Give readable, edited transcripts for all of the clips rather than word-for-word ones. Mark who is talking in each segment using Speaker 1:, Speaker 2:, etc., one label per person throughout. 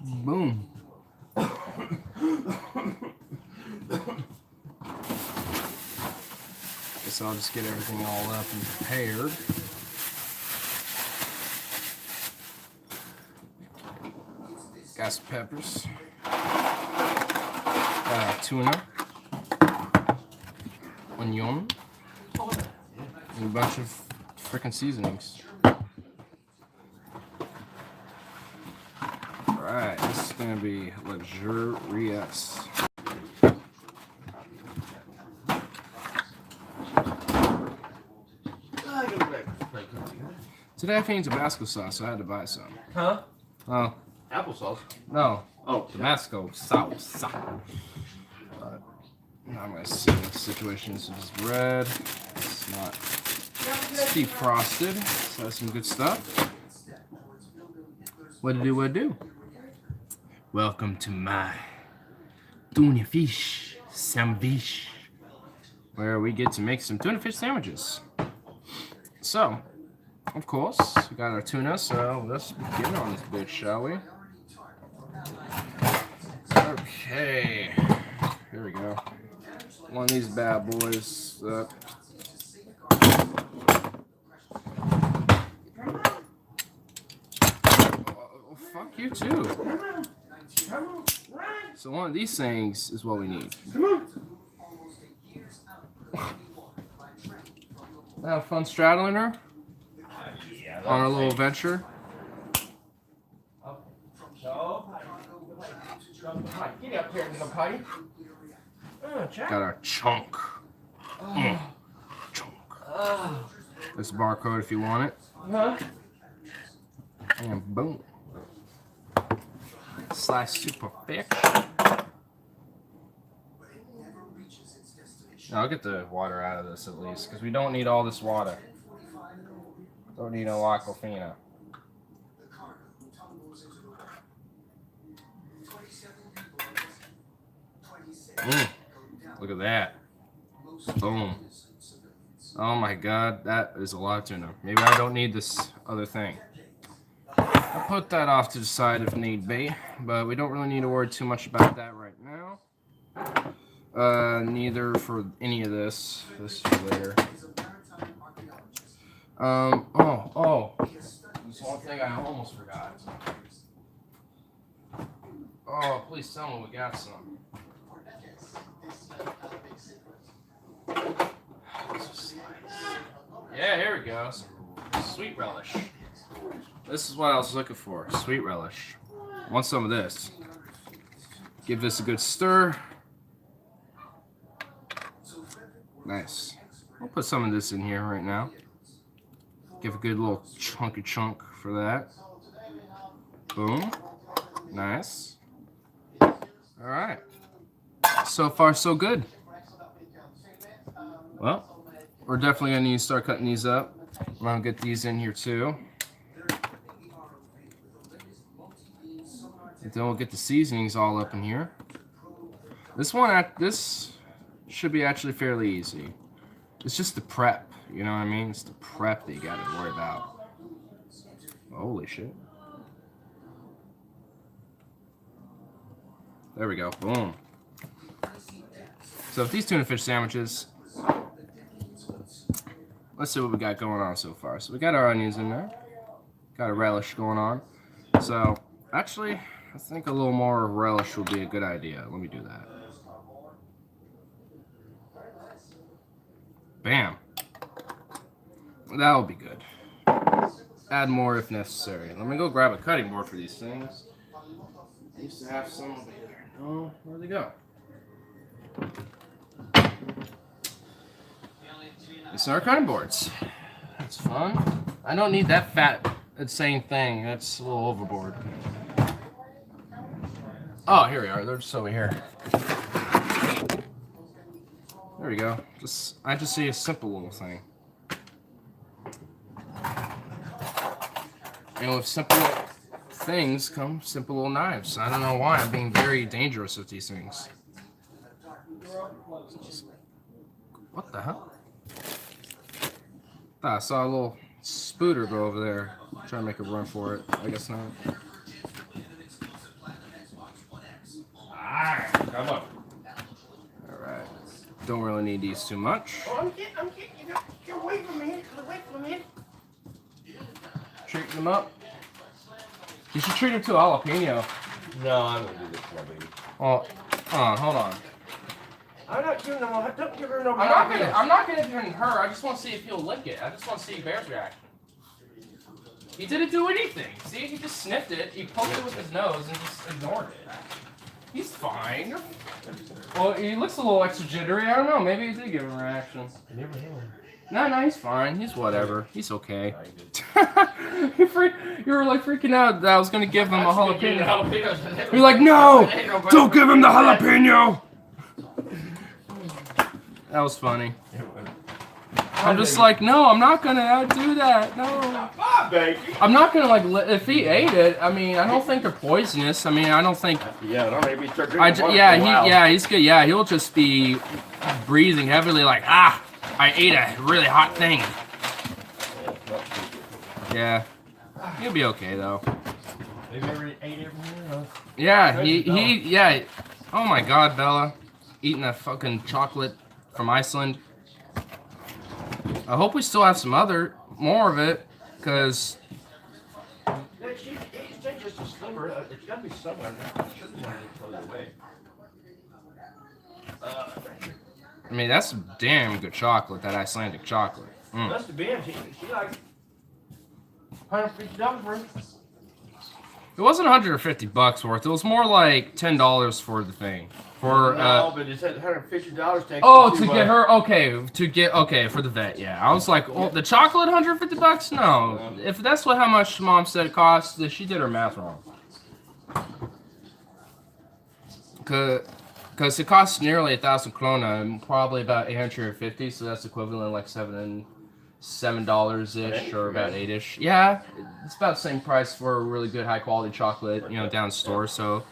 Speaker 1: Boom. Guess I'll just get everything all up and prepared. Got some peppers. Tuna. Onion. And a bunch of freaking seasonings. Alright, this is going to be luxurious. Today I finished Tabasco sauce, so I had to buy some.
Speaker 2: Huh?
Speaker 1: Oh.
Speaker 2: Applesauce?
Speaker 1: No.
Speaker 2: Oh,
Speaker 1: Tabasco sauce. But I'm going to see the situation. This is bread. It's not. It's deep frosted, so that's some good stuff. What to do? Welcome to my Tunafish sandwich, where we get to make some tuna fish sandwiches. So, of course, we got our tuna, so let's begin on this bitch, shall we? Okay, here we go. One of these bad boys up. Oh, fuck you too. So one of these things is what we need. Have fun straddling her on our little venture. Got our chunk. Chunk. This barcode if you want it. And boom. Slice to perfection. I'll get the water out of this at least, because we don't need all this water. Don't need no aquafina. Look at that. Boom. Oh my god, that is a lot of tuna. Maybe I don't need this other thing. I'll put that off to the side if need be, but we don't really need to worry too much about that right now. Neither for any of this. This is later. There's one thing I almost forgot. Oh, please tell me we got some. Yeah, here we go. Some sweet relish. This is what I was looking for. Sweet relish. Want some of this. Give this a good stir. Nice. I'll put some of this in here right now. Give a good little chunky chunk for that. Boom. Nice. Alright. So far, so good. Well, we're definitely going to need to start cutting these up. I'm going to get these in here too. And then we'll get the seasonings all up in here. This should be actually fairly easy. It's just the prep, you know what I mean? It's the prep that you got to worry about. Holy shit. There we go. Boom. So if these tuna fish sandwiches, let's see what we got going on so far. So we got our onions in there. Got a relish going on. So actually, I think a little more relish would be a good idea. Let me do that. Bam. That'll be good. Add more if necessary. Let me go grab a cutting board for these things. I used to have some over here. Oh, where'd they go? These are our cutting boards. That's fun. I don't need that fat, insane thing. That's a little overboard. Oh, here we are. They're just over here. There we go. I just see a simple little thing. And with simple things come simple little knives. I don't know why I'm being very dangerous with these things. What the hell? I saw a little spooter go over there. Try to make a run for it. I guess not.
Speaker 2: Come on.
Speaker 1: Alright. Don't really need these too much.
Speaker 2: Oh, I'm getting. Get away from me. Get away from me.
Speaker 1: Treating them up. You should treat them to a jalapeno.
Speaker 2: No, I'm gonna do this, my baby.
Speaker 1: Well, hold on.
Speaker 2: I'm not giving them. Don't give her no.
Speaker 1: I'm not gonna give her. I just want to see if he'll lick it. I just want to see Bear's reaction. He didn't do anything. See, he just sniffed it. He poked it with his nose and just ignored it. He's fine. Well, he looks a little extra jittery. I don't know. Maybe he did give him a reaction. No, he's fine. He's whatever. He's okay. You were like freaking out that I was gonna give him a jalapeno. You're like, no! Don't give him the jalapeno! That was funny. I'm just like, no, I'm not gonna do that. No. I'm not gonna like. If he ate it, I mean, I don't think they're poisonous. I mean, I don't think.
Speaker 2: Yeah, no, maybe start drinking water.
Speaker 1: Yeah, he's good. Yeah, he'll just be breathing heavily, like, I ate a really hot thing. Yeah, he'll be okay though.
Speaker 2: Maybe ate everything else.
Speaker 1: Yeah, yeah. Oh my God, Bella, eating that fucking chocolate from Iceland. I hope we still have some more of it, cause.
Speaker 2: It's just a slimmer. It's gotta be somewhere. I shouldn't want to throw it away.
Speaker 1: I mean, that's damn good chocolate. That Icelandic chocolate.
Speaker 2: Must have been. She like $150 worth.
Speaker 1: It wasn't $150 worth. It was more like $10 for the thing. For
Speaker 2: but it said $150 tax.
Speaker 1: Oh, to get her okay for the vet. Yeah, I was like, oh, the chocolate $150? No, if that's how much Mom said it cost, then she did her math wrong. Cause it costs nearly 1,000 krona, and probably about 850. So that's equivalent like $7 ish or about $8ish. Yeah, it's about the same price for a really good high quality chocolate, down store. So.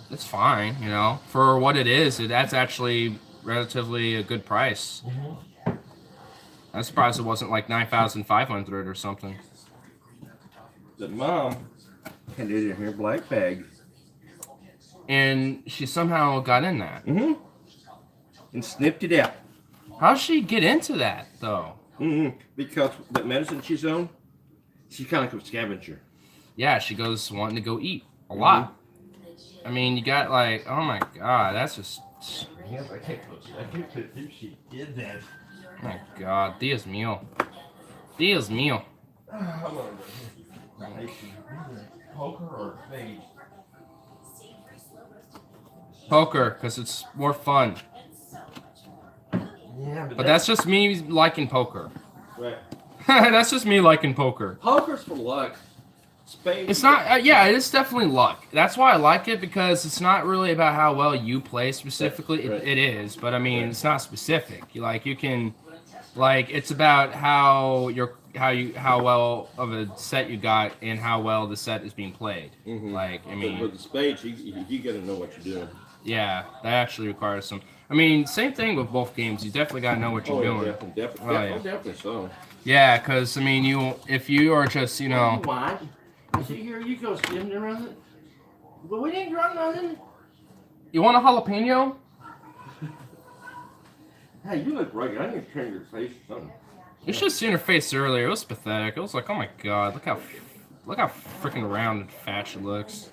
Speaker 1: It's fine, for what it is. That's actually relatively a good price. I'm surprised it wasn't like 9,500 or something.
Speaker 2: The mom had it in her black bag,
Speaker 1: and she somehow got in that.
Speaker 2: And snipped it out.
Speaker 1: How'd she get into that though?
Speaker 2: Because the medicine she's on, she's kind of like a scavenger.
Speaker 1: Yeah, she goes wanting to go eat a lot. I mean, you got like, oh my God, that's just.
Speaker 2: Yeah, I can't believe she did that.
Speaker 1: Oh my God, Dios mío. Dios mío.
Speaker 2: Poker or spade?
Speaker 1: Poker, because it's more fun.
Speaker 2: Yeah,
Speaker 1: but that's just me liking poker.
Speaker 2: Right.
Speaker 1: That's just me liking poker.
Speaker 2: Poker's for luck. Spade.
Speaker 1: It's not. Yeah, it is definitely luck. That's why I like it, because it's not really about how well you play specifically.
Speaker 2: Right.
Speaker 1: It is, but I mean, it's not specific. You can, it's about how well of a set you got and how well the set is being played. I mean,
Speaker 2: with the spades, you got to know what you're doing.
Speaker 1: Yeah, that actually requires some. I mean, same thing with both games. You definitely got to know what you're doing.
Speaker 2: Definitely so.
Speaker 1: Yeah, because I mean, if you are just,
Speaker 2: Why? See here, you go skimming around it. But we didn't drop nothing.
Speaker 1: You want a jalapeno?
Speaker 2: Hey, you look rugged. I need to turn your face or something.
Speaker 1: You should have seen her face earlier. It was pathetic. It was like, oh my God, look how freaking round and fat she looks.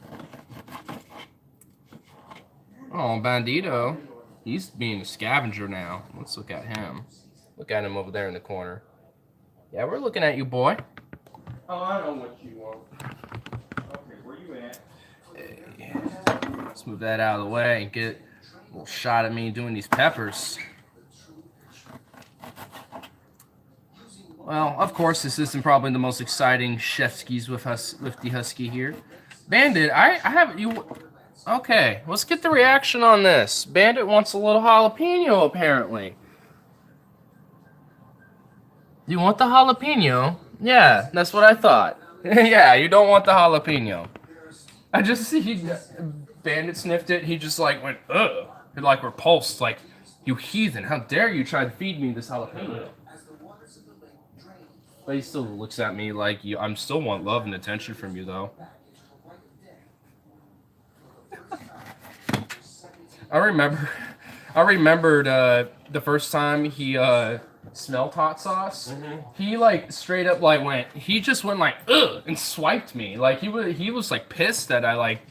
Speaker 1: Oh, Bandito. He's being a scavenger now. Let's look at him. Look at him over there in the corner. Yeah, we're looking at you, boy.
Speaker 2: Oh, I know what you want. Okay, where you at?
Speaker 1: Hey, let's move that out of the way and get a little shot of me doing these peppers. Well, of course, this isn't probably the most exciting Chefskis with the Husky here. Bandit, I have you. Okay, let's get the reaction on this. Bandit wants a little jalapeno, apparently. You want the jalapeno? Yeah, that's what I thought. Yeah, you don't want the jalapeno. I just see Bandit sniffed it. He just like went, ugh. He like repulsed, like, you heathen. How dare you try to feed me this jalapeno? But he still looks at me like, I'm still want love and attention from you, though. I remembered the first time he smelled hot sauce.
Speaker 2: Mm-hmm.
Speaker 1: He like straight up like he just went like ugh and swiped me. Like he was like pissed that I like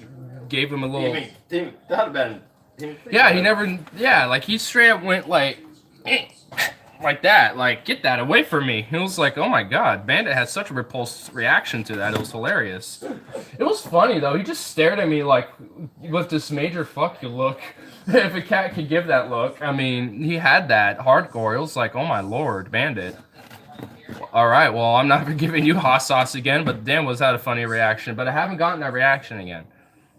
Speaker 1: gave him a little.
Speaker 2: He thought about it.
Speaker 1: Yeah, he never. Yeah, like he straight up went like. Like that, like get that away from me. It was like, oh my god, Bandit had such a repulsed reaction to that. It was hilarious. It was funny though. He just stared at me like with this major fuck you look. If a cat could give that look, I mean, he had that hardcore. It was like, oh my lord, Bandit. All right, well, I'm not giving you hot sauce again, but damn, was that a funny reaction? But I haven't gotten that reaction again.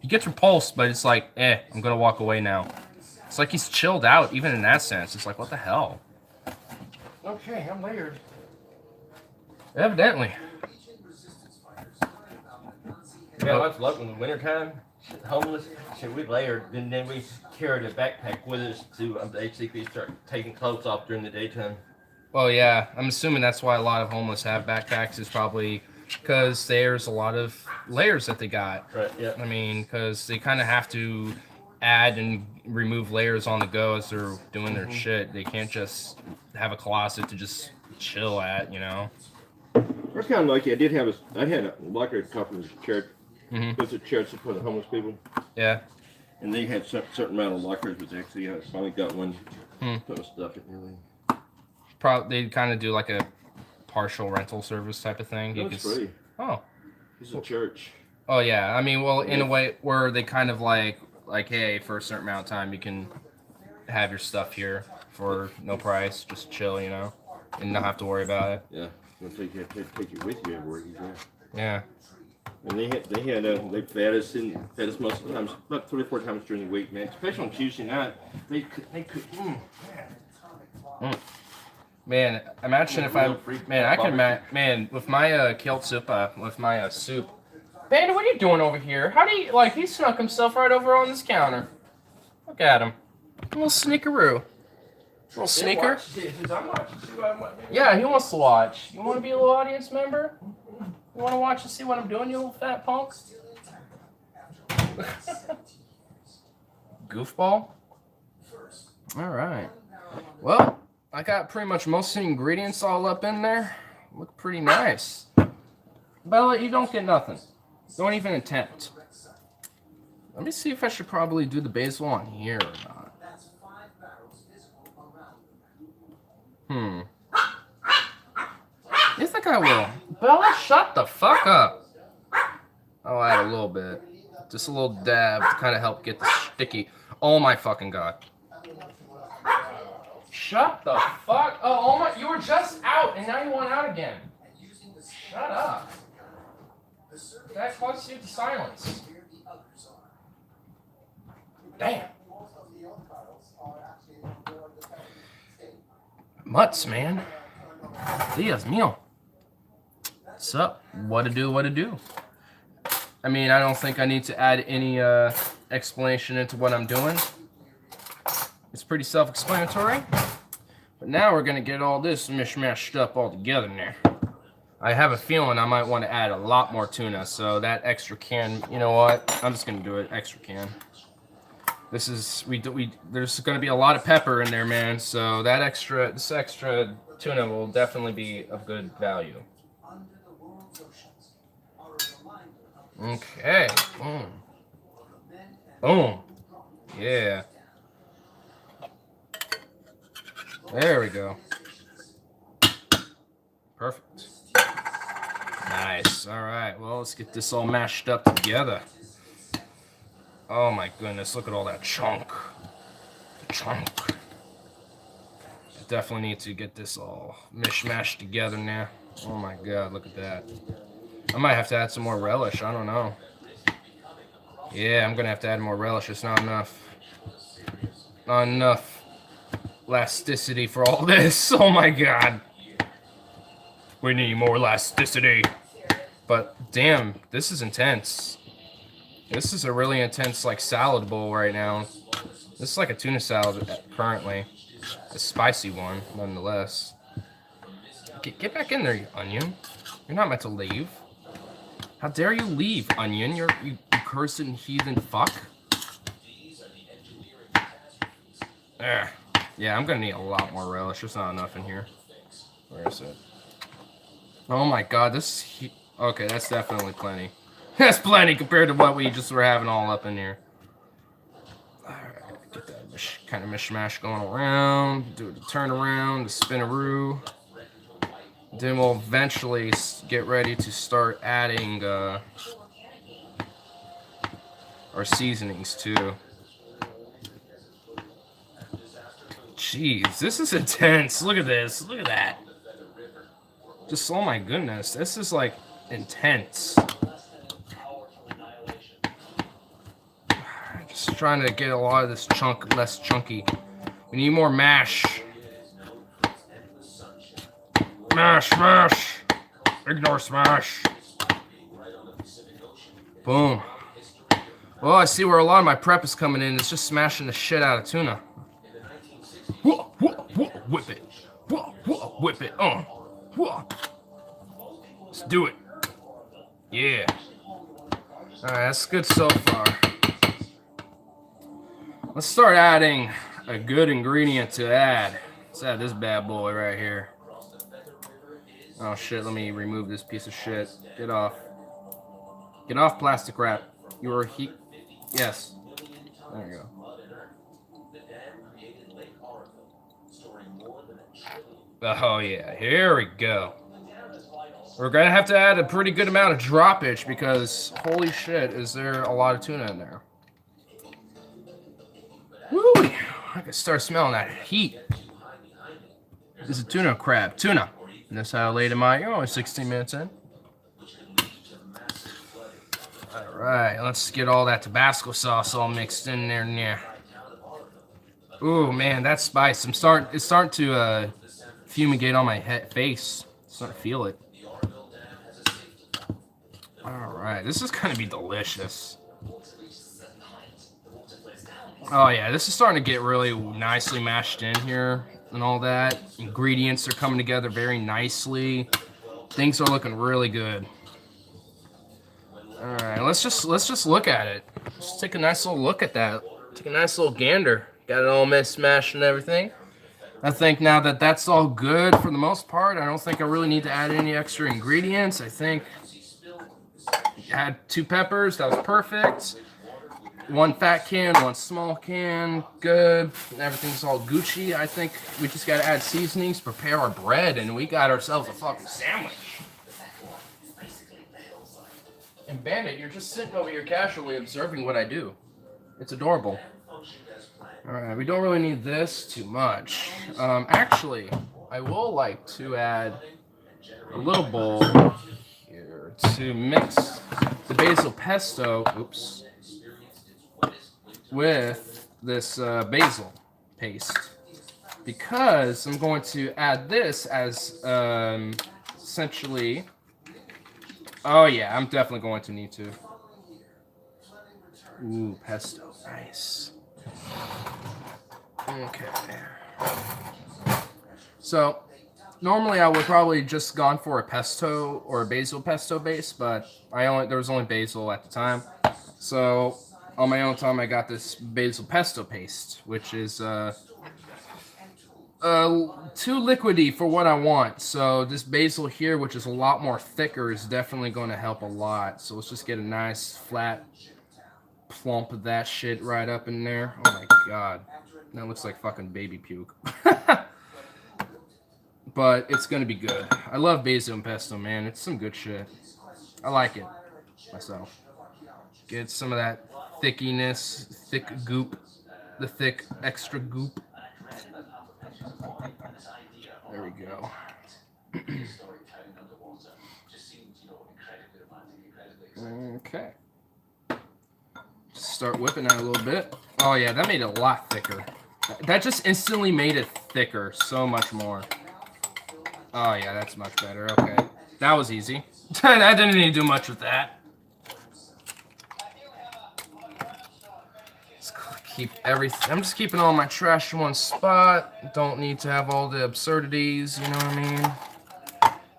Speaker 1: He gets repulsed, but it's like, I'm gonna walk away now. It's like he's chilled out, even in that sense. It's like, what the hell?
Speaker 2: Okay, I'm layered.
Speaker 1: Evidently.
Speaker 2: Yeah, much luck in the wintertime. Homeless. So we layered, and then we carried a backpack with us to basically start taking clothes off during the daytime.
Speaker 1: Well, yeah, I'm assuming that's why a lot of homeless have backpacks. Is probably because there's a lot of layers that they got.
Speaker 2: Right. Yeah.
Speaker 1: I mean, because they kind of have to add and remove layers on the go as they're doing their shit. They can't just have a closet to just chill at, you know.
Speaker 2: I was kind of lucky. I had a locker come from the church.
Speaker 1: Mm-hmm.
Speaker 2: It's a church for the homeless people.
Speaker 1: Yeah.
Speaker 2: And they had certain amount of lockers, which actually I finally got one. Put my stuff in really.
Speaker 1: They kind of do like a partial rental service type of thing.
Speaker 2: No, it's free.
Speaker 1: Oh.
Speaker 2: It's a church.
Speaker 1: Oh yeah. I mean, well, in a way where they kind of like, hey, for a certain amount of time, you can have your stuff here for no price, just chill, you know, and not have to worry about it.
Speaker 2: Yeah. They'll take it with you everywhere you go.
Speaker 1: Yeah.
Speaker 2: And they fed us most of the times, about 3 or 4 times during the week, man. Especially on Tuesday night, they could.
Speaker 1: Man, imagine if I can with my killed soup, soup. Bandit, what are you doing over here? How do you he snuck himself right over on this counter. Look at him, a little sneakeroo, little sneaker. Yeah, he wants to watch. You want to be a little audience member? You want to watch and see what I'm doing, you little fat punk? Goofball. All right. Well, I got pretty much most of the ingredients all up in there. Look pretty nice. Bella, you don't get nothing. Don't even attempt. Let me see if I should probably do the basil on here or not. You think I will? Bella, shut the fuck up. I'll add a little bit. Just a little dab to kind of help get the sticky. Oh my fucking god. Shut the fuck. Oh my, you were just out and now you want out again. Shut up. That caused you to silence. Damn. Mutts, man. Dios mío. What's up? What to do? I mean, I don't think I need to add any explanation into what I'm doing. It's pretty self-explanatory. But now we're going to get all this mishmashed up all together now. I have a feeling I might want to add a lot more tuna, so that extra can, you know what? I'm just going to do it extra can. There's going to be a lot of pepper in there, man, so this extra tuna will definitely be of good value. Okay. Boom. Boom. Yeah. There we go. Perfect. Nice. All right. Well, let's get this all mashed up together. Oh my goodness. Look at all that chunk. The chunk. I definitely need to get this all mishmashed together now. Oh my god. Look at that. I might have to add some more relish. I don't know. Yeah, I'm going to have to add more relish. It's not enough. Not enough elasticity for all this. Oh my god. We need more elasticity. But damn, this is intense. This is a really intense salad bowl right now. This is like a tuna salad currently. A spicy one, nonetheless. Get back in there, you onion. You're not meant to leave. How dare you leave, onion? You cursed heathen fuck. There. Yeah, I'm gonna need a lot more relish. There's not enough in here. Where is it? Oh my god, this is... Okay, that's definitely plenty. That's plenty compared to what we just were having all up in here. Alright, get that kind of mishmash going around. Do the turnaround, the spinaroo. Then we'll eventually get ready to start adding our seasonings too. Jeez, this is intense. Look at this. Look at that. Just, oh my goodness. This is like intense. Just trying to get a lot of this chunk less chunky. We need more mash. Mash, mash. Ignore smash. Boom. Well, I see where a lot of my prep is coming in. It's just smashing the shit out of tuna. Whoa, whoa, whoa, whip it. Whoa, whoa, whip it. Whoa. Let's do it. Yeah. Alright, that's good so far. Let's start adding a good ingredient to add. Let's add this bad boy right here. Oh shit, let me remove this piece of shit. Get off. Get off, plastic wrap. You are heat. Yes. There you go. Oh yeah, here we go. We're gonna have to add a pretty good amount of droppage because holy shit, is there a lot of tuna in there. Woo! I can start smelling that heat. This is tuna crab. Tuna. And that's how late am I? You're only 16 minutes in. Alright, let's get all that Tabasco sauce all mixed in there. Yeah. Ooh, man, that spice. It's starting to fumigate on my face. I'm starting to feel it. Alright, this is gonna be delicious. Oh yeah, this is starting to get really nicely mashed in here and all that. Ingredients are coming together very nicely. Things are looking really good. Alright, let's just look at it. Just take a nice little look at that. Take a nice little gander. Got it all smashed and everything. I think now that that's all good for the most part, I don't think I really need to add any extra ingredients. I think I had 2 peppers, that was perfect. 1 fat can, 1 small can, good. Everything's all Gucci. I think we just gotta add seasonings, prepare our bread, and we got ourselves a fucking sandwich. And Bandit, you're just sitting over here casually observing what I do. It's adorable. Alright, we don't really need this too much. Actually, I will like to add a little bowl here to mix the basil pesto, oops, with this basil paste. Because I'm going to add this as essentially... Oh yeah, I'm definitely going to need to. Ooh, pesto, nice. Okay. So, normally I would probably just gone for a pesto or a basil pesto base, but there was only basil at the time. So, on my own time I got this basil pesto paste, which is too liquidy for what I want. So this basil here, which is a lot more thicker, is definitely going to help a lot. So let's just get a nice flat plump of that shit right up in there. Oh my god. That looks like fucking baby puke. But it's going to be good. I love basil and pesto, man. It's some good shit. I like it myself. Get some of that thickiness, thick goop. The thick extra goop. There we go. Okay. Start whipping that a little bit. Oh yeah, that made it a lot thicker. That just instantly made it thicker, so much more. Oh yeah, that's much better. Okay, that was easy. I didn't need to do much with that. Let's keep everything. I'm just keeping all my trash in one spot. Don't need to have all the absurdities. You know what I mean?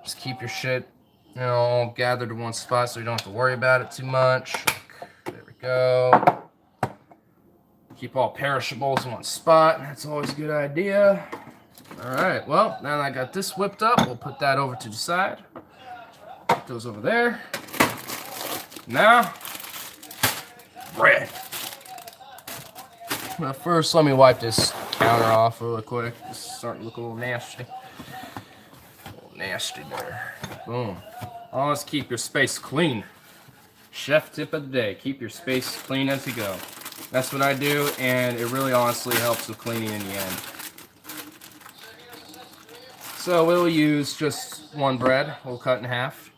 Speaker 1: Just keep your shit, you know, all gathered in one spot so you don't have to worry about it too much. There we go. Keep all perishables in one spot. That's always a good idea. All right, well, now that I got this whipped up, we'll put that over to the side. Put those over there. Now, bread. Now first, let me wipe this counter off real quick. It's starting to look a little nasty. A little nasty there. Boom. Always keep your space clean. Chef tip of the day, keep your space clean as you go. That's what I do, and it really honestly helps with cleaning in the end. So we'll use just one bread. We'll cut in half.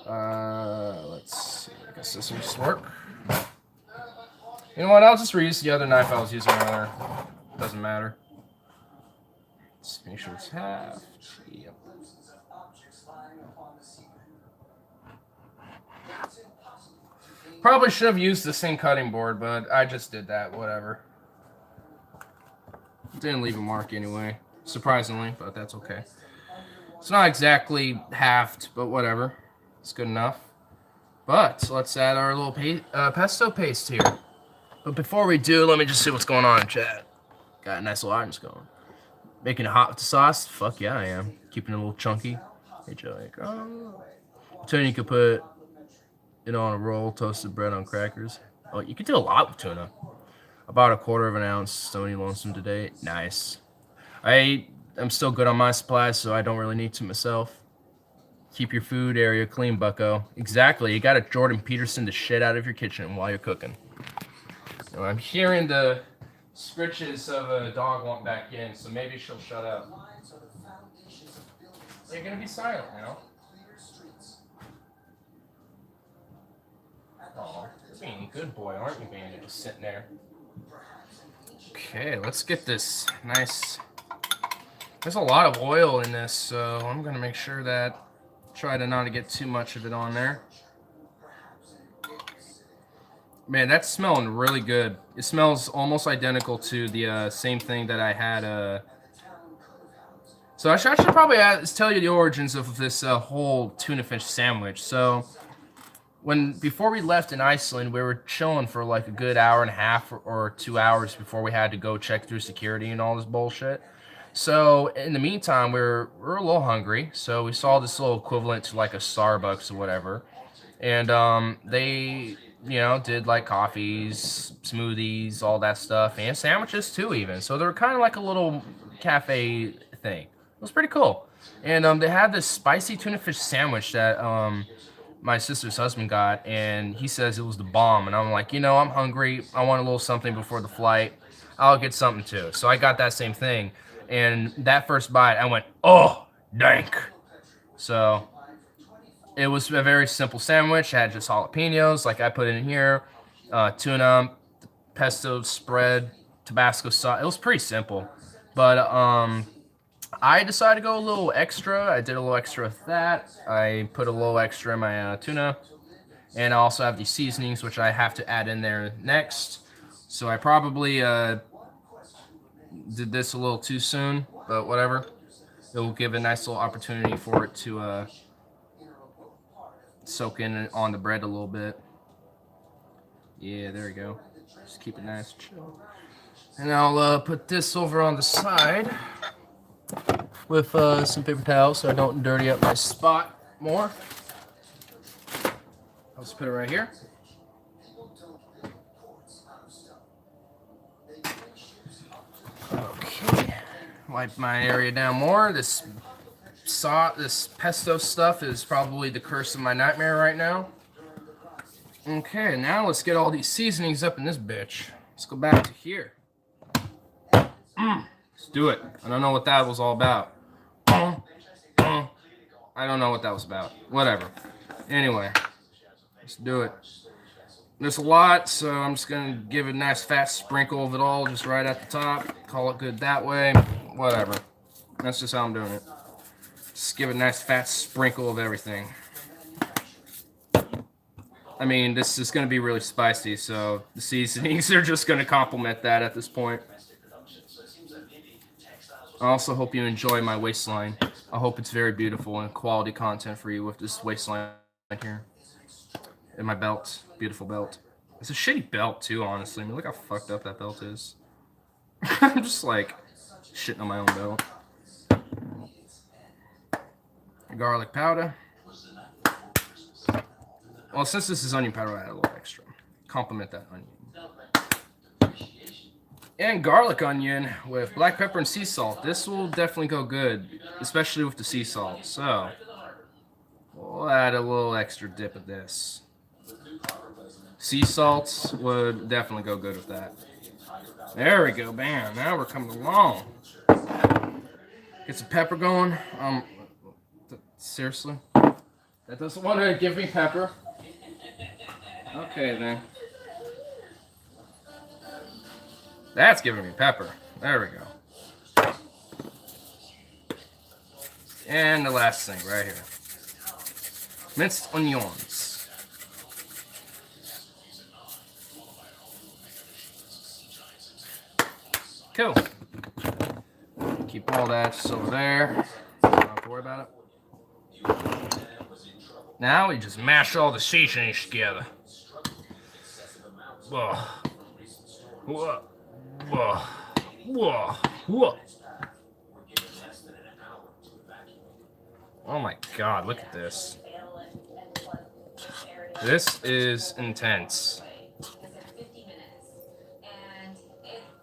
Speaker 1: Let's see. I guess this will just work. You know what? I'll just reuse the other knife I was using earlier. Doesn't matter. Let's make sure it's half. Yep. Probably should have used the same cutting board, but I just did that. Whatever. Didn't leave a mark anyway, surprisingly, but that's okay. It's not exactly halved, but whatever. It's good enough. But let's add our little pesto paste here. But before we do, let me just see what's going on in chat. Got a nice little items going. Making it hot with the sauce? Fuck yeah, I am. Keeping it a little chunky. Hey, Joe. Oh. I'm telling you could put it on a roll, toasted bread on crackers. Oh, you could do a lot with tuna. About 1/4 of an ounce. Stony Lonesome today. Nice. I'm still good on my supplies, so I don't really need to myself. Keep your food area clean, bucko. Exactly. You got to Jordan Peterson the shit out of your kitchen while you're cooking. You know, I'm hearing the scritches of a dog want back in, so maybe she'll shut up. You're going to be silent now. Oh, you're being a good boy, aren't you, being just sitting there? Okay, let's get this nice. There's a lot of oil in this, so I'm going to make sure that try to not get too much of it on there. Man, that's smelling really good. It smells almost identical to the same thing that I had. So I should probably tell you the origins of this whole tuna fish sandwich. So before we left in Iceland, we were chilling for like a good hour and a half or 2 hours before we had to go check through security and all this bullshit. So in the meantime, we were a little hungry. So we saw this little equivalent to like a Starbucks or whatever. And they, did like coffees, smoothies, all that stuff, and sandwiches too even. So they were kind of like a little cafe thing. It was pretty cool. And they had this spicy tuna fish sandwich that my sister's husband got, and he says it was the bomb. And I'm like, I'm hungry. I want a little something before the flight. I'll get something too. So I got that same thing. And that first bite, I went, oh, dank. So it was a very simple sandwich. It had just jalapenos, like I put in here, tuna, pesto spread, Tabasco sauce. It was pretty simple. But I decided to go a little extra. I did a little extra with that. I put a little extra in my tuna. And I also have these seasonings, which I have to add in there next. So I probably did this a little too soon, but whatever. It will give a nice little opportunity for it to soak in on the bread a little bit. Yeah, there we go. Just keep it nice and chill. And I'll put this over on the side with some paper towels so I don't dirty up my spot more. I'll just put it right here. Okay, wipe my area down more. This pesto stuff is probably the curse of my nightmare right now. Okay, now let's get all these seasonings up in this bitch. Let's go back to here. Let's do it. I don't know what that was all about. I don't know what that was about. Whatever. Anyway, let's do it. There's a lot, so I'm just going to give it a nice fat sprinkle of it all just right at the top. Call it good that way. Whatever. That's just how I'm doing it. Just give it a nice fat sprinkle of everything. I mean, this is going to be really spicy, so the seasonings are just going to complement that at this point. I also hope you enjoy my waistline. I hope it's very beautiful and quality content for you with this waistline right here. And my belt. Beautiful belt. It's a shitty belt too, honestly. I mean, look how fucked up that belt is. I'm just like shitting on my own belt. Garlic powder. Well, since this is onion powder, I add a little extra. Complement that onion. And garlic onion with black pepper and sea salt. This will definitely go good, especially with the sea salt. So we'll add a little extra dip of this. Sea salt would definitely go good with that. There we go, bam. Now we're coming along. Get some pepper going. Seriously? That doesn't want to give me pepper. Okay, then. That's giving me pepper. There we go. And the last thing right here. Minced onions. Cool. Keep all that just over there. Don't have to worry about it. Now we just mash all the seasonings together. Whoa. Whoa. Whoa. Whoa. Whoa. Oh my god, look at this. This is intense.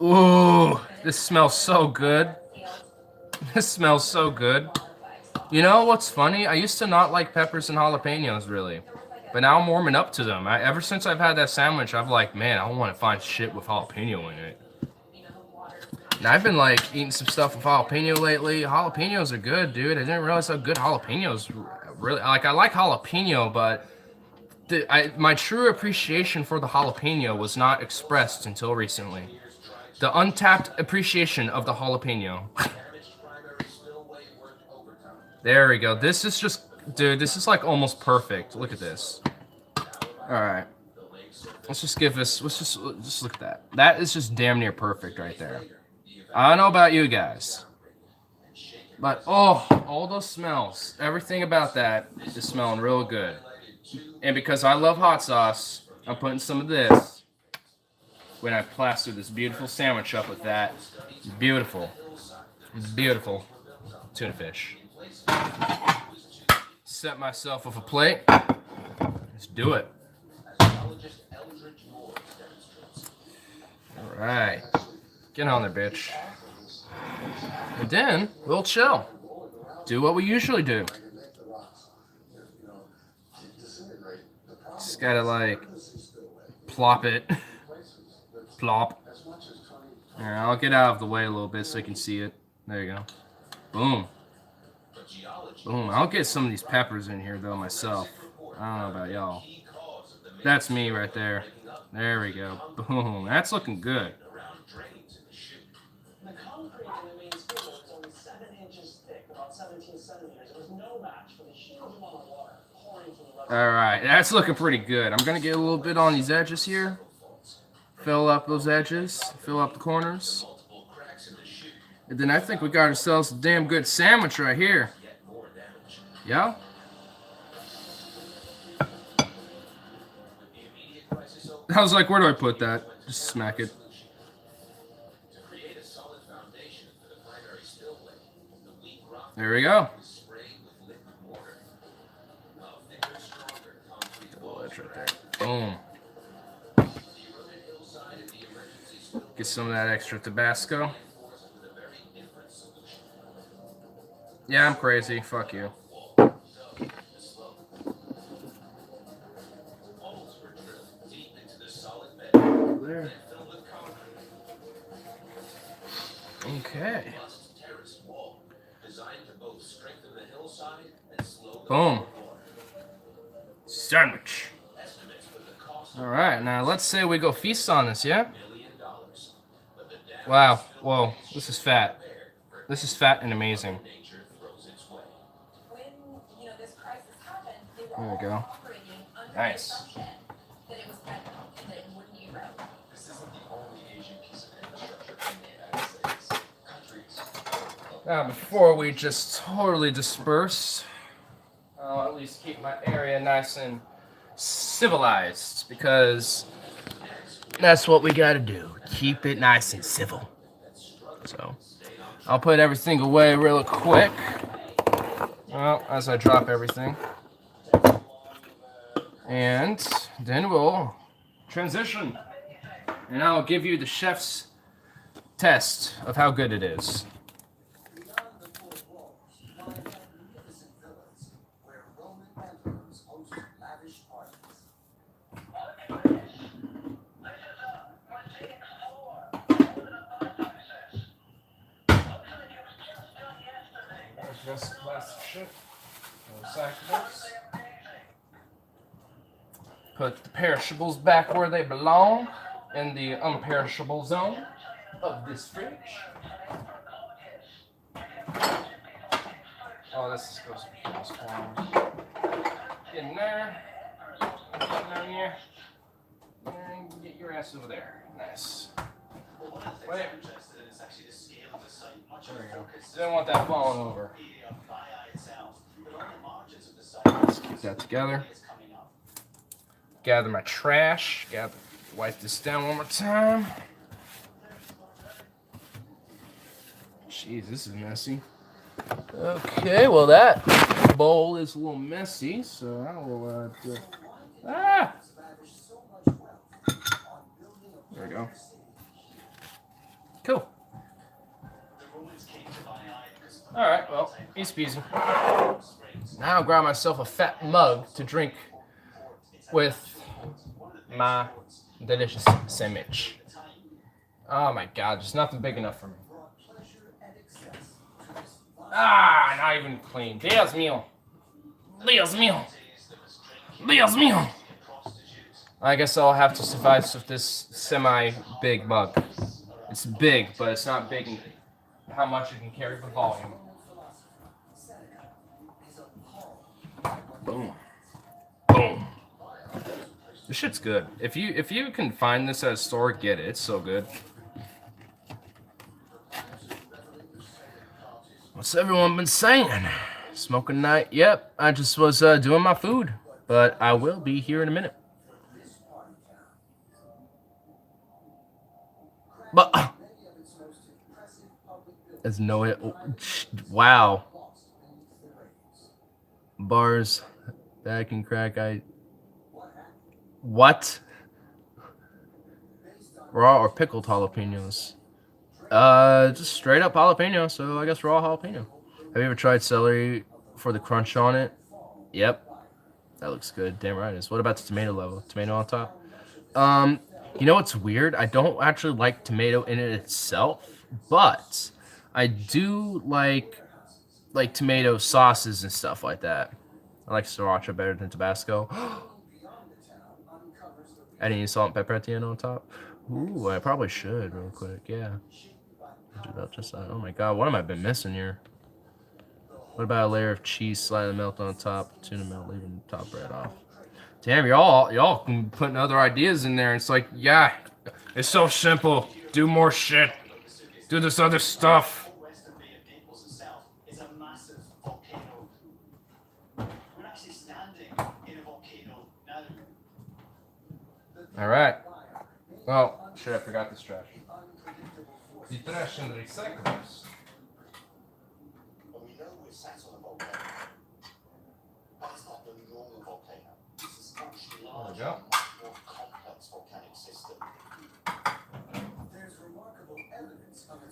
Speaker 1: Ooh, this smells so good. This smells so good. You know what's funny? I used to not like peppers and jalapenos, really. But now I'm warming up to them. Ever since I've had that sandwich, I'm like, man, I want to find shit with jalapeno in it. And I've been, like, eating some stuff with jalapeno lately. Jalapenos are good, dude. I didn't realize how good jalapenos really... Like, I like jalapeno, but... my true appreciation for the jalapeno was not expressed until recently. The untapped appreciation of the jalapeno. There we go. This is just... Dude, this is, like, almost perfect. Look at this. Alright. Let's just give this... Let's just look at that. That is just damn near perfect right there. I don't know about you guys. But, oh, all those smells. Everything about that is smelling real good. And because I love hot sauce, I'm putting some of this when I plaster this beautiful sandwich up with that. Beautiful. Beautiful tuna fish. Set myself with a plate. Let's do it. Alright. Get on there, bitch. And then, we'll chill. Do what we usually do. Just gotta, like, plop it. Plop. Alright, I'll get out of the way a little bit so you can see it. There you go. Boom. Boom. I'll get some of these peppers in here, though, myself. I don't know about y'all. That's me right there. There we go. Boom. That's looking good. Alright, that's looking pretty good. I'm going to get a little bit on these edges here. Fill up those edges. Fill up the corners. And then I think we got ourselves a damn good sandwich right here. Yeah? I was like, where do I put that? Just smack it. There we go. Right there. Boom. Get some of that extra Tabasco. Yeah, I'm crazy. Fuck you. There. Okay. Boom. Sandwich. Alright, now let's say we go feast on this, yeah? Wow. Whoa. This is fat. This is fat and amazing. There we go. Nice. Now, before we just totally disperse, I'll at least keep my area nice and civilized, because That's what we gotta do. Keep it nice and civil. So, I'll put everything away real quick. Well, as I drop everything. And then we'll transition. And I'll give you the chef's test of how good it is. Just plastic shit. Put the perishables back where they belong in the unperishable zone of this fridge. Oh, this is supposed to be this corner. Get in there. Get down here. And get your ass over there. Nice. Wait. There we go. Didn't want that falling over. Let's keep that together. Gather my trash. Wipe this down one more time. Jeez, this is messy. Okay, well that bowl is a little messy, so I will do. Ah! There we go. Cool. Alright, well, easy peasy. Now I'll grab myself a fat mug to drink with my delicious sandwich. Oh my god, just nothing big enough for me. Ah, not even clean. Dios mío. Dios mío. Dios mío. I guess I'll have to suffice with this semi-big mug. It's big, but it's not big in how much it can carry the volume. Boom. Boom. This shit's good. If you can find this at a store, get it. It's so good. What's everyone been saying? Smoking night? Yep, I just was doing my food, but I will be here in a minute. But there's no it. Wow. Bars that can crack. What? Raw or pickled jalapenos? Just straight up jalapeno, so I guess raw jalapeno. Have you ever tried celery for the crunch on it? Yep. That looks good. Damn right it is. What about the tomato level? Tomato on top? You know what's weird? I don't actually like tomato in it itself, but I do like tomato sauces and stuff like that. I like sriracha better than Tabasco. Adding salt and pepper at the end on top. Ooh, I probably should real quick. Yeah. Do that just that. Oh my god, what am I been missing here? What about a layer of cheese slightly melted on top, tuna melt, leaving the top bread off? Damn, y'all can put other ideas in there. It's like, yeah, it's so simple. Do more shit. Do this other stuff. All right. Well, shit, I forgot this trash. The trash and recyclables. There we go.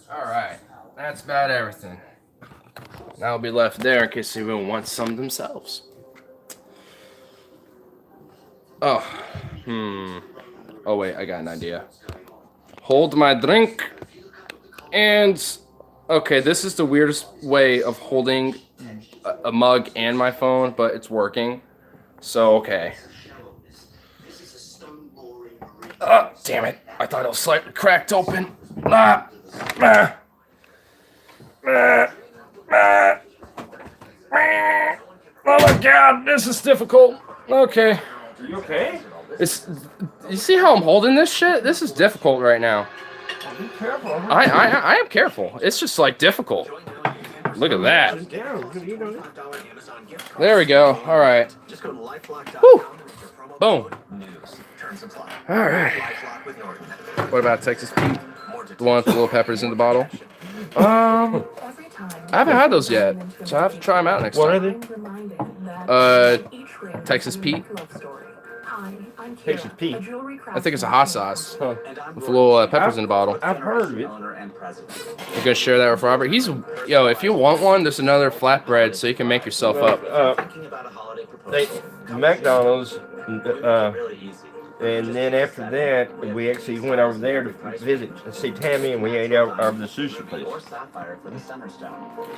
Speaker 1: Alright, that's about everything. That'll be left there in case anyone wants some themselves. Oh wait, I got an idea. Hold my drink. And, okay, this is the weirdest way of holding a mug and my phone, but it's working. So, okay. Damn it. I thought it was slightly cracked open. Oh my god, this is difficult. Okay.
Speaker 2: Are you okay?
Speaker 1: You see how I'm holding this shit? This is difficult right now.
Speaker 2: Be careful.
Speaker 1: I am careful. It's just like difficult. Look at that. There we go. All right. Woo. Boom. All right. What about Texas Pete? The one with the little peppers in the bottle? I haven't had those yet, so I have to try them out next
Speaker 2: What are
Speaker 1: time.
Speaker 2: they?
Speaker 1: Texas Pete.
Speaker 2: Texas Pete.
Speaker 1: I think it's a hot sauce
Speaker 2: Huh.
Speaker 1: with little peppers in the bottle.
Speaker 2: I've heard of it.
Speaker 1: You gonna share that with Robert? Yo, if you want one, there's another flatbread, so you can make yourself up.
Speaker 2: McDonald's, and then after that, we actually went over there to visit and see Tammy, and we ate out of the sushi place.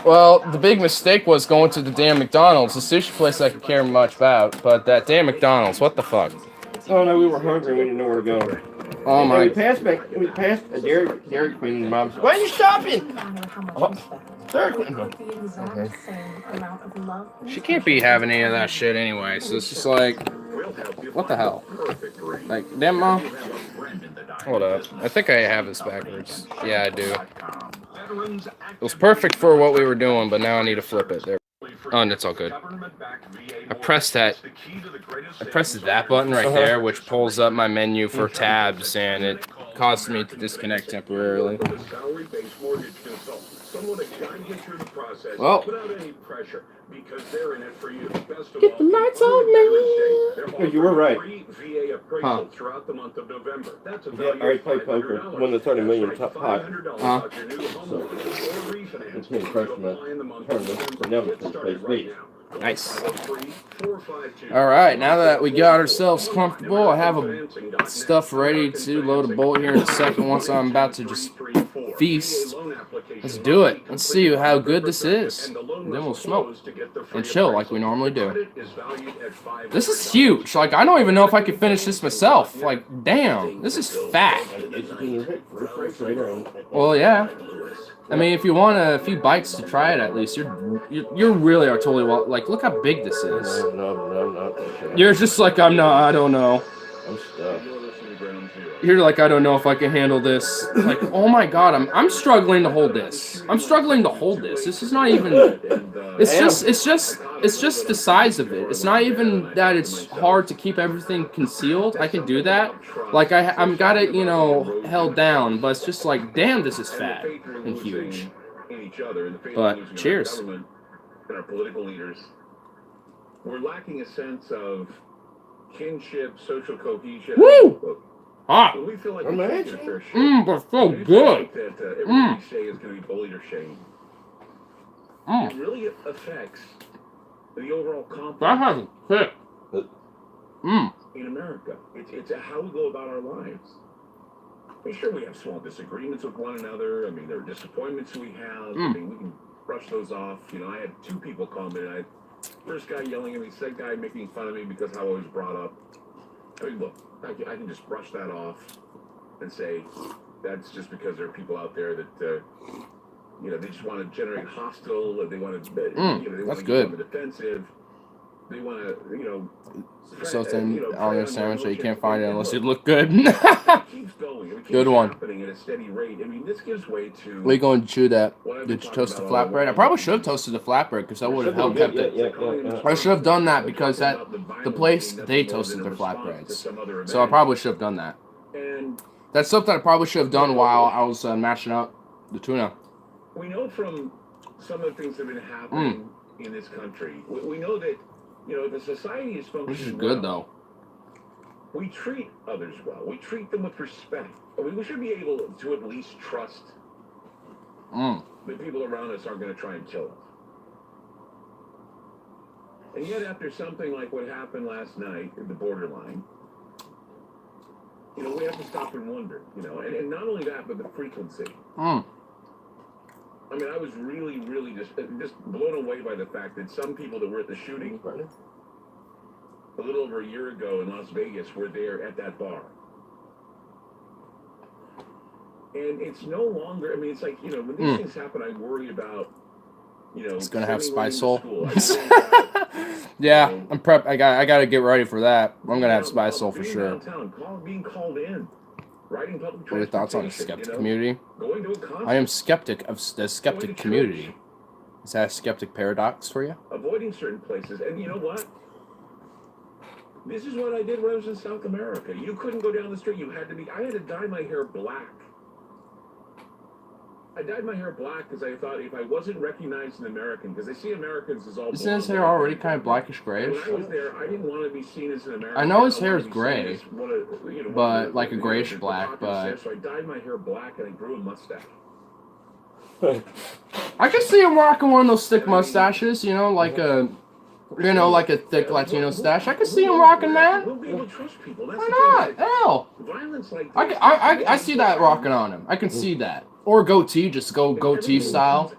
Speaker 1: Well, the big mistake was going to the damn McDonald's. The sushi place I could care much about, but that damn McDonald's, what the fuck?
Speaker 2: Oh no, we were hungry. We didn't know where to go.
Speaker 1: Oh
Speaker 2: And
Speaker 1: my!
Speaker 2: we passed a Dairy Queen, and Mom said, "Why are you stopping?" Oh, Dairy Queen. Okay.
Speaker 1: She can't be having any of that shit anyway. So it's just like, what the hell? Like, damn mom. Hold up. I think I have this backwards. Yeah, I do. It was perfect for what we were doing, but now I need to flip it. There. Oh, and it's all good. I pressed that button right there, which pulls up my menu for tabs, and it caused me to disconnect temporarily. Well, get the lights on, man.
Speaker 2: You were right.
Speaker 1: Huh?
Speaker 2: Yeah, I already played poker. Won the 30 million top pot.
Speaker 1: Huh?
Speaker 2: So, it's getting close to my tournament for never to place lead.
Speaker 1: Nice. All right, now that we got ourselves comfortable, I have stuff ready to load a bolt here in a second once I'm about to just feast. Let's do it. Let's see how good this is. And then we'll smoke and chill like we normally do. This is huge. Like, I don't even know if I can finish this myself. Like, damn, this is fat. Well, yeah. I mean, if you want a few bites to try it, at least you really are totally like. Look how big this is.
Speaker 2: No.
Speaker 1: You're just like I don't know.
Speaker 2: I'm stuck.
Speaker 1: You're like I don't know if I can handle this. Like oh my god, I'm struggling to hold this. I'm struggling to hold this. This is not even. It's just the size of it. It's not even that it's hard to keep everything concealed. I can do that. Like I'm got it, held down. But it's just like damn, this is fat and huge. But cheers.
Speaker 3: And our political leaders, we're lacking a sense of kinship, social cohesion.
Speaker 1: Woo! Hot.
Speaker 3: We feel like
Speaker 2: I'm
Speaker 3: we can't
Speaker 2: actually-
Speaker 3: get a fair share.
Speaker 1: But so
Speaker 3: We feel
Speaker 1: good.
Speaker 3: like that everything we say is going to be bullied or shamed. It really affects the overall
Speaker 1: That
Speaker 3: confidence
Speaker 1: has a kick.
Speaker 3: in America. It's how we go about our lives. I mean, sure, we have small disagreements with one another. I mean, there are disappointments we have. I mean, we can brush those off. I had two people call me. First guy yelling at me, second guy making fun of me because how I was brought up. I mean, look, I can just brush that off and say that's just because there are people out there that, they just want to generate hostile. They want to, they want
Speaker 1: that's
Speaker 3: to
Speaker 1: good.
Speaker 3: get on the defensive. They want to,
Speaker 1: So thin on your sandwich that you can't find it unless
Speaker 3: it
Speaker 1: you look good.
Speaker 3: keeps going. It keeps
Speaker 1: Good one.
Speaker 3: happening at a steady rate. I mean, this gives way to.
Speaker 1: We going to chew that?
Speaker 3: what I've
Speaker 1: Did
Speaker 3: been
Speaker 1: you toast the
Speaker 3: talking about all
Speaker 1: flatbread? I
Speaker 3: along.
Speaker 1: probably should have toasted the flatbread because that would have helped kept it.
Speaker 2: Yeah.
Speaker 1: I should have done that because the place they toasted their flatbreads. So I probably should have done that.
Speaker 3: And
Speaker 1: That's something I probably should have done while I was mashing up the tuna.
Speaker 3: we know from some of the things that have been happening in this country, we know that, if a society is functioning
Speaker 1: This is good
Speaker 3: well,
Speaker 1: though.
Speaker 3: we treat others well. We treat them with respect. We should be able to at least trust that people around us aren't going to try and kill us. And yet, after something like what happened last night at the borderline, we have to stop and wonder, and not only that, but the frequency. I mean, I was really, really just blown away by the fact that some people that were at the shooting a little over a year ago in Las Vegas were there at that bar. And it's no longer, I mean, it's like, when these things happen, I worry about,
Speaker 1: It's gonna have
Speaker 3: sending
Speaker 1: Spy
Speaker 3: Ryan to
Speaker 1: Soul.
Speaker 3: school. I
Speaker 1: Yeah, I'm prep. I got to get ready for that. I'm gonna have Spy Soul for
Speaker 3: being
Speaker 1: sure.
Speaker 3: downtown, being called in, riding public
Speaker 1: What are your thoughts on the
Speaker 3: transportation,
Speaker 1: skeptic community?
Speaker 3: going to a concert,
Speaker 1: I am skeptic of the skeptic community. Is that a skeptic paradox for you?
Speaker 3: avoiding certain places. And you know what? This is what I did when I was in South America. You couldn't go down the street. You had to be. I had to dye my hair black. I dyed my hair black because I thought if I wasn't recognized an American, because they see Americans as all.
Speaker 1: Isn't his hair already kind of blackish grayish?
Speaker 3: When I was there, I didn't want to be seen as an American.
Speaker 1: I know his hair is gray, but like a grayish black. But
Speaker 3: so I dyed my hair black and I grew a mustache.
Speaker 1: I can see him rocking one of those thick mustaches. You know, like a. You know, like a thick Latino stash. I can see him rocking that. Why not? Hell. I see that rocking on him. I can see that. Or goatee, just go goatee style.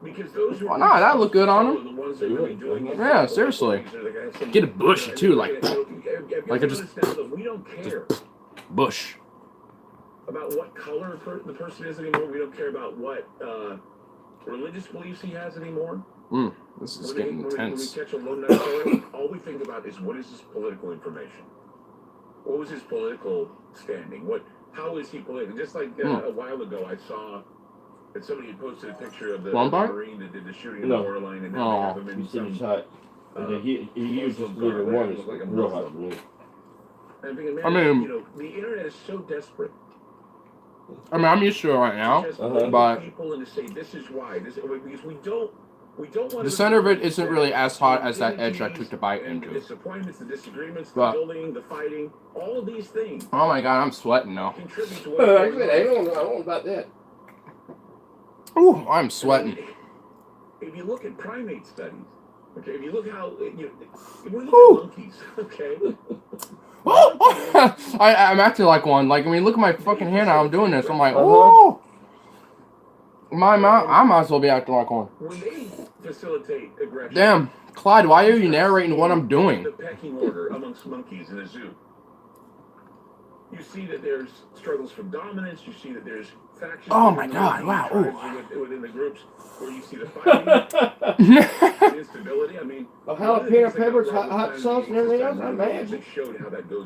Speaker 1: Why not? That look good on him. Yeah, seriously. Get a bush too, like a just bush.
Speaker 3: About what color the person is anymore. We don't care about what religious beliefs he has anymore.
Speaker 1: This is getting intense.
Speaker 3: When we catch a low nut color, all we think about is what is his political information? What was his political standing? How is he political? Just like a while ago, I saw that somebody had posted a picture of the Marine that did the shooting in the borderline, and now they have him in some.
Speaker 2: He used just leader one is like real hot for me.
Speaker 3: I mean, you know, the internet is so desperate.
Speaker 1: I mean, I'm used to it right now, but
Speaker 3: people and to say this is why because we don't want
Speaker 1: the center of it isn't really as hot as that edge I took the bite into.
Speaker 3: The disappointments, the disagreements, the bullying, the fighting, all of these things.
Speaker 1: Oh my God, I'm sweating now.
Speaker 2: Contribute to what I don't know about that.
Speaker 1: Ooh, I'm sweating.
Speaker 3: If you look at primate studies, okay, if you look how if we look at monkeys, okay.
Speaker 1: I'm acting like one. Like, I mean, look at my fucking hand. How I'm doing this. I'm like, oh. I might as well be acting like one.
Speaker 3: When they facilitate aggression.
Speaker 1: Damn, Clyde, why are you narrating what I'm doing?
Speaker 3: The pecking order amongst monkeys in a zoo. You see that there's struggles for dominance. You see that there's factions.
Speaker 1: Oh my God! Wow.
Speaker 3: Within the groups, where you see the fighting, instability. I mean,
Speaker 2: jalapeno peppers, hot sauce, and everything else. I'm mad.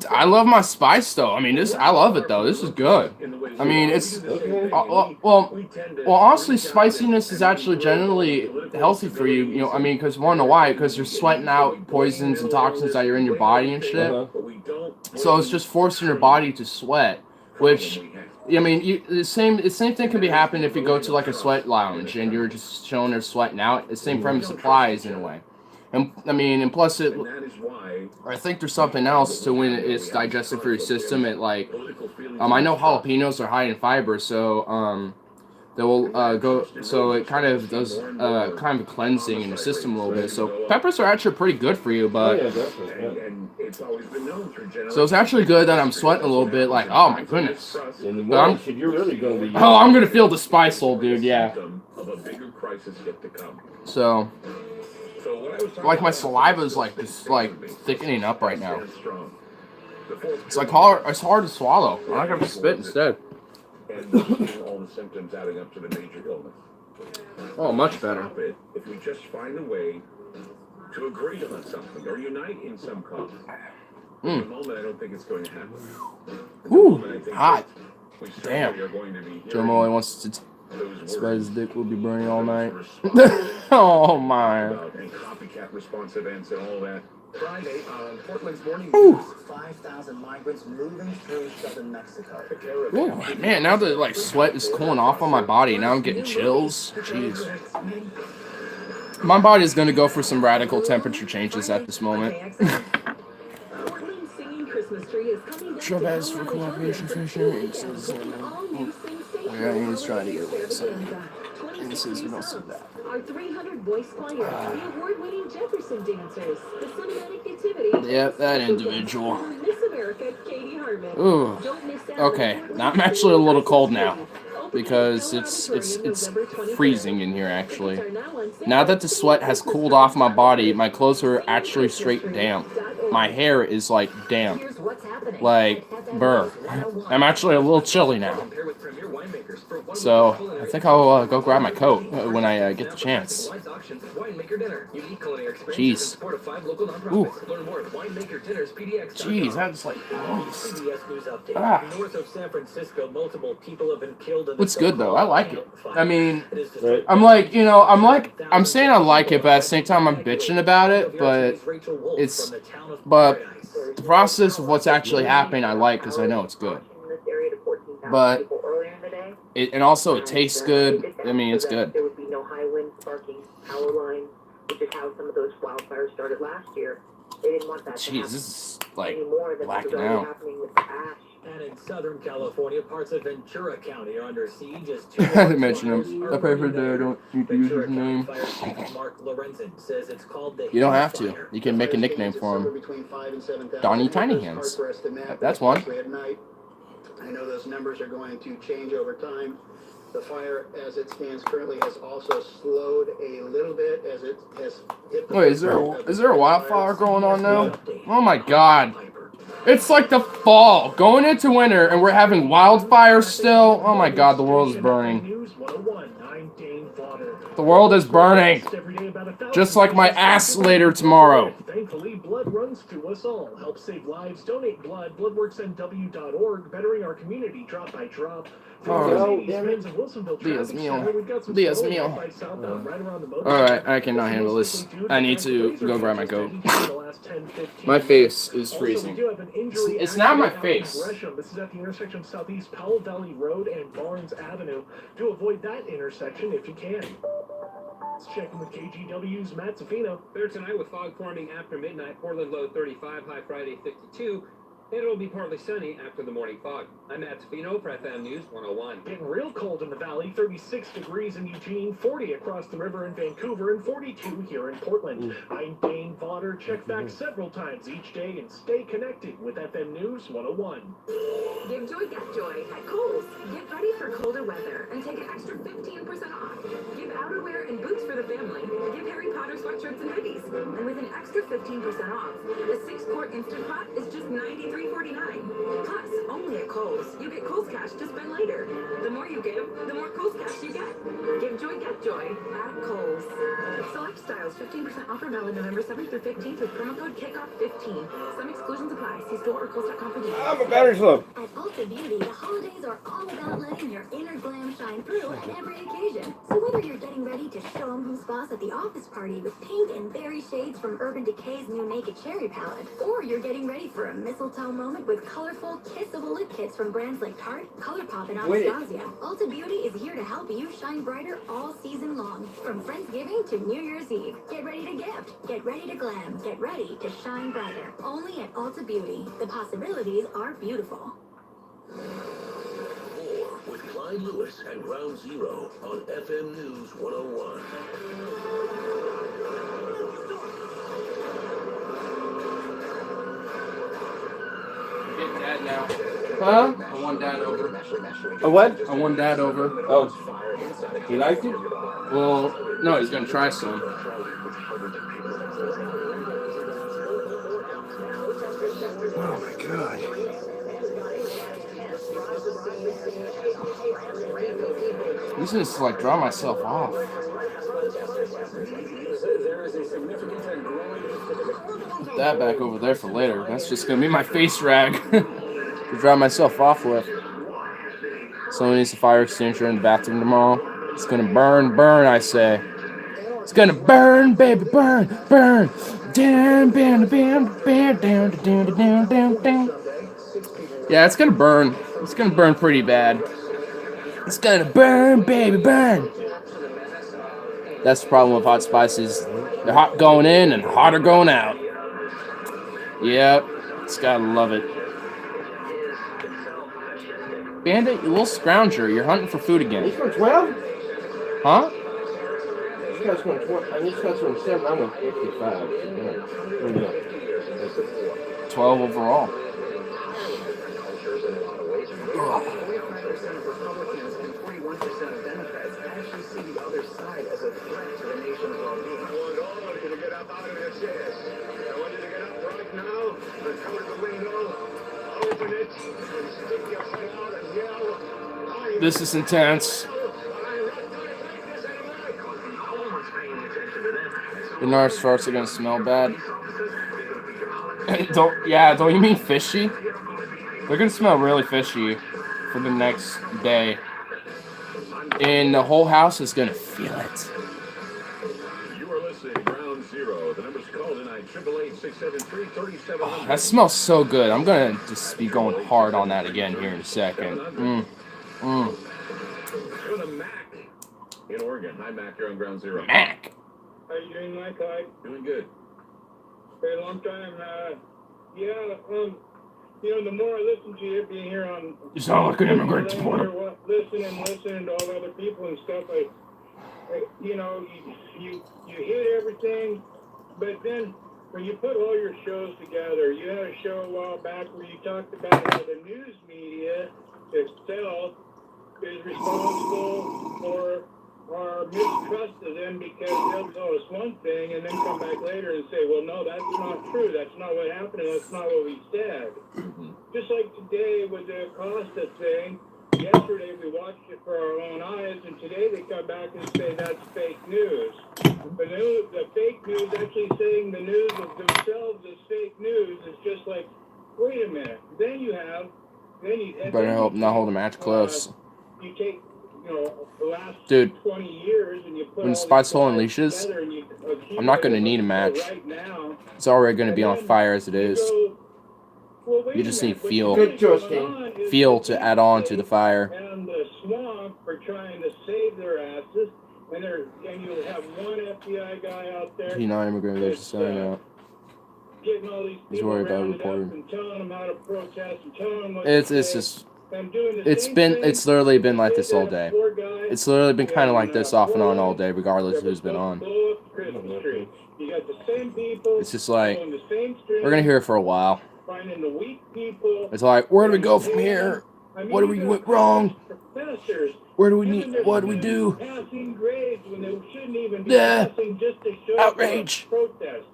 Speaker 1: I love my spice though. I mean, I love it though. This is good. I mean, it's well, honestly, spiciness is actually generally healthy for you. You know, I mean, because why? Because you're sweating out poisons and toxins that are in your body and shit. So it's just forcing your body to sweat, which. I mean, the same thing can be happening if you go to like a sweat lounge and you're just chilling or sweating out. The same premise applies in a way, and I mean, and plus I think there's something else to when it's digested for your system. It like, I know jalapenos are high in fiber, so they will go. So it kind of does kind of cleansing in the system a little bit. So peppers are actually pretty good for you, but. So it's actually good that I'm sweating a little bit, like, oh my goodness. I'm gonna feel the spice, old dude, yeah. So, like my saliva is like just like thickening up right now. It's like hard to swallow. I'm gonna spit instead.
Speaker 3: All the symptoms adding up to the major illness.
Speaker 1: Oh, much better.
Speaker 3: If we just find a way to agree on something or unite in some cause. In the moment, I don't think it's going to happen.
Speaker 1: Ooh, hot. Damn. Joe Molly wants to spread his dick. Will be burning all night. Oh my.
Speaker 3: And copycat response events and all that. Friday, Portland's morning
Speaker 4: 5,000 migrants moving through southern Mexico.
Speaker 1: Ooh, man, now the like sweat is cooling off on my body. Now I'm getting chills. Jeez. My body is gonna go for some radical temperature changes at this moment. Chavez for cooperation fishing. Yeah, he's trying to get away. So he says you don't see that.
Speaker 5: Our 300 voice choir, the award-winning Jefferson dancers, the cinematic nativity.
Speaker 1: Yep, that individual.
Speaker 5: Miss America, Katie Harmon.
Speaker 1: Ooh. Okay, I'm actually a little cold now because it's freezing in here actually. Now that the sweat has cooled off my body, my clothes are actually straight damp. My hair is like damp. Like, burr. I'm actually a little chilly now. So, I think I'll go grab my coat when I get the chance.
Speaker 4: Winemaker Dinner. Unique culinary experiences
Speaker 1: Jeez.
Speaker 4: in support of 5 local nonprofits. Learn more at winemakerdinners.pdx.com.
Speaker 1: Jeez, that's like moist.
Speaker 4: CBS News update.
Speaker 1: Ah.
Speaker 4: North of San Francisco, multiple people have been killed in the
Speaker 1: What's good though? I like it.
Speaker 4: fire.
Speaker 1: I mean,
Speaker 4: It is destroyed
Speaker 1: I'm like, you know, I'm saying I like it, but at the same time I'm bitching about it. But it's, the process of what's actually happening I like because I know it's good. But and also it tastes good. I mean, it's good.
Speaker 5: There would be no high wind sparking power lines, which is how some of those wildfires started last year. They didn't want that to
Speaker 1: Jeez,
Speaker 5: happen
Speaker 1: this is like
Speaker 5: anymore than
Speaker 1: blacking
Speaker 5: was already
Speaker 1: out.
Speaker 5: happening with the ash.
Speaker 4: And in Southern California, parts of Ventura County are under siege as
Speaker 1: I didn't mention him. I prefer that I don't need to use his name.
Speaker 4: Mark Lorenzen says it's called the
Speaker 1: You don't have to. You can make a nickname for him. Donnie Tiny Hands. That's one.
Speaker 6: I know those numbers are going to change over time. The fire, as it stands currently, has also slowed a little bit as it has hit the...
Speaker 1: Wait, is there a wildfire going on now? Oh my god. It's like the fall, going into winter, and we're having wildfires still? Oh my god, the world is burning. The world is burning. Just like my ass later tomorrow.
Speaker 7: Thankfully, blood runs to us all. Help save lives, donate blood, bloodworksnw.org, bettering our community drop by drop.
Speaker 1: Dios mío. Alright, I cannot handle this. I need to go grab my coat. My face is freezing. It's not my face.
Speaker 7: This is at the intersection of Southeast Powell Valley Road and Barnes Avenue. To avoid that intersection if you can. Let's check in with KGW's Matt Zafino.
Speaker 8: There tonight with fog forming after midnight. Portland low 35, high Friday 52. And it'll be partly sunny after the morning fog. I'm Matt Zafino for FM News 101.
Speaker 7: Getting real cold in the valley, 36 degrees in Eugene, 40 across the river in Vancouver, and 42 here in Portland. I'm Dane Vodder. Check back several times each day and stay connected with FM News 101.
Speaker 5: Give joy, get joy at Kohl's. Get ready for colder weather and take an extra 15% off. Give outerwear and boots for the family. Give Harry Potter sweatshirts and hoodies. And with an extra 15% off, the 6-quart Instant Pot is just $93.49. Plus, only at Kohl's. You get Kohl's Cash to spend later. The more you give, the more Kohl's Cash you get. Give joy, get joy at Kohl's. Select styles, 15% offer valid November 7th through 15th with promo code KICKOFF15. Some exclusions apply. See store or Kohl's.com for details.
Speaker 1: My battery's low.
Speaker 9: At Ulta Beauty, the holidays are all about letting your inner glam shine through at every occasion. So whether you're getting ready to show 'em who's boss at the office party with pink and berry shades from Urban Decay's new Naked Cherry palette, or you're getting ready for a mistletoe moment with colorful, kissable lip kits from brands like Tarte, ColourPop, and Anastasia, Ulta Beauty is here to help you shine brighter all season long. From Friendsgiving to New Year's Eve, get ready to gift, get ready to glam, get ready to shine brighter. Only at Ulta Beauty. The possibilities are beautiful.
Speaker 3: More with Clyde Lewis and Ground Zero on FM News 101.
Speaker 1: Get dad now. Huh? I won dad over.
Speaker 2: A what?
Speaker 1: I won dad over.
Speaker 2: Oh. You liked it?
Speaker 1: Well, no, he's gonna try some. Oh my god. This is like draw myself off. Put that back over there for later. That's just gonna be my face rag to dry myself off with. Someone needs a fire extinguisher in the bathroom tomorrow. It's gonna burn, I say. It's gonna burn, baby, burn. Down, down, down, down, down, down, down, down, down. Yeah, it's gonna burn. It's gonna burn pretty bad. It's gonna burn, baby, burn. That's the problem with hot spices. They're hot going in and hotter going out. Yep, it's gotta love it. Bandit, you little scrounger. You're hunting for food again.
Speaker 2: He's going 12?
Speaker 1: Huh?
Speaker 2: This guy's going 12. This guy's going 7. I'm going 55. Yeah.
Speaker 1: 12 overall. This is intense. And our farts are gonna smell bad. Don't you mean fishy? They're gonna smell really fishy for the next day. And the whole house is gonna feel it.
Speaker 3: You are listening to Ground Zero. The number's called tonight, 888-673-3700.
Speaker 1: Oh, that smells so good. I'm gonna just be going hard on that again here in a second.
Speaker 3: Go to Mac in Oregon. Hi, Mac. You're on Ground Zero.
Speaker 1: Mac.
Speaker 6: How you doing, Mike? Hi.
Speaker 3: Doing good.
Speaker 6: Very long time. The more I listen to you, being here on...
Speaker 1: You sound like an immigrant supporter.
Speaker 6: Listening to all the other people and stuff, you hit everything, but then when you put all your shows together, you had a show a while back where you talked about how the news media itself is responsible for our mistrust of them because they'll tell us one thing and then come back later and say, well, no, that's not true. That's not what happened. And that's not what we said. Just like today with the Acosta thing, yesterday we watched it for our own eyes, and today they come back and say that's fake news. But the fake news actually saying the news of themselves is fake news is just like, wait a minute. Then you
Speaker 1: Better hope not hold the match close.
Speaker 6: You take, the last
Speaker 1: Dude,
Speaker 6: 20 years and you put
Speaker 1: when Spike's holding leashes, I'm not going to need a match. It's already going to be on fire as it is. You just need fuel.
Speaker 6: Good choice, King.
Speaker 1: Fuel to add on to the fire.
Speaker 6: And the swamp for trying to save their asses, and you'll have one FBI guy out there.
Speaker 1: He's not immigrant, there's a sign out.
Speaker 6: Getting all these
Speaker 1: He's
Speaker 6: people
Speaker 1: worried about
Speaker 6: rounded up
Speaker 1: reporting.
Speaker 6: and telling them how to protest and telling them what
Speaker 1: It's
Speaker 6: to say,
Speaker 1: just,
Speaker 6: and doing the same
Speaker 1: it's
Speaker 6: thing.
Speaker 1: literally been like this all
Speaker 6: They
Speaker 1: day.
Speaker 6: got a poor guy
Speaker 1: It's literally been kind of like
Speaker 6: in,
Speaker 1: this off and on all
Speaker 6: Florida
Speaker 1: day, regardless of
Speaker 6: that
Speaker 1: who's been on.
Speaker 6: blow up the Christmas tree. You got the same people.
Speaker 1: It's just like,
Speaker 6: doing the same string,
Speaker 1: we're going to hear it for a while.
Speaker 6: finding the weak people.
Speaker 1: It's like, where do we go from here? What do we went wrong?
Speaker 6: Professors,
Speaker 1: What do we do?
Speaker 6: passing grades when they shouldn't even be
Speaker 1: Yeah.
Speaker 6: passing just to show
Speaker 1: Outrage.
Speaker 6: protest.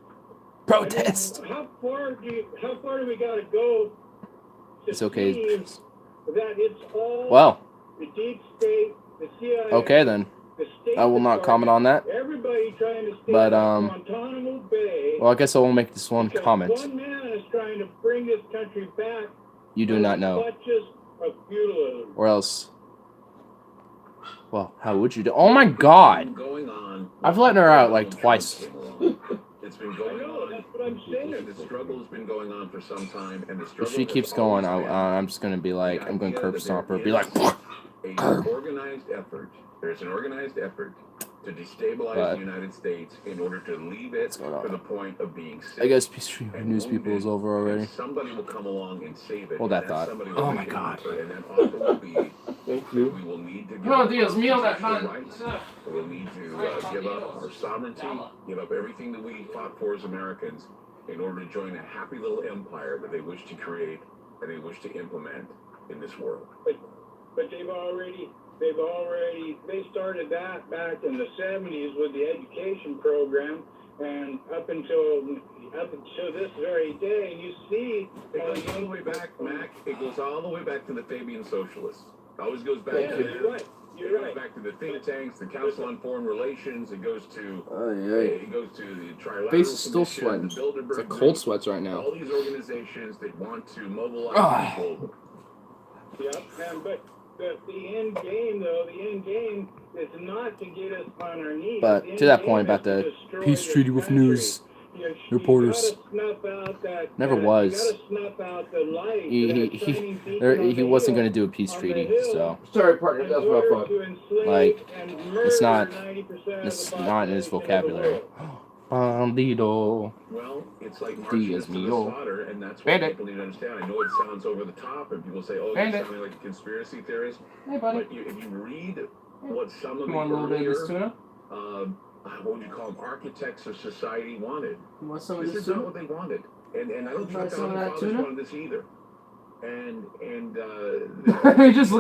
Speaker 1: Protest.
Speaker 6: How far do we got to go to
Speaker 1: It's okay.
Speaker 6: see that it's all
Speaker 1: Well,
Speaker 6: the deep state, the CIA,
Speaker 1: okay then.
Speaker 6: the State
Speaker 1: I will not comment on that.
Speaker 6: Everybody trying to stay
Speaker 1: But,
Speaker 6: Guantanamo Bay.
Speaker 1: Well, I guess I will make this one
Speaker 6: because
Speaker 1: comment.
Speaker 6: one man is trying to bring this country back.
Speaker 1: You do
Speaker 6: from
Speaker 1: not know.
Speaker 6: clutches of feudalism.
Speaker 1: Or else. Well, how would you do? Oh my god!
Speaker 3: Going on.
Speaker 1: I've let her out like twice.
Speaker 3: It's been going on.
Speaker 6: That's what I'm saying.
Speaker 3: The struggle has been going on for some time, and the struggle.
Speaker 1: If she keeps going, I'm just gonna be like, I'm gonna curb stomp her. Be like,
Speaker 3: an organized effort. There's an organized effort to destabilize
Speaker 1: But-
Speaker 3: the United States in order to leave it
Speaker 1: going on?
Speaker 3: to the point of being safe.
Speaker 1: I guess peace
Speaker 3: and
Speaker 1: news people is over already.
Speaker 3: Somebody will come along and save it.
Speaker 1: Hold
Speaker 3: and
Speaker 1: that
Speaker 3: that
Speaker 1: thought.
Speaker 3: somebody
Speaker 1: Oh
Speaker 3: will
Speaker 1: my
Speaker 3: be
Speaker 1: God.
Speaker 3: able to- And that offer will be
Speaker 2: Thank
Speaker 3: that we will need to give
Speaker 1: No,
Speaker 3: up
Speaker 1: Diaz,
Speaker 3: our
Speaker 1: meal that
Speaker 3: constitutional
Speaker 1: man.
Speaker 3: rights. We'll need to give up our sovereignty, give up everything that we fought for as Americans in order to join a happy little empire that they wish to create and they wish to implement in this world.
Speaker 6: But they started that back in the 70s with the education program, and up until this very day, and you see
Speaker 3: It goes all the way back, Mac. It goes all the way back to the Fabian Socialists. It always goes back to
Speaker 6: you're right.
Speaker 3: It goes back to the think tanks, the Council on Foreign Relations. It goes to it goes to the Trilateral
Speaker 1: Face is still
Speaker 3: Commission,
Speaker 1: sweating.
Speaker 3: the Bilderberg
Speaker 1: It's like
Speaker 3: Group,
Speaker 1: cold sweats right now.
Speaker 3: all these organizations that want to mobilize
Speaker 1: Ah.
Speaker 3: people.
Speaker 6: Yep, but the end game, though, is not to get us on our knees.
Speaker 1: But
Speaker 6: The
Speaker 1: to that
Speaker 6: end
Speaker 1: point
Speaker 6: game
Speaker 1: about
Speaker 6: is to
Speaker 1: the
Speaker 6: destroy
Speaker 1: peace
Speaker 6: this
Speaker 1: treaty with
Speaker 6: country.
Speaker 1: news reporters.
Speaker 6: You gotta snuff out that,
Speaker 1: Never
Speaker 6: you
Speaker 1: was.
Speaker 6: gotta snuff out the light.
Speaker 1: He wasn't going to do a peace treaty, so
Speaker 2: Sorry, partner. That's my fault.
Speaker 1: Like, it's not in his vocabulary. Bandido.
Speaker 3: Well, it's like marching
Speaker 1: Diaz
Speaker 3: us to the
Speaker 1: mío.
Speaker 3: slaughter, and that's what
Speaker 1: Bandit.
Speaker 3: people need to understand. I know it sounds over the top, and people say, "Oh, you're
Speaker 1: Bandit.
Speaker 3: sounding like a conspiracy theorist."
Speaker 1: Hey, buddy.
Speaker 3: But if you read what some of
Speaker 1: You want a
Speaker 3: the
Speaker 1: little bit of this
Speaker 3: earlier,
Speaker 1: tuna?
Speaker 3: what would you call them, architects of society wanted.
Speaker 1: You want some of
Speaker 3: This
Speaker 1: this
Speaker 3: is not
Speaker 1: tuna?
Speaker 3: what they wanted, and I don't
Speaker 1: Try
Speaker 3: think
Speaker 1: some of
Speaker 3: our
Speaker 1: that
Speaker 3: fathers
Speaker 1: tuna?
Speaker 3: wanted this either. And
Speaker 1: He just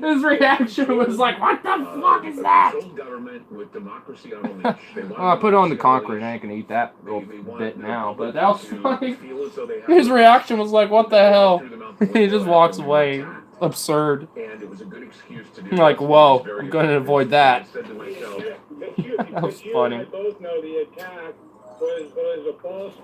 Speaker 1: his reaction was like, "What the fuck is that?"
Speaker 3: controlled government with democracy on a leash. They wanted
Speaker 1: Oh, I put it on the
Speaker 3: democracy
Speaker 1: concrete.
Speaker 3: a
Speaker 1: I
Speaker 3: leash.
Speaker 1: ain't gonna eat that
Speaker 3: They
Speaker 1: little
Speaker 3: want
Speaker 1: bit
Speaker 3: the
Speaker 1: now, but
Speaker 3: public
Speaker 1: that was
Speaker 3: to
Speaker 1: funny.
Speaker 3: feel as though they have
Speaker 1: His
Speaker 3: a-
Speaker 1: reaction was like, "What the hell?"
Speaker 3: through the mouth of
Speaker 1: He
Speaker 3: window
Speaker 1: just walks
Speaker 3: after we
Speaker 1: away.
Speaker 3: were attacked.
Speaker 1: Absurd.
Speaker 3: And it was a good excuse to do
Speaker 1: I'm like,
Speaker 3: this.
Speaker 1: whoa,
Speaker 3: It was very
Speaker 1: I'm gonna
Speaker 3: effective.
Speaker 1: avoid that.
Speaker 3: I said to myself,
Speaker 1: That was
Speaker 6: you
Speaker 1: funny.
Speaker 6: and I both know the attack was a false,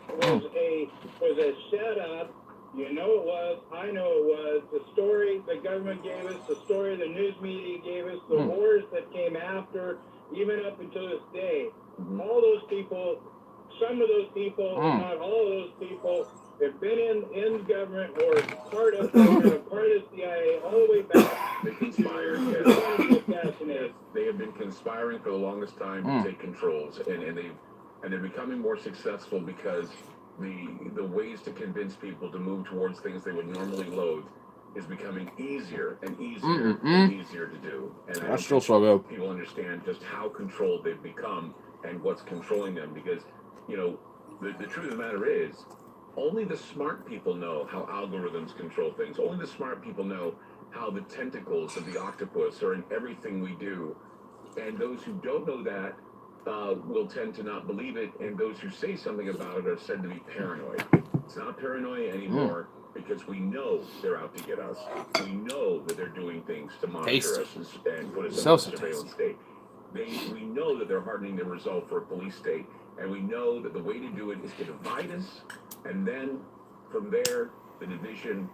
Speaker 6: was a setup. You know it was. I know it was. The story the government gave us, the story the news media gave us, the wars that came after, even up until this day. All those people, some of those people, not all of those people, have been in government or part of government, part of CIA, all the way back.
Speaker 3: They conspired. They have been conspiring for the longest time to take controls, and they're becoming more successful because the ways to convince people to move towards things they would normally loathe is becoming easier and easier and easier to do. And I
Speaker 1: That's still so good.
Speaker 3: people understand just how controlled they've become and what's controlling them, because you know the truth of the matter is only the smart people know how algorithms control things. Only the smart people know how the tentacles of the octopus are in everything we do. And those who don't know that will tend to not believe it, and those who say something about it are said to be paranoid. It's not paranoia anymore because we know they're out to get us. We know that they're doing things to monitor us and put us in a surveillance state. We know that they're hardening the resolve for a police state, and we know that the way to do it is to divide us, and then from there, the division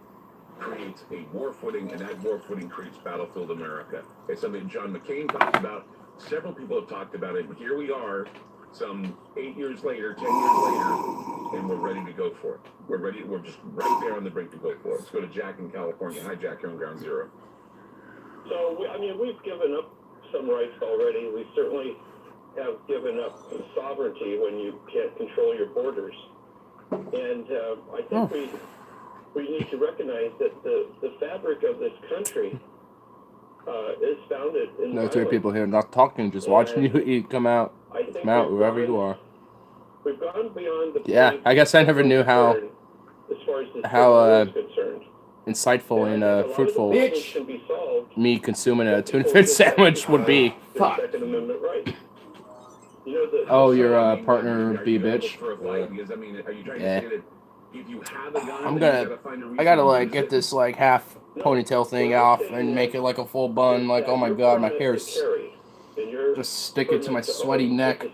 Speaker 3: creates a war footing, and that war footing creates battlefield America. It's something John McCain talked about. Several people have talked about it, and here we are, some 8 years later, 10 years later, and we're ready to go for it. We're just right there on the brink to go for it. Let's go to Jack in California. Hi, Jack, you're on Ground Zero.
Speaker 6: So, I mean, we've given up some rights already. We certainly have given up sovereignty when you can't control your borders. And I think we need to recognize that the fabric of this country is founded in
Speaker 1: No,
Speaker 6: violence.
Speaker 1: three people here not talking, just watching you eat. Come out wherever you are.
Speaker 6: We've gone beyond the
Speaker 1: Yeah, I guess I never knew how insightful and fruitful me consuming a tuna fish sandwich would be. Fuck. Oh, your partner be bitch. Yeah. I gotta like get this like half ponytail thing off and make it like a full bun. Like, oh my god, my hair's just stick it to my sweaty neck.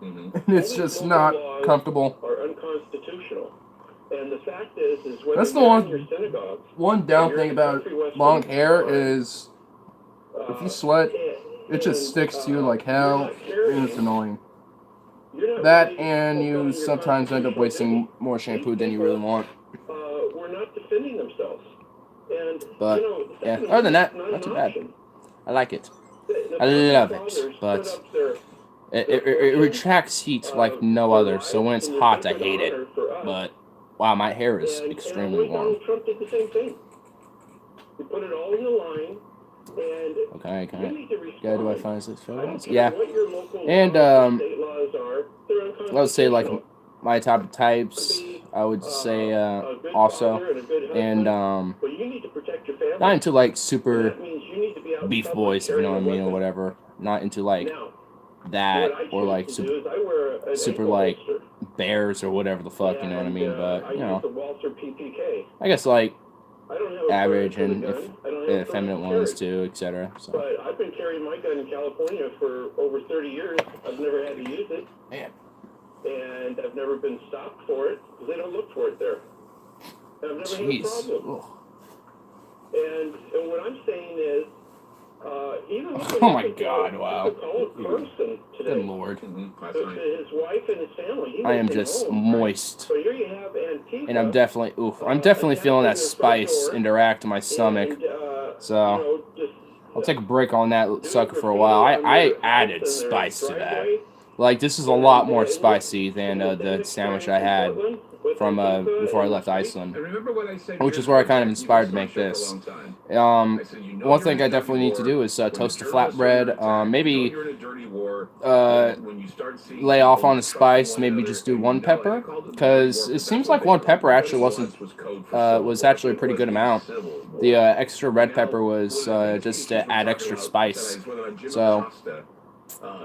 Speaker 1: And it's just not comfortable.
Speaker 6: And the fact is
Speaker 1: that's the one down thing about long hair is if you sweat, it just sticks to you like hell, and it's annoying. That, and you sometimes end up wasting more shampoo than you really want.
Speaker 6: Were not defending themselves. And,
Speaker 1: but, yeah, other than that, not too bad. I like it. I love it, but it retracts heat like no other, so when it's hot, I hate it. But, wow, my hair is extremely warm.
Speaker 6: Trump did the same thing. He put it all in the line.
Speaker 1: Okay, yeah, do I find this photos? Yeah. And, I would say, like, my top of types, I would say, also, and, not into, like, super beef boys, if you know what I mean, or whatever. Not into, like, that, or, like, super like, bears, or whatever the fuck, you know what I mean, but, you know, I guess, like, average, and if feminine ones too, etc. So.
Speaker 6: But I've been carrying my gun in California for over 30 years. I've never had to use it.
Speaker 1: Man.
Speaker 6: And I've never been stopped for it because they don't look for it there. And I've never had a problem. And what I'm saying is, even
Speaker 1: oh my god, wow.
Speaker 6: Good
Speaker 1: lord.
Speaker 6: His wife and his family.
Speaker 1: I am just moist.
Speaker 6: So here you have Antigua,
Speaker 1: and I'm definitely feeling that spice interact in my stomach. So I'll take a break on that sucker for a while. I added spice to that. Like, this is a lot more spicy than the sandwich I had from before I left Iceland, which is where I kind of inspired to make this. One thing I definitely need to do is toast a flatbread, maybe lay off on the spice, maybe just do one pepper, because it seems like one pepper actually was actually a pretty good amount. The extra red pepper was just to add extra spice. So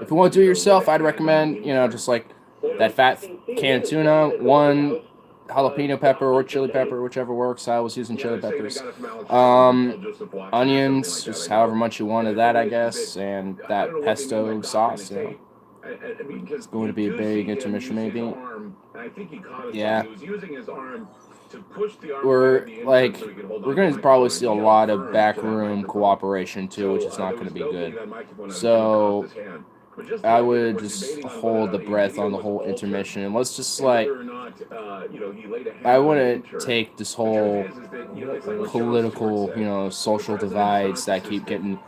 Speaker 1: if you want to do it yourself, I'd recommend, you know, just like that fat can of tuna, one jalapeno pepper or chili pepper, whichever works. I was using chili peppers. Onions, just however much you want of that, I guess, and that pesto sauce. You know, it's going to be a big intermission, maybe. Yeah. We're going to probably see a lot of backroom cooperation too, which is not going to be good. So I would just hold the breath on the whole intermission, and let's just like, I wouldn't take this whole political, you know, social divides that keep getting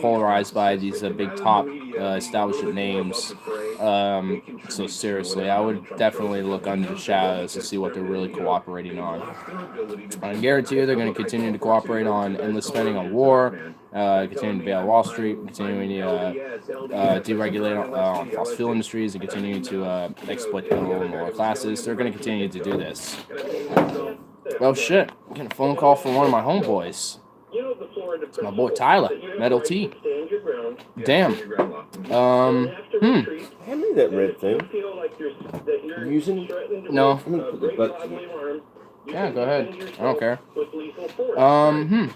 Speaker 1: polarized by these big top establishment names so seriously. I would definitely look under the shadows to see what they're really cooperating on. I guarantee you they're going to continue to cooperate on endless spending on war, continuing to bail Wall Street, continuing to deregulate on fossil fuel industries, and continuing to exploit the middle and lower classes. They're going to continue to do this. Oh shit, I'm getting a phone call from one of my homeboys. It's my boy Tyler, Metal T. Damn.
Speaker 2: Hand me that red thing. You using it?
Speaker 1: No.
Speaker 2: But
Speaker 1: Yeah, go ahead. I don't care.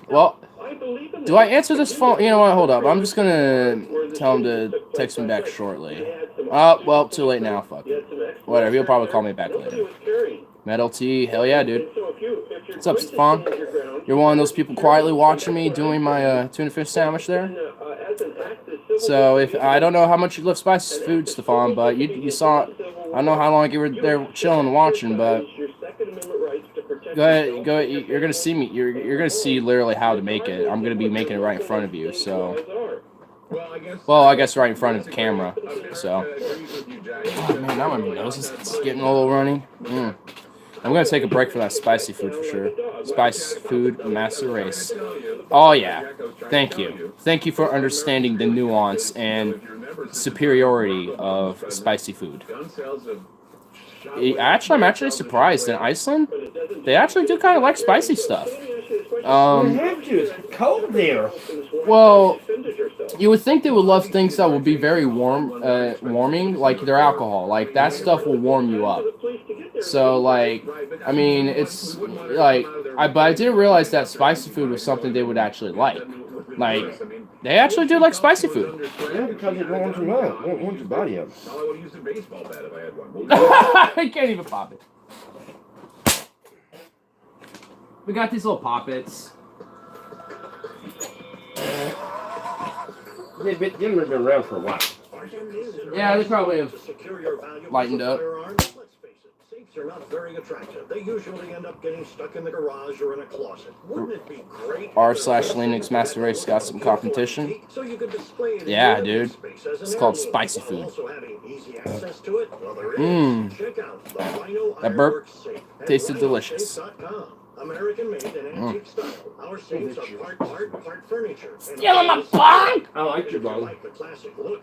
Speaker 1: Well, do I answer this phone? You know what? Hold up. I'm just gonna tell him to text me back shortly. Well, too late now. Fuck it. Whatever. He'll probably call me back later. Metal T. Hell yeah, dude. What's up, Stefan? You're one of those people quietly watching me doing my tuna fish sandwich there? So, if I don't know how much you love spicy food, Stefan, but you saw, I don't know how long you were there chilling and watching, but go ahead, you're gonna see me, you're gonna see literally how to make it. I'm gonna be making it right in front of you, so. Well, I guess right in front of the camera, so. Oh, man, now my nose is getting a little runny. I'm going to take a break for that spicy food for sure. Spice food master race. Oh, yeah. Thank you. Thank you for understanding the nuance and superiority of spicy food. Actually, I'm actually surprised. In Iceland, they actually do kind of like spicy stuff.
Speaker 2: It's cold there.
Speaker 1: Well, you would think they would love things that would be very warming, like their alcohol. Like, that stuff will warm you up. So, like, I mean, it's, like, but I didn't realize that spicy food was something they would actually like. Like, they actually do like spicy food.
Speaker 2: Yeah, because it warms them up. It warms your body up.
Speaker 1: I can't even pop it. We got these little poppets.
Speaker 2: They've been around for a while.
Speaker 1: Yeah, they probably have lightened up.
Speaker 10: They're not very attractive. They usually end up getting stuck in the garage or in a closet. Wouldn't it be great?
Speaker 1: R/Linux Master Race got some competition.
Speaker 10: So you could display it
Speaker 1: yeah, dude. It's called spicy food. That burp tasted delicious.
Speaker 10: American made and antique style. Our safes are part furniture.
Speaker 1: Stealing my bong!
Speaker 2: I liked your bong.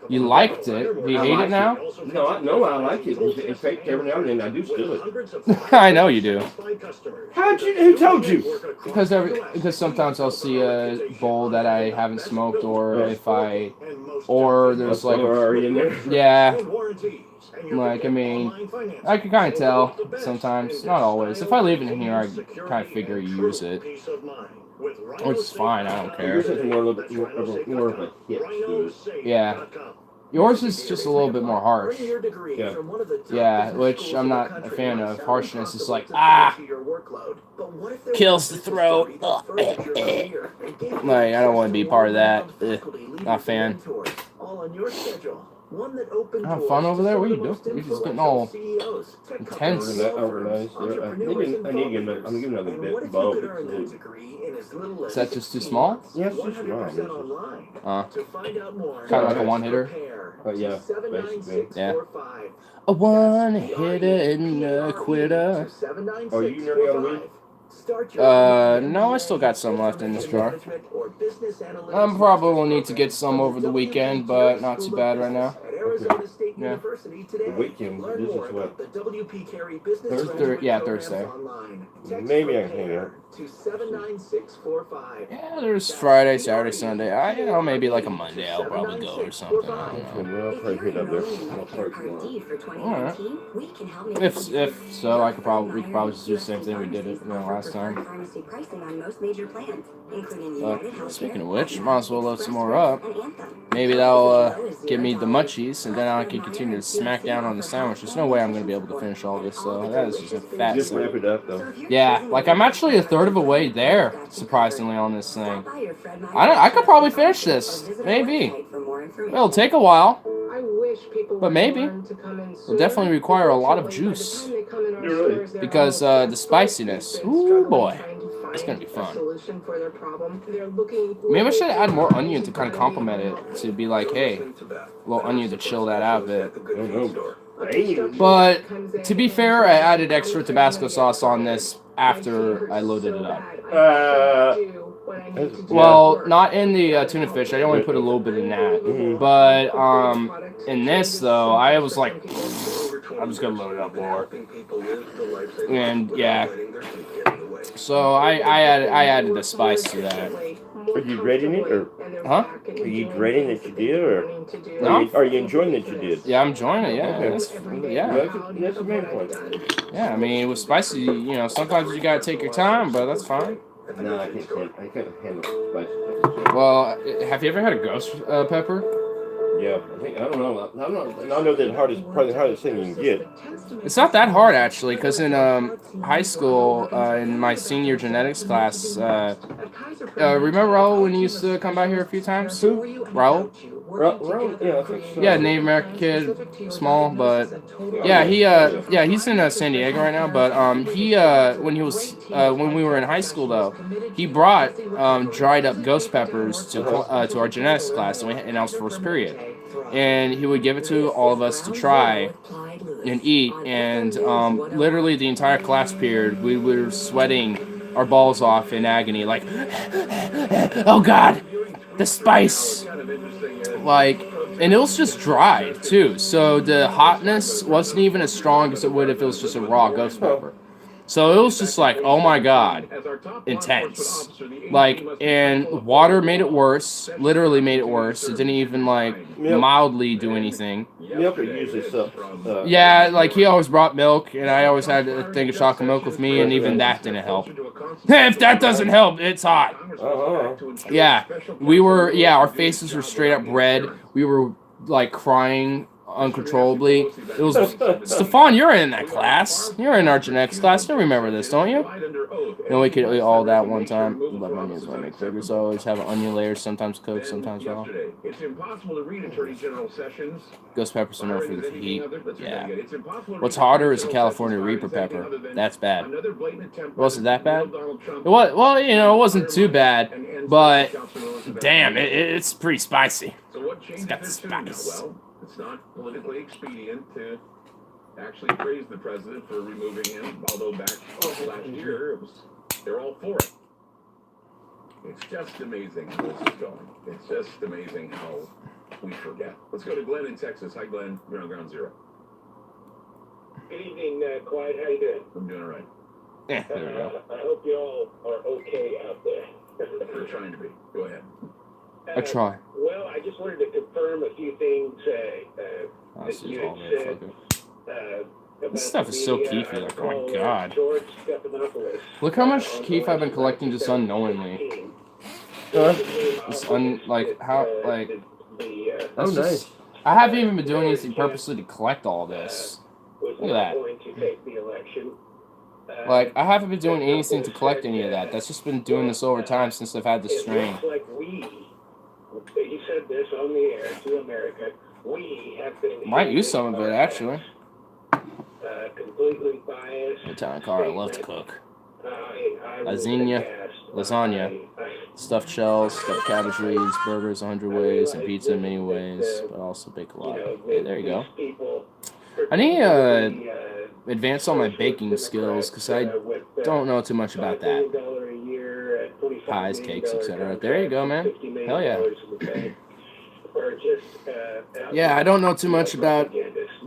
Speaker 1: You liked it? Do you hate it now?
Speaker 2: No, I like it. In fact, every now and then I do steal it.
Speaker 1: I know you do.
Speaker 2: Who told you?
Speaker 1: Because sometimes I'll see a bowl that I haven't smoked, or there's like, yeah. Like, I mean, I can kind of tell sometimes, not always. If I leave it in here, I kind of figure you use it. Which is fine, I don't care. Yeah. Yours is just a little bit more harsh. Yeah, which I'm not a fan of. Harshness is like, kills the throat. Like, I don't want to be part of that. Not a fan. Have fun over there? What are you doing? You're just getting all intense.
Speaker 2: I'm giving another bit of bulb.
Speaker 1: Is that just too small?
Speaker 2: Yeah, it's too small.
Speaker 1: Kind of like a one-hitter?
Speaker 2: Yeah, basically.
Speaker 1: Yeah. A one-hitter and a quitter.
Speaker 2: Are you nearly out of weed?
Speaker 1: No, I still got some left in this jar. I probably will need to get some over the weekend, but not too bad right now.
Speaker 4: Arizona State
Speaker 1: Yeah.
Speaker 4: University today.
Speaker 2: The weekend,
Speaker 4: Learn
Speaker 2: this
Speaker 4: more
Speaker 2: is what?
Speaker 4: about the WP Carey Business
Speaker 2: Thursday?
Speaker 4: Graduate
Speaker 1: Yeah,
Speaker 4: Programs
Speaker 1: Thursday.
Speaker 4: online. Text
Speaker 2: Maybe I can
Speaker 4: prepare
Speaker 2: hang out.
Speaker 4: to 79645.
Speaker 1: Yeah, there's Friday, Saturday, Sunday. Maybe like a Monday I'll probably go or something. I don't know.
Speaker 2: Well, I'll probably hit up there. I'll park
Speaker 1: Alright. If so, we could probably just do the same thing we did last time. Speaking of which, might as well load some more up. Maybe that'll give me the munchies, and then I can continue to smack down on the sandwich. There's no way I'm going to be able to finish all this, so that is just a fat
Speaker 2: Just wrap
Speaker 1: sandwich.
Speaker 2: it up, though.
Speaker 1: Yeah, like I'm actually a third of a way there, surprisingly, on this thing. I could probably finish this, maybe. It'll take a while, but maybe. It'll definitely require a lot of juice, because the spiciness, ooh boy, it's gonna be fun. Maybe I should add more onion to kind of complement it, to be like, hey, a little onion to chill that out a bit. But to be fair, I added extra Tabasco sauce on this after I loaded it up. Well, not in the tuna fish. I only put a little bit in that. But in this though, I was like, I'm just gonna load it up more. And yeah, so I added the spice to that.
Speaker 2: Are you dreading it, or
Speaker 1: Huh?
Speaker 2: are you dreading that you did, or
Speaker 1: No.
Speaker 2: are you enjoying that you did?
Speaker 1: Yeah, I'm enjoying it. Yeah, yeah.
Speaker 2: That's the main point.
Speaker 1: Yeah, I mean, with spicy, sometimes you gotta take your time, but that's fine.
Speaker 2: No, I can't handle spicy.
Speaker 1: Well, have you ever had a ghost pepper?
Speaker 2: Yeah, I don't know. I know that probably the hardest thing you can get.
Speaker 1: It's not that hard actually, because in high school, in my senior genetics class, remember Raul when he used to come by here a few times? Who? Raul?
Speaker 2: Yeah, I think so.
Speaker 1: Yeah, Native American kid, small, but yeah, he's in San Diego right now. But when we were in high school though, he brought dried up ghost peppers to our genetics class, and that was first period, and he would give it to all of us to try and eat, and literally the entire class period we were sweating our balls off in agony, like, oh god, the spice. Like, and it was just dried too, so the hotness wasn't even as strong as it would if it was just a raw ghost pepper. So it was just like, oh my god, intense. Like, and water made it worse, literally made it worse. It didn't even like mildly do anything.
Speaker 2: Milk usually sucks.
Speaker 1: Yeah, like he always brought milk, and I always had a thing of chocolate milk with me, and even that didn't help. If that doesn't help, it's hot. Yeah, our faces were straight up red. We were like crying uncontrollably. It was Stefan, you're in that class. You're in our genetics class. You remember this, don't you? And we could eat all that one time. Love onions when I make burgers. I always have an onion layer, sometimes cooked, sometimes raw. Ghost peppers are known for the heat. Yeah. What's harder is a California Reaper pepper. That's bad. Wasn't that bad? It was, well, it wasn't too bad, but damn, it's pretty spicy. It's got the spice.
Speaker 3: It's not politically expedient to actually praise the president for removing him, although back last year they're all for it. It's just amazing how this is going. It's just amazing how we forget. Let's go to Glenn in Texas. Hi, Glenn. You're on Ground Zero.
Speaker 6: Good evening, Clyde. How you doing?
Speaker 3: I'm doing all right.
Speaker 1: Yeah, there we go.
Speaker 6: I hope you all are okay out there.
Speaker 3: We're trying to be. Go ahead.
Speaker 1: I try.
Speaker 6: Well, I just wanted to confirm a few things
Speaker 1: This
Speaker 6: that you had said.
Speaker 1: This stuff is so keefy, like, oh my god.
Speaker 6: George Stephanopoulos.
Speaker 1: Look how much keef I've been collecting just unknowingly. Just
Speaker 2: Oh, nice.
Speaker 1: I haven't even been doing anything purposely to collect all this. Look at that. Like, I haven't been doing anything to collect any of that. That's just been doing this over time since I've had the strain.
Speaker 6: He said this on the air to America. We have been.
Speaker 1: Might use some of it, actually.
Speaker 6: Completely biased.
Speaker 1: Italian car, I love to cook. Lasagna, stuffed shells, stuffed cabbage leaves, burgers 100 ways, and pizza in many ways, but also bake a lot. Okay, there you go. I need to advance on my baking skills, because I don't know too much about that. Pies, cakes, etc. There you go, man. Hell yeah. Yeah, I don't know too much about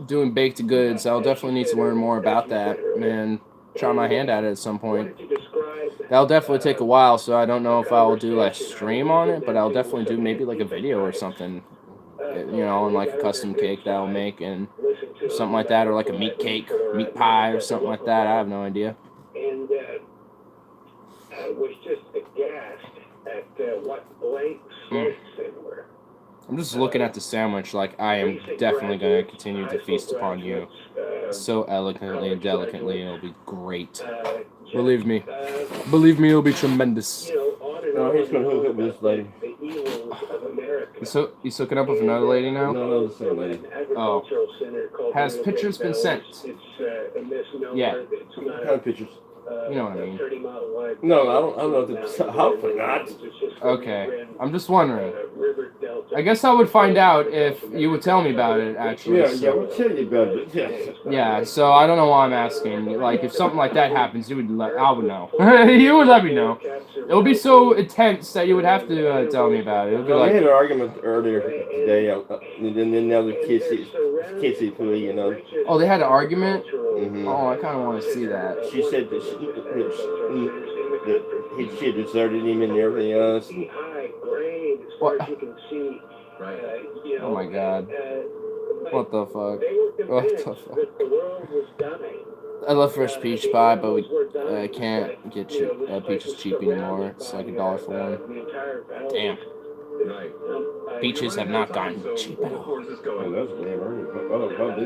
Speaker 1: doing baked goods. I'll definitely need to learn more about that and try my hand at it at some point. That'll definitely take a while, so I don't know if I'll do like stream on it, but I'll definitely do maybe like a video or something, you know, on like a custom cake that I'll make and something like that, or like a meat cake, meat pie, or something like that. I have no idea.
Speaker 6: And was just aghast at what blank slates they were.
Speaker 1: I'm just looking at the sandwich like I am definitely going to continue to feast upon you so elegantly and delicately. It'll be great. Believe me. Believe me, it'll be tremendous.
Speaker 2: No, he's going to hook up with this lady.
Speaker 1: He's hooking up with another lady now?
Speaker 2: No, the same lady.
Speaker 1: Oh. Has pictures been sent? Yeah.
Speaker 2: What kind of pictures?
Speaker 1: You know what I mean.
Speaker 2: No, I don't know. Hopefully not.
Speaker 1: Okay. I'm just wondering. I guess I would find out if you would tell me about it, actually.
Speaker 2: Yeah, we'll tell you about it. Yeah.
Speaker 1: Yeah, so I don't know why I'm asking. Like, if something like that happens, I would know. You would let me know. It would be so intense that you would have to tell me about it. It would be like...
Speaker 2: We had an argument earlier today, and then the other kids see through, you know.
Speaker 1: Oh, they had an argument?
Speaker 2: Mm-hmm.
Speaker 1: Oh, I kind of want to see that.
Speaker 2: She said that she had deserted him and everything else.
Speaker 1: What? Oh my god. What the fuck? What the fuck? I love fresh peach pie, but I can't get peaches cheap anymore. It's like $1 for one. Damn. Peaches have not gotten cheap at all.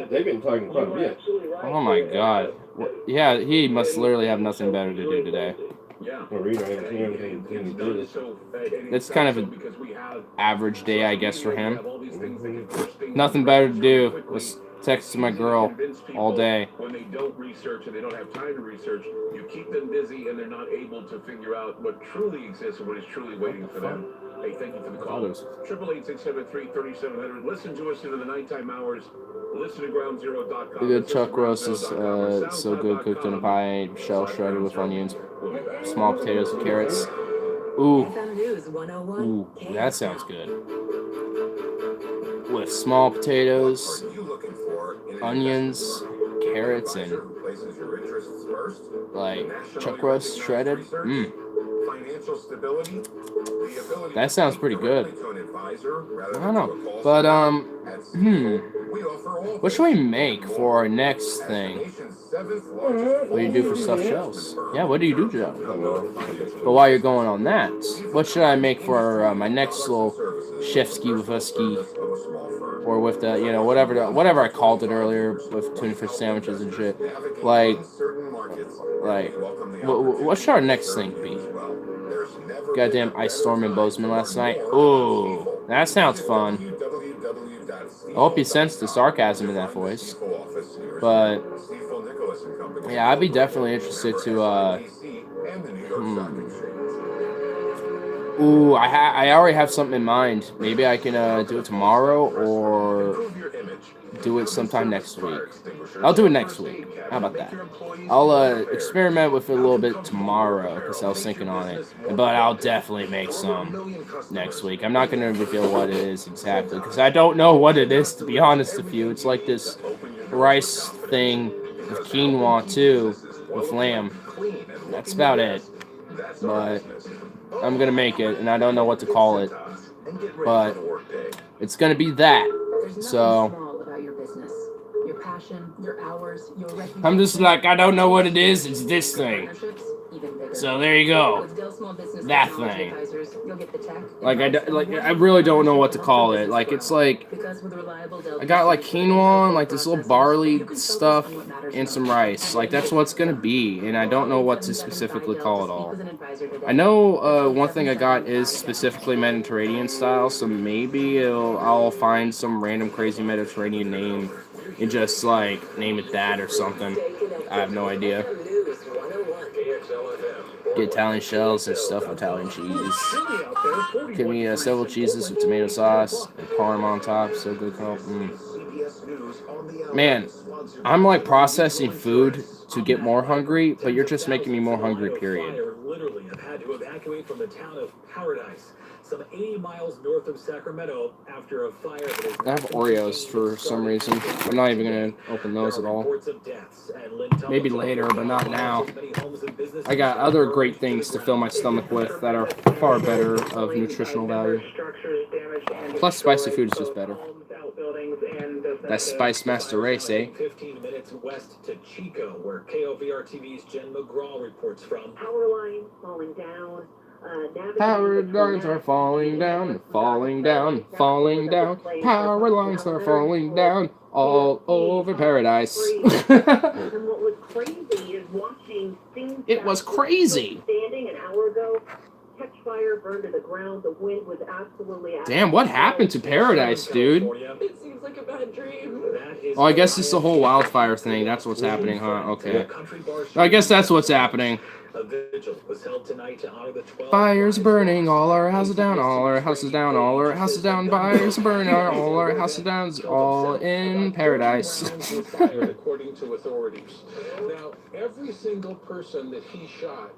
Speaker 2: They've been talking quite a bit.
Speaker 1: Oh my god. Yeah, he must literally have nothing better to do today. It's kind of an average day, I guess, for him. Nothing better to do was text my girl all day.
Speaker 3: When they don't research and they don't have time to research, you keep them busy and they're not able to figure out what truly exists and what is truly waiting for them. Hey, thank you for the call. 888-673-3700. Listen to us into the nighttime hours. Listen to groundzero.com.
Speaker 1: The good chuck roast is so good, cooked in a pie, shell shredded with onions, small potatoes and carrots. Ooh, that sounds good. With small potatoes, onions, carrots, and like chuck roast shredded. That sounds pretty good. I don't know, but what should we make for our next thing? What do you do for stuffed shells? Yeah, what do you do, Joe? But while you're going on that, what should I make for my next little Chefski with Huski, or with the, you know, whatever I called it earlier with Tunafish sandwiches and shit? Like, what should our next thing be? Goddamn ice storm in Bozeman last night. Ooh, that sounds fun. I hope you sense the sarcasm in that voice. But yeah, I'd be definitely interested to Ooh, I already have something in mind. Maybe I can do it tomorrow or do it sometime next week. I'll do it next week. How about that? I'll experiment with it a little bit tomorrow because I was thinking on it. But I'll definitely make some next week. I'm not going to reveal what it is exactly because I don't know what it is, to be honest with you. It's like this rice thing with quinoa too, with lamb. That's about it. But I'm going to make it, and I don't know what to call it. But it's going to be that. So I'm just like, I don't know what it is. It's this thing. So there you go. That thing. Like I really don't know what to call it. Like it's like I got like quinoa and like this little barley stuff and some rice. Like that's what it's gonna be, and I don't know what to specifically call it all. I know one thing I got is specifically Mediterranean style, so maybe I'll find some random crazy Mediterranean name and just like name it that or something. I have no idea. Get Italian shells and stuff with Italian cheese. Give me several cheeses with tomato sauce and parm on top. So good. Man, I'm like processing food to get more hungry, but you're just making me more hungry, period.
Speaker 10: Literally have had to evacuate from the town of Paradise, some 80 miles north of Sacramento, after a fire that is
Speaker 1: I have Oreos for some reason. I'm not even going to open those at all. Maybe later, but not now. I got other great things to fill my stomach with that are far better of nutritional value. Plus, spicy food is just better. That's Spice Master Race, eh?
Speaker 10: 15 minutes west to Chico, where KOVR TV's Jen McGraw reports from.
Speaker 5: Power line falling down.
Speaker 1: Power lines are falling down, falling down, falling down. Power lines are falling down all over Paradise.
Speaker 5: And what was crazy is watching things.
Speaker 1: It was crazy.
Speaker 5: Standing an hour ago, catch fire, burned to the ground. The wind was absolutely.
Speaker 1: Damn, what happened to Paradise, dude?
Speaker 5: It seems like a bad dream.
Speaker 1: Oh, I guess it's the whole wildfire thing. That's what's happening, huh? Okay. I guess that's what's happening.
Speaker 10: A vigil was held tonight to honor the 12
Speaker 1: Fires burning, all our houses down, all our houses down, all our houses down. Fires burning, all our houses down, all in Paradise.
Speaker 3: According to authorities. Now, every single person that he shot,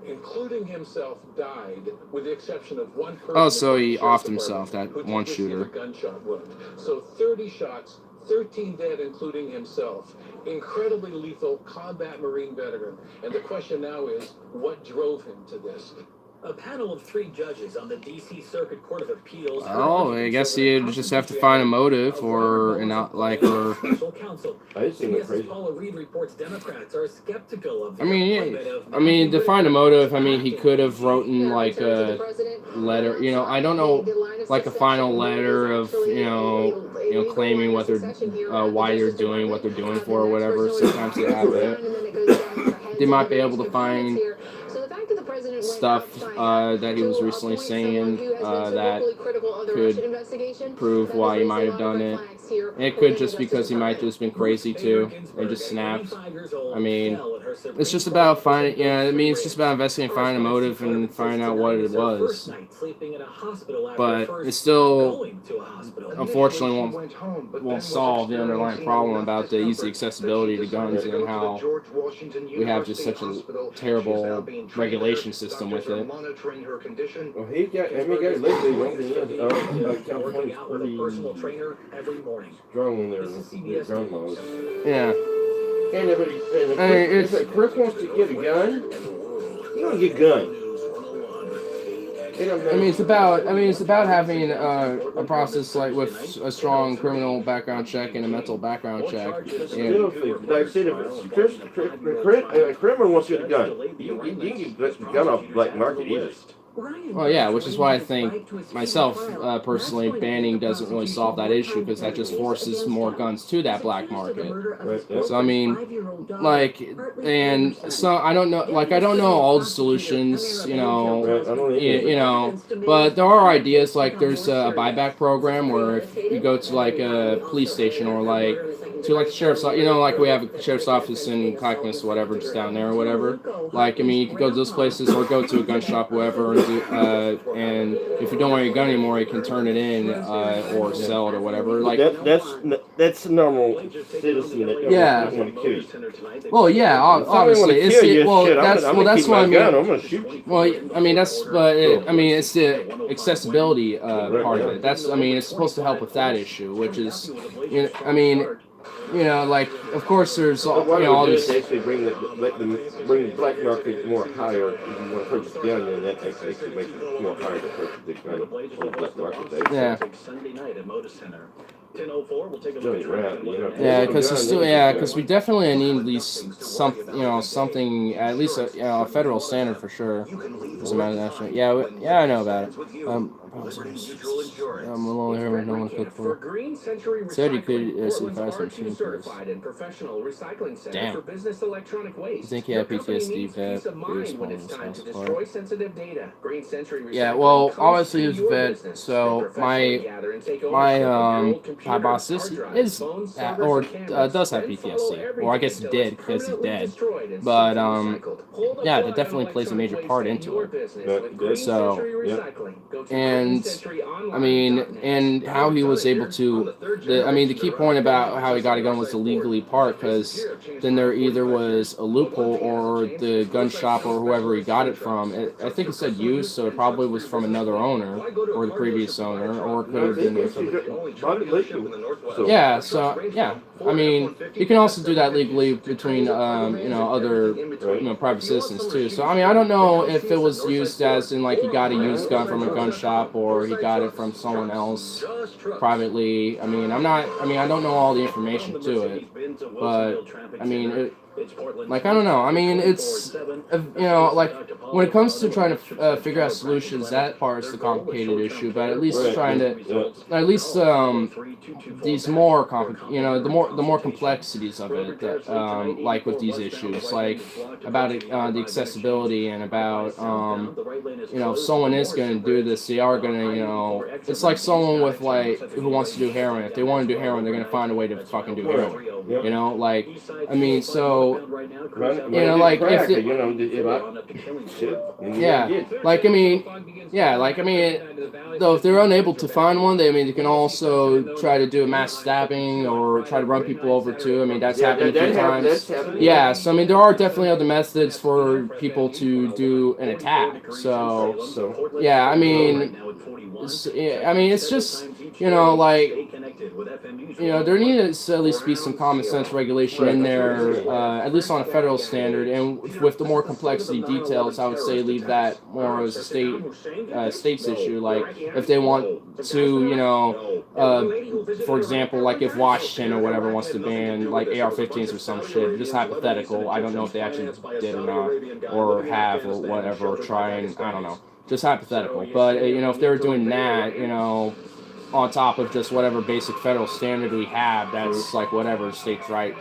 Speaker 3: including himself, died, with the exception of one person.
Speaker 1: Oh, so he offed himself, that one shooter.
Speaker 3: Gunshot wound. So 30 shots, 13 dead, including himself. Incredibly lethal combat Marine veteran. And the question now is, what drove him to this?
Speaker 10: A panel of 3 judges on the D.C. Circuit Court of Appeals.
Speaker 1: Oh, I guess you just have to find a motive or not like or.
Speaker 2: I just think it's crazy.
Speaker 10: Paula Reed reports Democrats are skeptical of.
Speaker 1: I mean, to find a motive. I mean, he could have written like a letter. You know, I don't know, like a final letter of claiming what they're why they're doing what they're doing for or whatever. Sometimes they have it. They might be able to find stuff that he was recently saying that could prove why he might have done it. It could just because he might just been crazy too and just snapped. I mean, it's just about finding. Yeah, I mean, it's just about investigating, finding a motive, and finding out what it was. But it still, unfortunately, won't solve the underlying problem about the easy accessibility to guns and how we have just such a terrible regulation system with it.
Speaker 2: Well, he got literally one California strong in their gun laws.
Speaker 1: Yeah.
Speaker 2: And if Chris wants to get a gun, you don't get a gun.
Speaker 1: I mean, it's about having a process like with a strong criminal background check and a mental background check.
Speaker 2: Like I said, if a criminal wants to get a gun, you can get the gun off the black market easily.
Speaker 1: Well, yeah, which is why I think myself, personally, banning doesn't really solve that issue because that just forces more guns to that black market. So, I mean, like, and so I don't know all the solutions, but there are ideas, like there's a buyback program where if you go to like a police station or like to like the sheriff's, like we have a sheriff's office in Clackamas, whatever, just down there or whatever. Like, I mean, you can go to those places or go to a gun shop, whatever, and if you don't want your gun anymore, you can turn it in or sell it or whatever. Like
Speaker 2: that's a normal citizen that doesn't want to kill you.
Speaker 1: Well, yeah, obviously, that's what I mean.
Speaker 2: I'm gonna shoot you.
Speaker 1: Well, I mean it's the accessibility part of it. It's supposed to help with that issue, which is, like, of course, there's all this.
Speaker 2: Actually bring the black market more higher. If you want to purchase a gun, then that actually makes it more higher to purchase the gun on the black market.
Speaker 1: Yeah.
Speaker 10: Sunday night at Moda Center. 10:04. We'll take a
Speaker 2: look at
Speaker 1: Yeah, because we definitely need at least something, at least a federal standard for sure. Doesn't matter national. Yeah, I know about it. I'm only here no one cook for. Said you could see if I was machine
Speaker 7: certified and professional recycling center
Speaker 1: Damn.
Speaker 7: for business electronic waste.
Speaker 1: I think he had
Speaker 7: Your company
Speaker 1: PTSD
Speaker 7: needs
Speaker 1: vet.
Speaker 7: peace of mind when it's time to destroy sensitive data. Green Century
Speaker 1: Yeah,
Speaker 7: Recycling
Speaker 1: well,
Speaker 7: comes
Speaker 1: obviously
Speaker 7: to
Speaker 1: he was a
Speaker 7: your
Speaker 1: vet,
Speaker 7: business.
Speaker 1: so
Speaker 7: They professionally gather and take ownership of your old computers,
Speaker 1: high boss is does have PTSD, or I guess he did because he's dead. But yeah, that definitely plays a major part into it. So, and I mean, and how he was able to, the key point about how he got a gun was the legally part, because then there either was a loophole or the gun shop or whoever he got it from. I think it said used, so it probably was from another owner or the previous owner, or it could have been from. Yeah, so yeah, I mean, you can also do that legally between other private citizens too. So I mean, I don't know if it was used as in like he got a used gun from a gun shop or he got it from someone else privately. I mean, I don't know all the information to it, but I mean, I don't know. I mean, it's like when it comes to trying to figure out solutions, that part is the complicated issue. But at least these more the more complexities of it, that, like with these issues, like about the accessibility and about if someone is going to do this, they are going to it's like someone with who wants to do heroin. If they want to do heroin, they're going to find a way to fucking do heroin. I mean, so. Though if they're unable to find one, they can also try to do a mass stabbing or try to run people over too. I mean, that's happened a few times. Yeah, so I mean, there are definitely other methods for people to do an attack. So yeah, I mean, it's just there needs to at least be some common sense regulation in there, at least on a federal standard, and with the more complexity details, I would say leave that more as a state's issue. Like if they want to, for example, like if Washington or whatever wants to ban like AR-15s or some shit, just hypothetical. I don't know if they actually did or not, or have or whatever, or trying. I don't know. Just hypothetical. But if they were doing that, on top of just whatever basic federal standard we have, that's like whatever states' right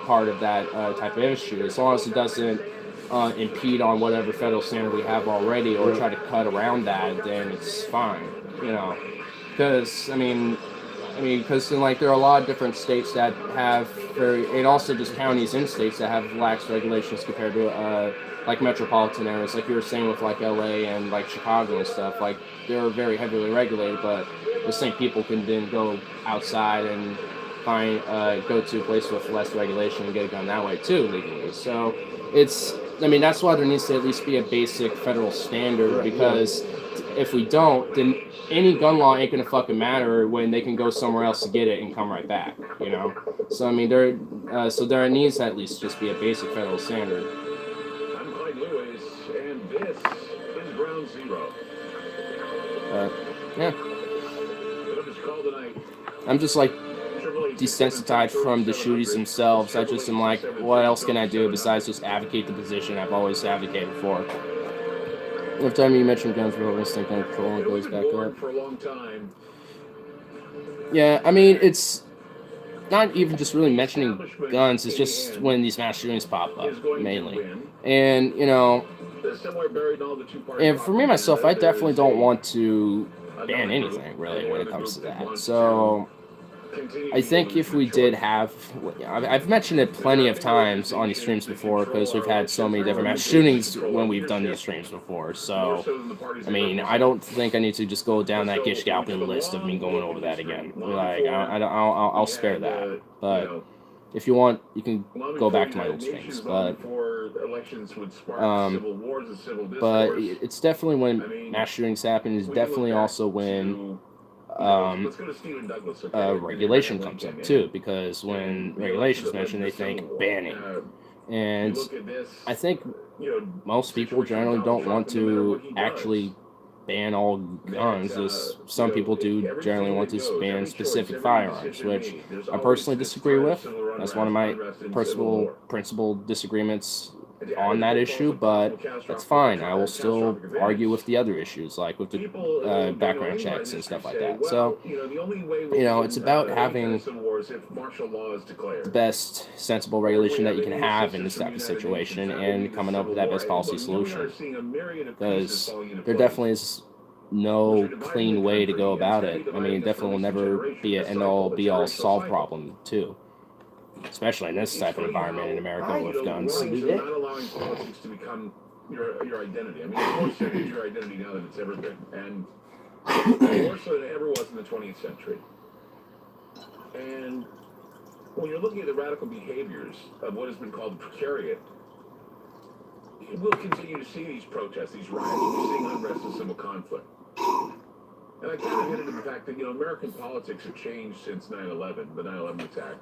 Speaker 1: part of that type of issue. As long as it doesn't impede on whatever federal standard we have already or try to cut around that, then it's fine. Because because there are a lot of different states that have and also just counties in states that have lax regulations compared to like metropolitan areas, like you were saying with like LA and like Chicago and stuff. Like they're very heavily regulated, but the same people can then go outside and go to a place with less regulation and get a gun that way too legally. So that's why there needs to at least be a basic federal standard, because if we don't, then any gun law ain't gonna fucking matter when they can go somewhere else to get it and come right back. So I mean, there needs to at least just be a basic federal standard.
Speaker 3: I'm Clyde Lewis, and this is Ground Zero.
Speaker 1: Yeah. I'm just like desensitized from the shootings themselves. I just am like, what else can I do besides just advocate the position I've always advocated for? Every time you mention guns, real instinct and control, it goes back up. Yeah, I mean, it's not even just really mentioning guns. It's just when these mass shootings pop up, mainly. And, and for me, myself, I definitely don't want to ban anything, really, when it comes to that. So I think if we did have, I've mentioned it plenty of times on these streams before, because we've had so many different mass shootings when we've done these streams before. So, I mean, I don't think I need to just go down that gish scalping list of me going over that again. Like, I'll spare that. But if you want, you can go back to my old streams. But it's definitely when mass shootings happen. It's definitely also when regulation comes up too, because when regulations mentioned, they think banning, and I think most people generally don't want to actually ban all guns. Just some people do generally want to ban specific firearms, which I personally disagree with. That's one of my principal disagreements on that issue, but that's fine. I will still argue with the other issues, like with the background checks and stuff like that. So, it's about having the best sensible regulation that you can have in this type of situation and coming up with that best policy solution. Because there definitely is no clean way to go about it. I mean, it definitely will never be an end-all, be-all solved problem, too. Especially in this type of environment in America with guns.
Speaker 3: Not allowing politics to become your identity. I mean, it's more so your identity now than it's ever been, and more so than it ever was in the 20th century. And when you're looking at the radical behaviors of what has been called the precariat, we'll continue to see these protests, these riots. We're seeing unrest and civil conflict. And I kind of hinted at the fact that, American politics have changed since 9/11, the 9/11 attack.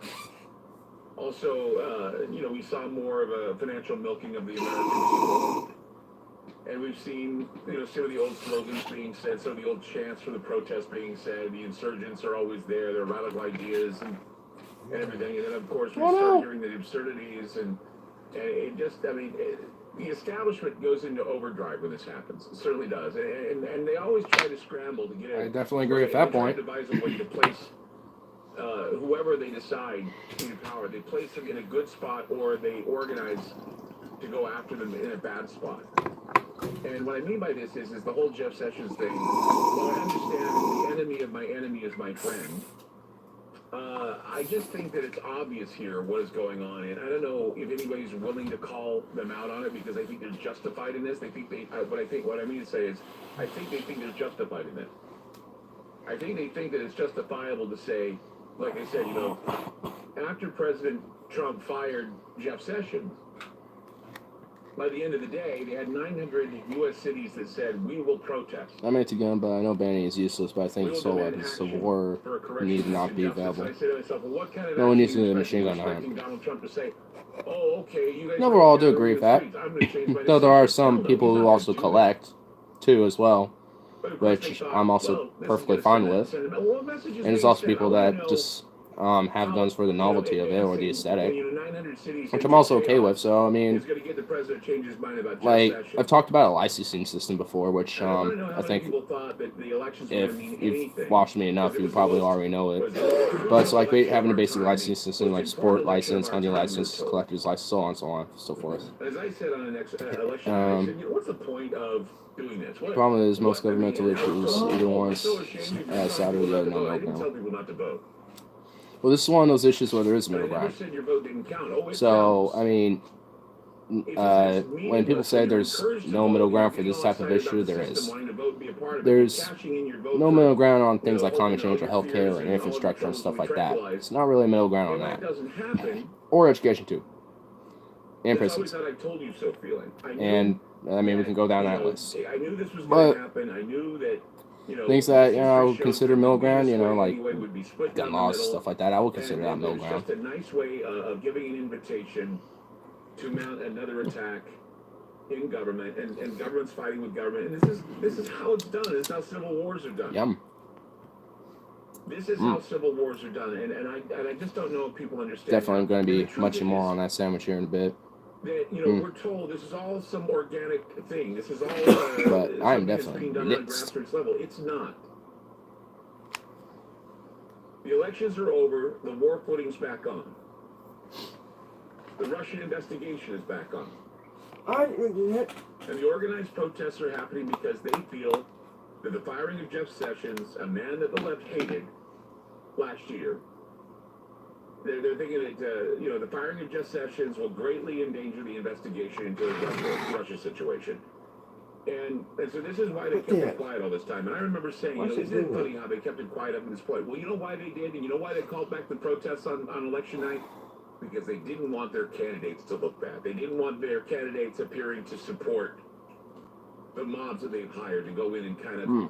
Speaker 3: Also, we saw more of a financial milking of the American people. And we've seen, some of the old slogans being said, some of the old chants for the protests being said. The insurgents are always there, their radical ideas and everything. And then, of course, we start hearing the absurdities. And it just, the establishment goes into overdrive when this happens. It certainly does. And they always try to scramble to get in.
Speaker 1: I definitely agree with that point.
Speaker 3: They try to devise a way to place whoever they decide in power. They place them in a good spot, or they organize to go after them in a bad spot. And what I mean by this is the whole Jeff Sessions thing. Well, I understand the enemy of my enemy is my friend. I just think that it's obvious here what is going on, and I don't know if anybody's willing to call them out on it, because I think they're justified in this. What I mean to say is, I think they think they're justified in it. I think they think that it's justifiable to say, like I said, after President Trump fired Jeff Sessions, by the end of the day, they had 900 U.S. cities that said, we will protest.
Speaker 1: I'm anti-gun, but I know banning is useless, but I think assault weapons of war need not be available.
Speaker 3: I say to myself, well, what kind of
Speaker 1: no one needs to do a machine gun on
Speaker 3: Donald Trump to say, oh, okay, you guys
Speaker 1: overall, I do agree with that. Though there are some people who also collect, too, as well, which I'm also perfectly fine with. And there's also people that just have guns for the novelty of it or the aesthetic, which I'm also okay with. So, I mean, like, I've talked about a licensing system before, which I think if you've watched me enough, you probably already know it. But it's like having a basic licensing system, like sport license, hunting license, collector's license, so on and so on and so forth.
Speaker 3: As I said on the next election, what's the point of doing this?
Speaker 1: The problem is most governmental issues, either one's side or the other, no middle ground. Well, this is one of those issues where there is middle ground. So, I mean, when people say there's no middle ground for this type of issue, there is. There's no middle ground on things like climate change or healthcare or infrastructure and stuff like that. It's not really a middle ground on that. Or education, too. And prisons. And, I mean, we can go down that list. But things that, I would consider middle ground, like gun laws, stuff like that, I would consider that middle ground.
Speaker 3: It's just a nice way of giving an invitation to mount another attack in government, and government's fighting with government. And this is how it's done. This is how civil wars are done.
Speaker 1: Yum.
Speaker 3: This is how civil wars are done, and I just don't know if people understand.
Speaker 1: Definitely going to be munching more on that sandwich here in a bit.
Speaker 3: That, we're told this is all some organic thing. This is all
Speaker 1: but I'm definitely
Speaker 3: being done on a grassroots level. It's not. The elections are over. The war footing's back on. The Russian investigation is back on. And the organized protests are happening because they feel that the firing of Jeff Sessions, a man that the left hated last year, they're thinking that, the firing of Jeff Sessions will greatly endanger the investigation into the Russia situation. And so this is why they kept it quiet all this time. And I remember saying, isn't it funny how they kept it quiet up to this point? Well, you know why they did? And you know why they called back the protests on election night? Because they didn't want their candidates to look bad. They didn't want their candidates appearing to support the mobs that they've hired to go in and kind of,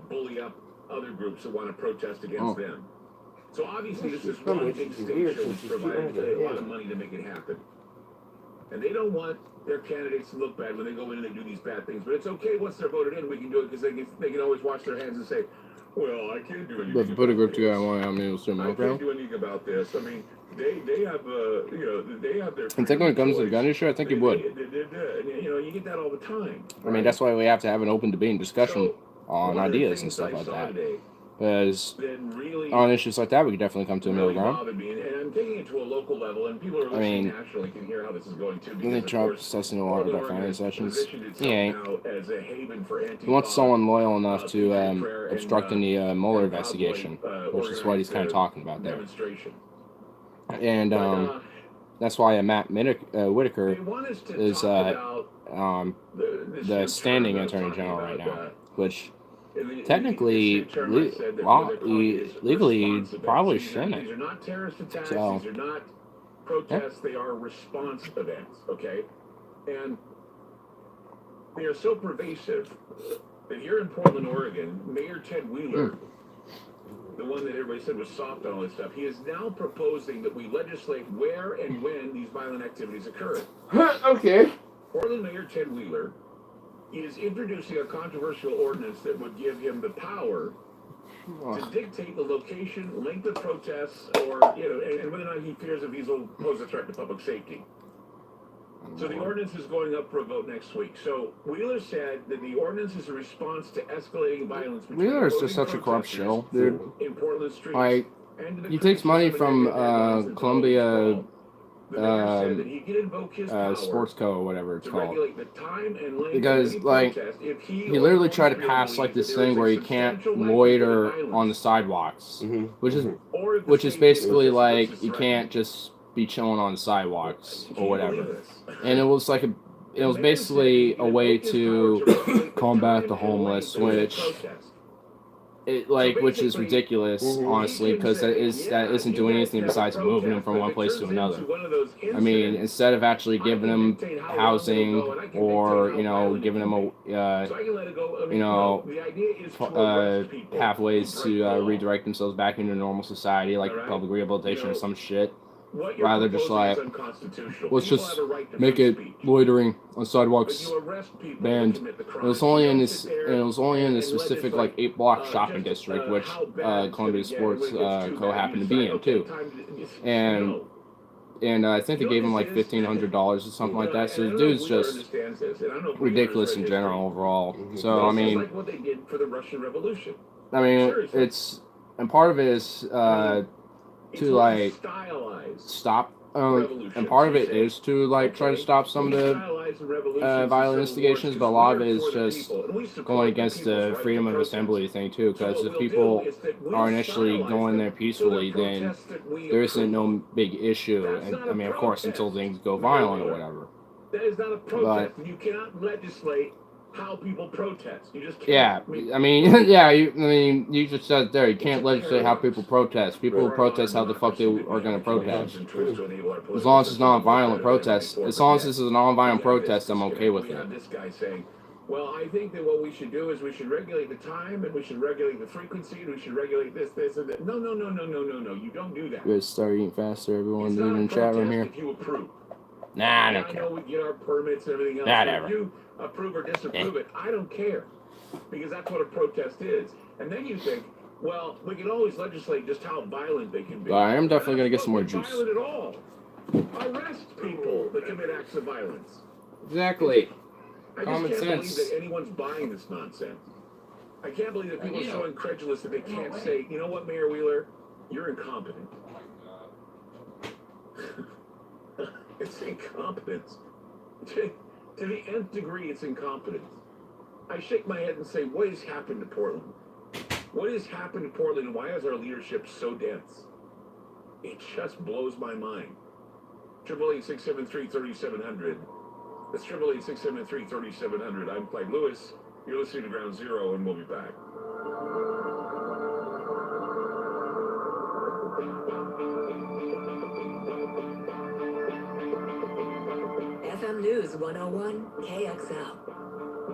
Speaker 3: bully up other groups that want to protest against them. So obviously this is one big stage show that's provided a lot of money to make it happen. And they don't want their candidates to look bad when they go in and they do these bad things. But it's okay once they're voted in, we can do it because they can always wash their hands and say, well, I can't do anything.
Speaker 1: But if you put a group together, I want to have
Speaker 3: I can't do anything about this. I mean, they have, they have their...
Speaker 1: I think when it comes to the gun issue, I think it would.
Speaker 3: You get that all the time.
Speaker 1: I mean, that's why we have to have an open debate and discussion on ideas and stuff like that. Because on issues like that, we could definitely come to a middle ground.
Speaker 3: And I'm taking it to a local level, and people who are listening
Speaker 1: mean,
Speaker 3: nationally can hear how this is going too.
Speaker 1: I
Speaker 3: Because
Speaker 1: think
Speaker 3: of
Speaker 1: Trump's
Speaker 3: course,
Speaker 1: testing the water
Speaker 3: Portland,
Speaker 1: about
Speaker 3: Oregon
Speaker 1: family
Speaker 3: has
Speaker 1: sessions.
Speaker 3: positioned
Speaker 1: He
Speaker 3: itself
Speaker 1: ain't.
Speaker 3: now as a haven for
Speaker 1: He wants someone loyal enough to
Speaker 3: patriot prayer
Speaker 1: obstructing the Mueller
Speaker 3: and cowboy,
Speaker 1: investigation, which is what he's kind of talking about there.
Speaker 3: demonstration.
Speaker 1: And that's why Matt Whitaker
Speaker 3: They want us to
Speaker 1: is
Speaker 3: talk about this
Speaker 1: the
Speaker 3: new
Speaker 1: standing
Speaker 3: term that I'm
Speaker 1: attorney
Speaker 3: talking
Speaker 1: general right
Speaker 3: about,
Speaker 1: now, which
Speaker 3: this
Speaker 1: technically,
Speaker 3: new term I said that what they're calling is
Speaker 1: legally,
Speaker 3: response events.
Speaker 1: probably
Speaker 3: These
Speaker 1: shouldn't.
Speaker 3: are not terrorist attacks.
Speaker 1: So,
Speaker 3: These are not protests. They are response events. Okay, and they are so pervasive that here in Portland, Oregon, Mayor Ted Wheeler, the one that everybody said was soft on all this stuff, he is now proposing that we legislate where and when these violent activities occur.
Speaker 1: Okay.
Speaker 3: Portland Mayor Ted Wheeler is introducing a controversial ordinance that would give him the power to dictate the location, length of protests, or, and whether or not he fears if these will pose a threat to public safety. So the ordinance is going up for a vote next week. So Wheeler said that the ordinance is a response to escalating violence between
Speaker 1: Wheeler is just such a corrupt
Speaker 3: protesters
Speaker 1: shill, dude.
Speaker 3: in Portland streets.
Speaker 1: Like,
Speaker 3: and the
Speaker 1: he takes money from
Speaker 3: criticism of negative evidence
Speaker 1: Columbia
Speaker 3: involved. The mayor said that he could invoke his power
Speaker 1: Sports Co. or whatever it's
Speaker 3: to
Speaker 1: called.
Speaker 3: regulate the time and length
Speaker 1: Because,
Speaker 3: of any
Speaker 1: like,
Speaker 3: protest if
Speaker 1: he
Speaker 3: or
Speaker 1: literally
Speaker 3: his
Speaker 1: tried to
Speaker 3: peers
Speaker 1: pass like
Speaker 3: believe
Speaker 1: this
Speaker 3: that there is
Speaker 1: thing
Speaker 3: a
Speaker 1: where you can't
Speaker 3: substantial likelihood of
Speaker 1: loiter
Speaker 3: violence.
Speaker 1: on the sidewalks, which is
Speaker 3: Or if the
Speaker 1: which is
Speaker 3: state
Speaker 1: basically
Speaker 3: participants
Speaker 1: like
Speaker 3: is
Speaker 1: you
Speaker 3: threatened.
Speaker 1: can't just be chilling on the sidewalks
Speaker 3: Can
Speaker 1: or
Speaker 3: you
Speaker 1: whatever.
Speaker 3: believe this?
Speaker 1: And it was like it was basically a way to combat the homeless, which which is ridiculous, honestly, because that isn't doing anything besides moving them from one place to another. I mean, instead of actually giving them housing or giving them pathways to redirect themselves back into normal society, like public rehabilitation or some shit. Rather just like, let's just make it loitering on sidewalks banned. It was only in this specific like 8-block shopping district, which Columbia Sports Co. happened to be in too. And I think they gave him like $1,500 or something like that. So the dude's just ridiculous in general overall. So I mean, it's, and part of it is to like stop, and part of it is to like try to stop some of the violent instigations, but a lot of it is just going against the freedom of assembly thing too, because if people are initially going there peacefully, then there isn't no big issue, and I mean, of course, until things go violent or whatever.
Speaker 3: That is not a protest. You cannot legislate how people protest. You just can't.
Speaker 1: Yeah, I mean, you just said it there. You can't legislate how people protest. People will protest how the fuck they are going to protest. As long as it's not a violent protest. As long as this is a non-violent protest, I'm okay with it.
Speaker 3: This guy saying, well, I think that what we should do is we should regulate the time, and we should regulate the frequency, and we should regulate this, and that. No. You don't do that.
Speaker 1: You guys start eating faster, everyone
Speaker 3: It's
Speaker 1: in
Speaker 3: not
Speaker 1: the
Speaker 3: a
Speaker 1: chat room
Speaker 3: protest
Speaker 1: here.
Speaker 3: if you approve.
Speaker 1: Nah, I don't
Speaker 3: I
Speaker 1: care.
Speaker 3: know we get our permits and everything else.
Speaker 1: Whatever.
Speaker 3: If you approve or disapprove it, I don't care. Because that's what a protest is. And then you think, well, we can always legislate just how violent they can be.
Speaker 1: I am definitely going to get some more juice.
Speaker 3: Violent at all. Arrest people that commit acts of violence.
Speaker 1: Exactly.
Speaker 3: I just
Speaker 1: Common
Speaker 3: can't
Speaker 1: sense.
Speaker 3: believe that anyone's buying this nonsense. I can't believe that people are so incredulous that they can't say, you know what, Mayor Wheeler, you're incompetent. It's incompetence. To the nth degree, it's incompetence. I shake my head and say, what has happened to Portland? What has happened to Portland, and why is our leadership so dense? It just blows my mind. 888-673-3700. That's 888-673-3700. I'm Clyde Lewis. You're listening to Ground Zero, and we'll be back.
Speaker 5: FM News 101 KXL.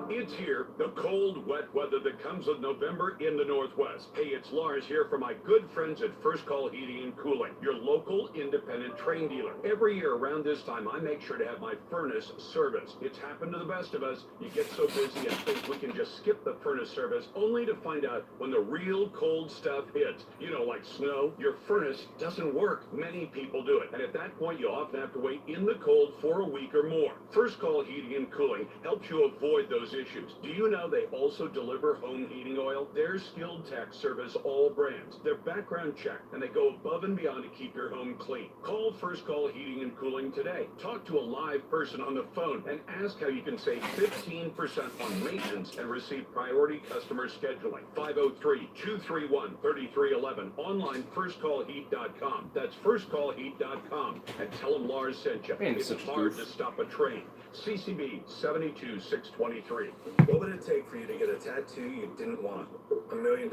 Speaker 11: It's here, the cold, wet weather that comes with November in the Northwest. Hey, it's Lars here for my good friends at First Call Heating and Cooling, your local independent train dealer. Every year around this time, I make sure to have my furnace serviced. It's happened to the best of us. You get so busy and think we can just skip the furnace service, only to find out when the real cold stuff hits. You know, like snow, your furnace doesn't work. Many people do it. And at that point, you often have to wait in the cold for a week or more. First Call Heating and Cooling helps you avoid those those issues. Do you know they also deliver home heating oil? Their skilled techs service all brands. They're background checked, and they go above and beyond to keep your home clean. Call First Call Heating and Cooling today. Talk to a live person on the phone and ask how you can save 15% on maintenance and receive priority customer scheduling. 503-231-3311. Online, firstcallheat.com. That's firstcallheat.com. And tell them Lars sent you.
Speaker 1: Man,
Speaker 11: It's
Speaker 1: such a
Speaker 11: hard
Speaker 1: goof.
Speaker 11: to stop a train. CCB 72623.
Speaker 12: What would it take for you to get a tattoo you didn't want? $1 million?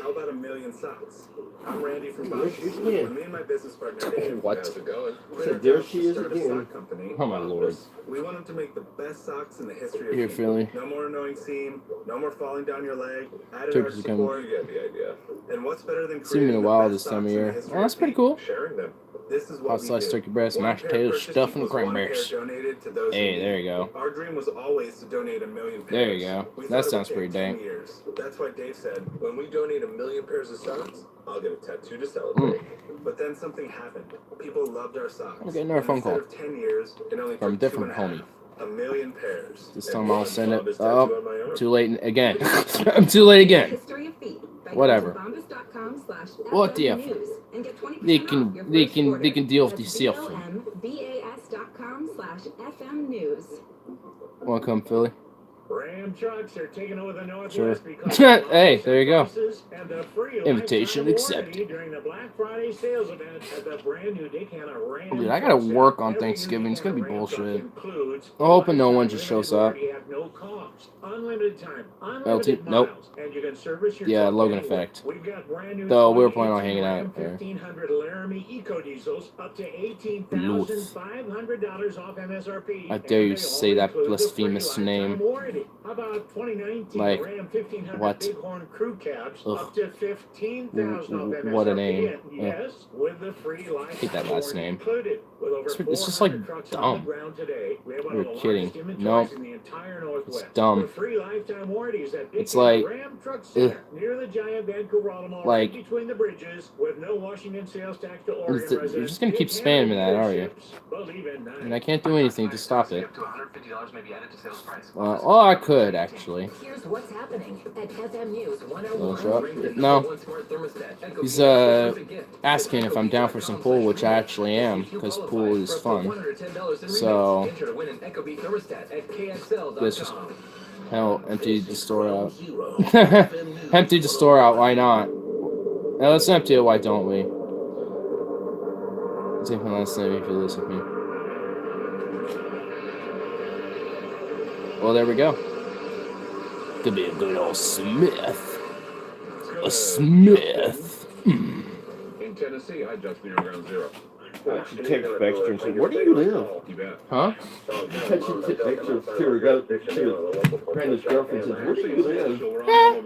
Speaker 12: How about 1 million socks? I'm Randy from Bob's. When me and my business partner Dave,
Speaker 1: What?
Speaker 12: how's it going?
Speaker 2: So there she is
Speaker 12: started a
Speaker 2: again.
Speaker 12: sock company.
Speaker 1: Oh, my Lord.
Speaker 12: We want him to make the best socks in the history of
Speaker 1: Here,
Speaker 12: feet.
Speaker 1: Philly.
Speaker 12: No more annoying seam, no more falling down your leg. Added
Speaker 1: Turkeys
Speaker 12: arch
Speaker 1: are coming.
Speaker 12: support. You get the idea. And what's better than
Speaker 1: Seen 'em in
Speaker 12: creating
Speaker 1: a while
Speaker 12: the
Speaker 1: this
Speaker 12: best
Speaker 1: time of
Speaker 12: socks in the
Speaker 1: year.
Speaker 12: history
Speaker 1: Oh, that's
Speaker 12: of
Speaker 1: pretty
Speaker 12: feet?
Speaker 1: cool.
Speaker 12: Sharing them. This is what
Speaker 1: Hot
Speaker 12: we
Speaker 1: sliced
Speaker 12: do.
Speaker 1: turkey breast,
Speaker 12: One
Speaker 1: mashed
Speaker 12: pair
Speaker 1: potatoes,
Speaker 12: purchased
Speaker 1: stuffed, and
Speaker 12: equals one pair
Speaker 1: cranberries.
Speaker 12: donated to those
Speaker 1: Hey,
Speaker 12: in
Speaker 1: there
Speaker 12: need.
Speaker 1: you go.
Speaker 12: Our dream was always to donate 1 million pairs.
Speaker 1: There you go.
Speaker 12: We
Speaker 1: That
Speaker 12: thought it
Speaker 1: sounds
Speaker 12: would
Speaker 1: pretty
Speaker 12: take 10
Speaker 1: dang.
Speaker 12: years. That's why Dave said, when we donate 1 million pairs of socks, I'll get a tattoo to celebrate. But then something happened. People loved our socks.
Speaker 1: I'm getting another
Speaker 12: And
Speaker 1: phone call
Speaker 12: instead of 10 years, it only
Speaker 1: from a
Speaker 12: took
Speaker 1: different
Speaker 12: 2.5.
Speaker 1: homie.
Speaker 12: 1 million pairs.
Speaker 1: This
Speaker 12: And
Speaker 1: time I'll
Speaker 12: one
Speaker 1: send
Speaker 12: saw
Speaker 1: it.
Speaker 12: this tattoo
Speaker 1: Oh,
Speaker 12: on my arm.
Speaker 1: too late again. I'm too late again.
Speaker 5: History of feet by
Speaker 1: Whatever.
Speaker 5: going to bombas.com/FM
Speaker 1: What the F?
Speaker 5: news and get 20%
Speaker 1: They
Speaker 5: off
Speaker 1: can
Speaker 5: your
Speaker 1: they
Speaker 5: first
Speaker 1: can
Speaker 5: order.
Speaker 1: they can deal with
Speaker 5: That's
Speaker 1: themselves.
Speaker 5: bombas.com/FM news.
Speaker 1: Welcome, Philly.
Speaker 6: Ram trucks are taking over the Northwest
Speaker 1: Sure.
Speaker 6: because
Speaker 1: Hey, there you go.
Speaker 6: prices and the free
Speaker 1: Invitation
Speaker 6: lifetime
Speaker 1: accepted.
Speaker 6: warranty during the Black Friday sales event at the brand new Dick Hanna Ram.
Speaker 1: Dude, I gotta
Speaker 6: truck
Speaker 1: work
Speaker 6: set.
Speaker 1: on
Speaker 6: Every
Speaker 1: Thanksgiving. It's gonna be
Speaker 6: Ram truck
Speaker 1: bullshit.
Speaker 6: includes
Speaker 1: I'm hoping no one
Speaker 6: lifetime
Speaker 1: just shows
Speaker 6: limited
Speaker 1: up.
Speaker 6: warranty at no cost, unlimited time,
Speaker 1: LT?
Speaker 6: unlimited
Speaker 1: Nope.
Speaker 6: miles, and you can service your
Speaker 1: Yeah,
Speaker 6: truck
Speaker 1: Logan
Speaker 6: anywhere.
Speaker 1: effect.
Speaker 6: We've got brand new
Speaker 1: Though we were planning on
Speaker 6: 2018
Speaker 1: hanging
Speaker 6: Ram
Speaker 1: out there.
Speaker 6: 1500 Laramie Eco Diesels up to $18,500 off MSRP.
Speaker 1: I dare
Speaker 6: and
Speaker 1: you
Speaker 6: they
Speaker 1: say
Speaker 6: all
Speaker 1: that
Speaker 6: include the free
Speaker 1: blasphemous
Speaker 6: lifetime
Speaker 1: name.
Speaker 6: warranty. How about 2019
Speaker 1: Like,
Speaker 6: Ram 1500
Speaker 1: what?
Speaker 6: Bighorn crew cabs
Speaker 1: Ugh.
Speaker 6: up to $15,000 off MSRP?
Speaker 1: What a name.
Speaker 6: And yes, with the free lifetime
Speaker 1: Hate that last
Speaker 6: warranty
Speaker 1: name.
Speaker 6: included. With over
Speaker 1: It's just like
Speaker 6: 400 trucks on
Speaker 1: dumb.
Speaker 6: the ground today, we have one
Speaker 1: You're
Speaker 6: of the
Speaker 1: kidding.
Speaker 6: largest inventories
Speaker 1: Nope.
Speaker 6: in the entire Northwest.
Speaker 1: It's dumb.
Speaker 6: The free lifetime warranties at Dick
Speaker 1: It's
Speaker 6: Hanna
Speaker 1: like,
Speaker 6: Ram Truck Center near the giant Vancouver Auto Mall,
Speaker 1: like-
Speaker 6: right between the bridges, with no Washington sales tax to Oregon
Speaker 1: You're
Speaker 6: residents.
Speaker 1: just gonna keep
Speaker 6: Dick Hanna
Speaker 1: spamming that, are you?
Speaker 6: dealerships. Believe in that.
Speaker 1: And I can't do anything to stop it.
Speaker 4: Up to $150 may be added to sales price.
Speaker 1: Oh, I could actually.
Speaker 4: Here's what's happening at FM News
Speaker 1: Little shop.
Speaker 4: 101.
Speaker 1: No. He's asking if I'm down for some pool, which I actually am, because pool is fun. So let's just hell empty the store out. Empty the store out. Why not? Now let's empty it. Why don't we? Let's see if last time if you listen with me. Well, there we go. Could be a good old Smith. A Smith.
Speaker 3: In Tennessee, I just near ground zero.
Speaker 2: Text Baxter and say, "Where do you live?"
Speaker 3: You bet.
Speaker 1: Huh?
Speaker 2: Texas Baxter to Brandon's girlfriend says, "Where do you live?"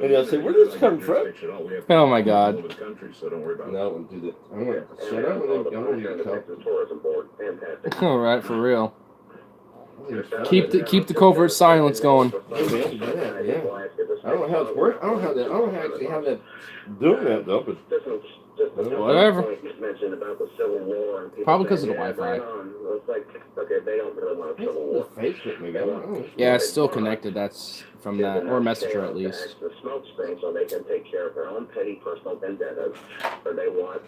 Speaker 2: And I'll say, "Where does this come from?"
Speaker 1: Oh my God.
Speaker 3: All over the country, so don't worry about
Speaker 2: No, I wouldn't do that. I'm gonna shut up and then go and talk.
Speaker 1: All right, for real. Keep the covert silence going.
Speaker 2: Yeah. I don't know how it's working. I don't know how that. I don't know how actually how that doing that though. But
Speaker 1: Whatever.
Speaker 10: Mentioned about the Civil War and people
Speaker 1: Probably because of
Speaker 10: saying,
Speaker 1: the
Speaker 10: "Yeah,
Speaker 1: Wi-Fi.
Speaker 10: right on." Well, it's like, okay, they don't really want a Civil War.
Speaker 2: Facebook maybe. I don't know.
Speaker 1: Yeah, it's still connected. That's from that, or Messenger at least.
Speaker 10: The smoke screen, so they can take care of their own petty personal vendettas, or they want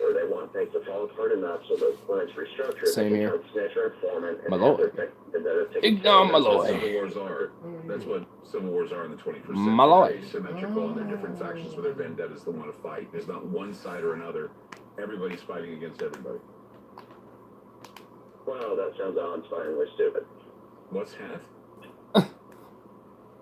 Speaker 10: things to fall apart enough so the clinics restructure.
Speaker 1: Same here.
Speaker 10: Snitcher, informant, and
Speaker 1: My
Speaker 10: have
Speaker 1: lord.
Speaker 10: their vendettas taken care
Speaker 1: Ignore
Speaker 10: of.
Speaker 1: my
Speaker 3: That's what
Speaker 1: lord.
Speaker 3: Civil Wars are. That's what Civil Wars are in the 21st century.
Speaker 1: My lord.
Speaker 3: Asymmetrical, and they're different factions with their vendettas that want to fight. There's not one side or another. Everybody's fighting against everybody.
Speaker 10: Wow, that sounds awe-inspiringly stupid.
Speaker 3: What's that?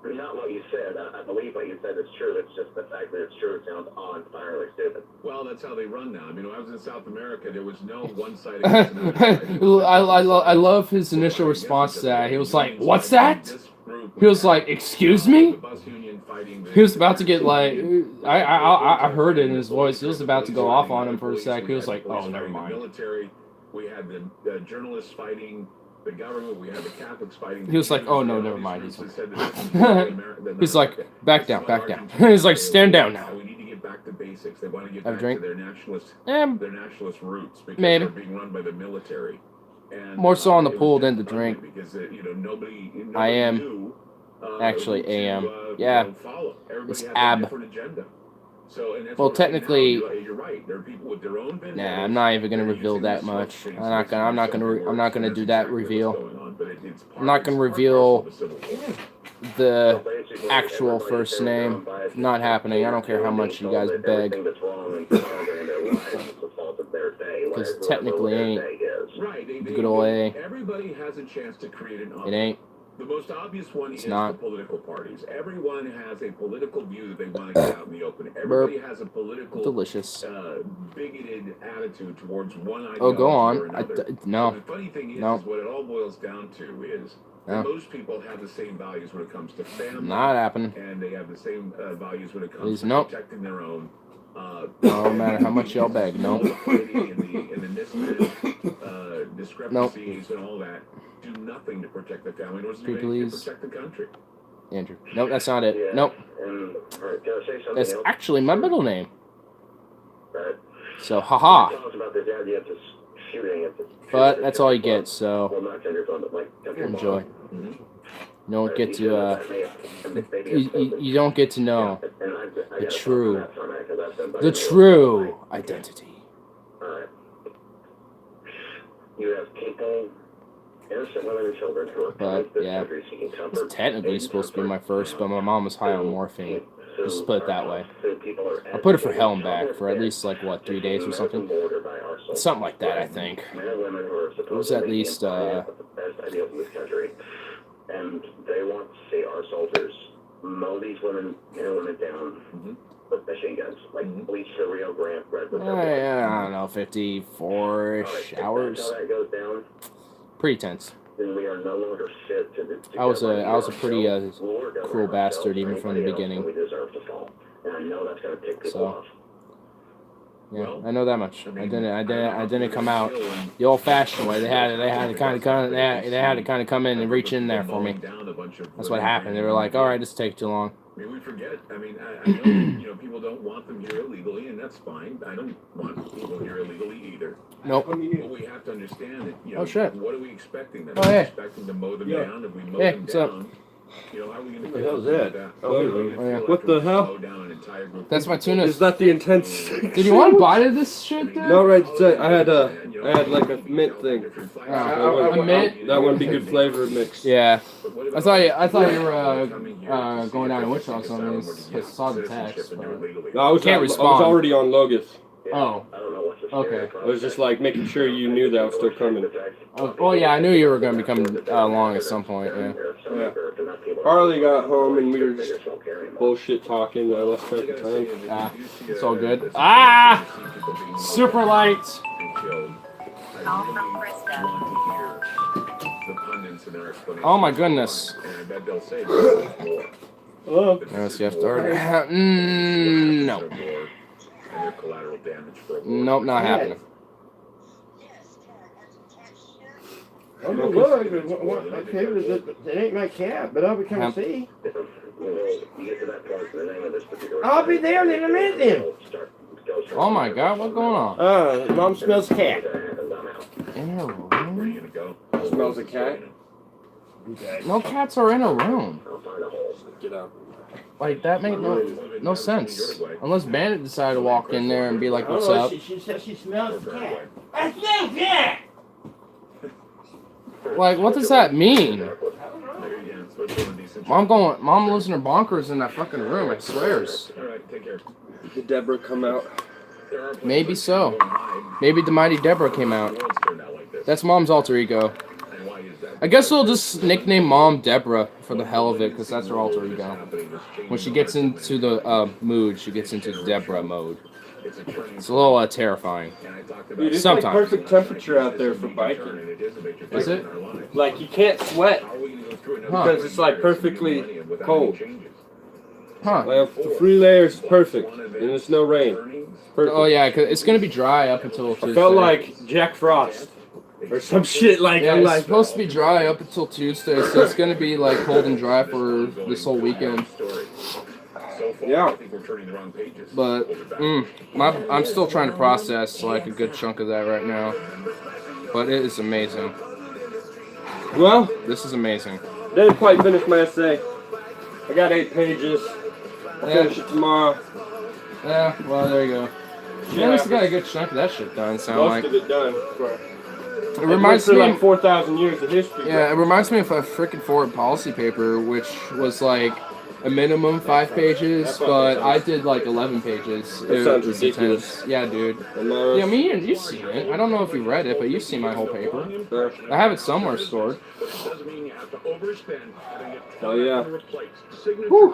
Speaker 10: Not what you said. I believe what you said is true. It's just the fact that it's true. It sounds awe-inspiringly stupid.
Speaker 3: Well, that's how they run now. I mean, when I was in South America, there was no one side
Speaker 1: I,
Speaker 3: against another side.
Speaker 1: I love his initial response to that. He was like, "What's that?" He was like, "Excuse me?" He was about to get like, I heard it in his voice. He was about to go off on him for a sec. He was like, "Oh, never mind."
Speaker 3: Military, we had the journalists fighting the government. We had the Catholics fighting.
Speaker 1: He was like, "Oh no, never mind." He's like, "Back down, back down." He's like, "Stand down now."
Speaker 3: We need to get back to basics. They want to get
Speaker 1: Have a
Speaker 3: back
Speaker 1: drink?
Speaker 3: to their nationalist roots because
Speaker 1: Maybe.
Speaker 3: they're being run by the military. And
Speaker 1: More so on the
Speaker 3: it was
Speaker 1: pool
Speaker 3: just
Speaker 1: than the
Speaker 3: ugly
Speaker 1: drink.
Speaker 3: because nobody
Speaker 1: I am.
Speaker 3: knew
Speaker 1: Actually,
Speaker 3: to,
Speaker 1: AM.
Speaker 3: you
Speaker 1: Yeah.
Speaker 3: know, follow. Everybody
Speaker 1: It's
Speaker 3: has
Speaker 1: ab.
Speaker 3: a different agenda. So, and that's
Speaker 1: Well,
Speaker 3: what right now,
Speaker 1: technically,
Speaker 3: you're right. There are people with their own vendettas.
Speaker 1: nah, I'm not even gonna
Speaker 3: They're
Speaker 1: reveal
Speaker 3: using
Speaker 1: that
Speaker 3: this
Speaker 1: much.
Speaker 3: smoke
Speaker 1: I'm not gonna do that
Speaker 3: that's exactly
Speaker 1: reveal.
Speaker 3: what's going on, but it's
Speaker 1: I'm not gonna
Speaker 3: part
Speaker 1: reveal
Speaker 3: and parcel of the Civil War.
Speaker 1: the actual first name. Not happening. I don't care how much you guys beg. Because technically ain't
Speaker 3: Right.
Speaker 1: the good old A.
Speaker 3: Everybody has a chance to create an
Speaker 1: It ain't.
Speaker 3: The most obvious one is
Speaker 1: not.
Speaker 3: the political parties. Everyone has a political view that they want to get out in the open. Everybody has a political,
Speaker 1: Delicious.
Speaker 3: bigoted attitude towards one ideology
Speaker 1: Oh, go on.
Speaker 3: or another.
Speaker 1: No.
Speaker 3: So the funny thing is,
Speaker 1: No.
Speaker 3: is what it all boils down to is that most people have the same values when it comes to family.
Speaker 1: Not happening.
Speaker 3: And they have the same values when it comes
Speaker 1: Please,
Speaker 3: to
Speaker 1: nope.
Speaker 3: protecting their own.
Speaker 1: No matter how much y'all beg, no.
Speaker 3: And the mismatch, discrepancies and all that do nothing to protect the family, nor does it do anything to protect the country.
Speaker 1: Andrew. Nope, that's not it.
Speaker 10: Yeah.
Speaker 1: Nope.
Speaker 10: And, all right, can I say something
Speaker 1: That's
Speaker 10: else?
Speaker 1: actually my middle name.
Speaker 10: Right.
Speaker 1: So, haha.
Speaker 10: Tell us about this idea of this shooting at the
Speaker 1: But that's all you get, so
Speaker 10: well, not on your phone, but like
Speaker 1: enjoy.
Speaker 3: Mm-hmm.
Speaker 1: You don't get to, you don't get to know the true identity.
Speaker 10: Alright. You have people, innocent women and children who are coming to this country seeking comfort.
Speaker 1: It's technically supposed to be my first, but my mom was high on morphine. Just put it that way. I put it for hell and back for at least, like, what, 3 days or something? Something like that, I think. It was at least,
Speaker 10: and they want to see our soldiers mow these women and women down with machine guns, like bleach the Rio Grande red with their blood.
Speaker 1: I don't know, 54-ish hours.
Speaker 10: How that goes down,
Speaker 1: Pretty tense.
Speaker 10: then we are no longer fit to
Speaker 1: I was a pretty cruel bastard even from the beginning.
Speaker 10: We deserve to fall, and I know that's going to tick people off.
Speaker 1: Yeah, I know that much. I didn't come out the old-fashioned way. They had to kind of come in and reach in there for me. That's what happened. They were like, "All right, this take too long."
Speaker 3: I mean, we forget. I mean, I know, people don't want them here illegally, and that's fine. I don't want people here illegally either.
Speaker 1: Nope.
Speaker 3: But we have to understand that,
Speaker 1: Oh, shit.
Speaker 3: what are we expecting them?
Speaker 1: Oh,
Speaker 3: Are we
Speaker 1: hey.
Speaker 3: expecting to mow them down? If we mow
Speaker 1: Hey,
Speaker 3: them
Speaker 1: what's
Speaker 3: down,
Speaker 1: up?
Speaker 3: How are we going to
Speaker 13: What the hell is that?
Speaker 1: What
Speaker 13: the hell?
Speaker 1: That's my tuna.
Speaker 13: Is that the intense?
Speaker 1: Did you want to buy this shit, dude?
Speaker 13: No, right. I had like a mint thing.
Speaker 1: A mint?
Speaker 13: That would be good flavor mix.
Speaker 1: Yeah. I thought you were going down to Wichita or something. I saw the text. But
Speaker 13: No, I was
Speaker 1: can't respond.
Speaker 13: I was already on Logos.
Speaker 1: Oh. Okay.
Speaker 13: I was just like making sure you knew that I was still coming.
Speaker 1: Oh yeah, I knew you were going to be coming along at some point. Yeah.
Speaker 13: Harley got home and we were just bullshit talking. I lost track of time.
Speaker 1: Ah, it's all good. Ah! Super light. Oh my goodness.
Speaker 13: Hello?
Speaker 1: Yes, you have to order. No. Nope, not happening.
Speaker 14: Oh, look, okay, it ain't my cab, but I'll be coming to see. I'll be there in a minute then.
Speaker 1: Oh my god, what's going on?
Speaker 14: Mom smells cat.
Speaker 1: In a room?
Speaker 13: Smells a cat?
Speaker 1: No cats are in a room.
Speaker 13: Get out.
Speaker 1: Like, that made no sense. Unless Bandit decided to walk in there and be like, what's up?
Speaker 14: She says she smells cat. I smell cat!
Speaker 1: Like, what does that mean? Mom lives in her bonkers in that fucking room, I swears.
Speaker 13: Did Deborah come out?
Speaker 1: Maybe so. Maybe the mighty Deborah came out. That's Mom's alter ego. I guess we'll just nickname Mom Deborah for the hell of it, because that's her alter ego. When she gets into the mood, she gets into Deborah mode. It's a little terrifying.
Speaker 13: Dude, it's
Speaker 1: sometimes.
Speaker 13: like perfect temperature out there for biking.
Speaker 1: Is it?
Speaker 13: Like, you can't sweat. Because it's like perfectly cold.
Speaker 1: Huh.
Speaker 13: Like, the 3 layers is perfect. And there's no rain. Perfect.
Speaker 1: Oh yeah, cause it's gonna be dry up until Tuesday.
Speaker 13: I felt like Jack Frost. Or some shit like
Speaker 1: yeah,
Speaker 13: I'm
Speaker 1: it's
Speaker 13: like
Speaker 1: supposed to be dry up until Tuesday, so it's gonna be like cold and dry for this whole weekend.
Speaker 13: Yeah.
Speaker 1: But I'm still trying to process like a good chunk of that right now. But it is amazing.
Speaker 13: Well,
Speaker 1: this is amazing.
Speaker 13: Didn't quite finish my essay. I got 8 pages. I'll finish it tomorrow.
Speaker 1: Yeah, well, there you go. You at least got a good chunk of that shit done, sound
Speaker 13: Most
Speaker 1: like.
Speaker 13: of it done.
Speaker 1: It reminds me
Speaker 13: like 4,000 years of history.
Speaker 1: Yeah, it reminds me of a freaking forward policy paper, which was like a minimum 5 pages, but I did like 11 pages.
Speaker 13: That sounds ridiculous.
Speaker 1: Intense. Yeah, dude. Yeah, I mean, you've seen it. I don't know if you read it, but you've seen my whole paper. I have it somewhere stored.
Speaker 13: Oh yeah. Whew.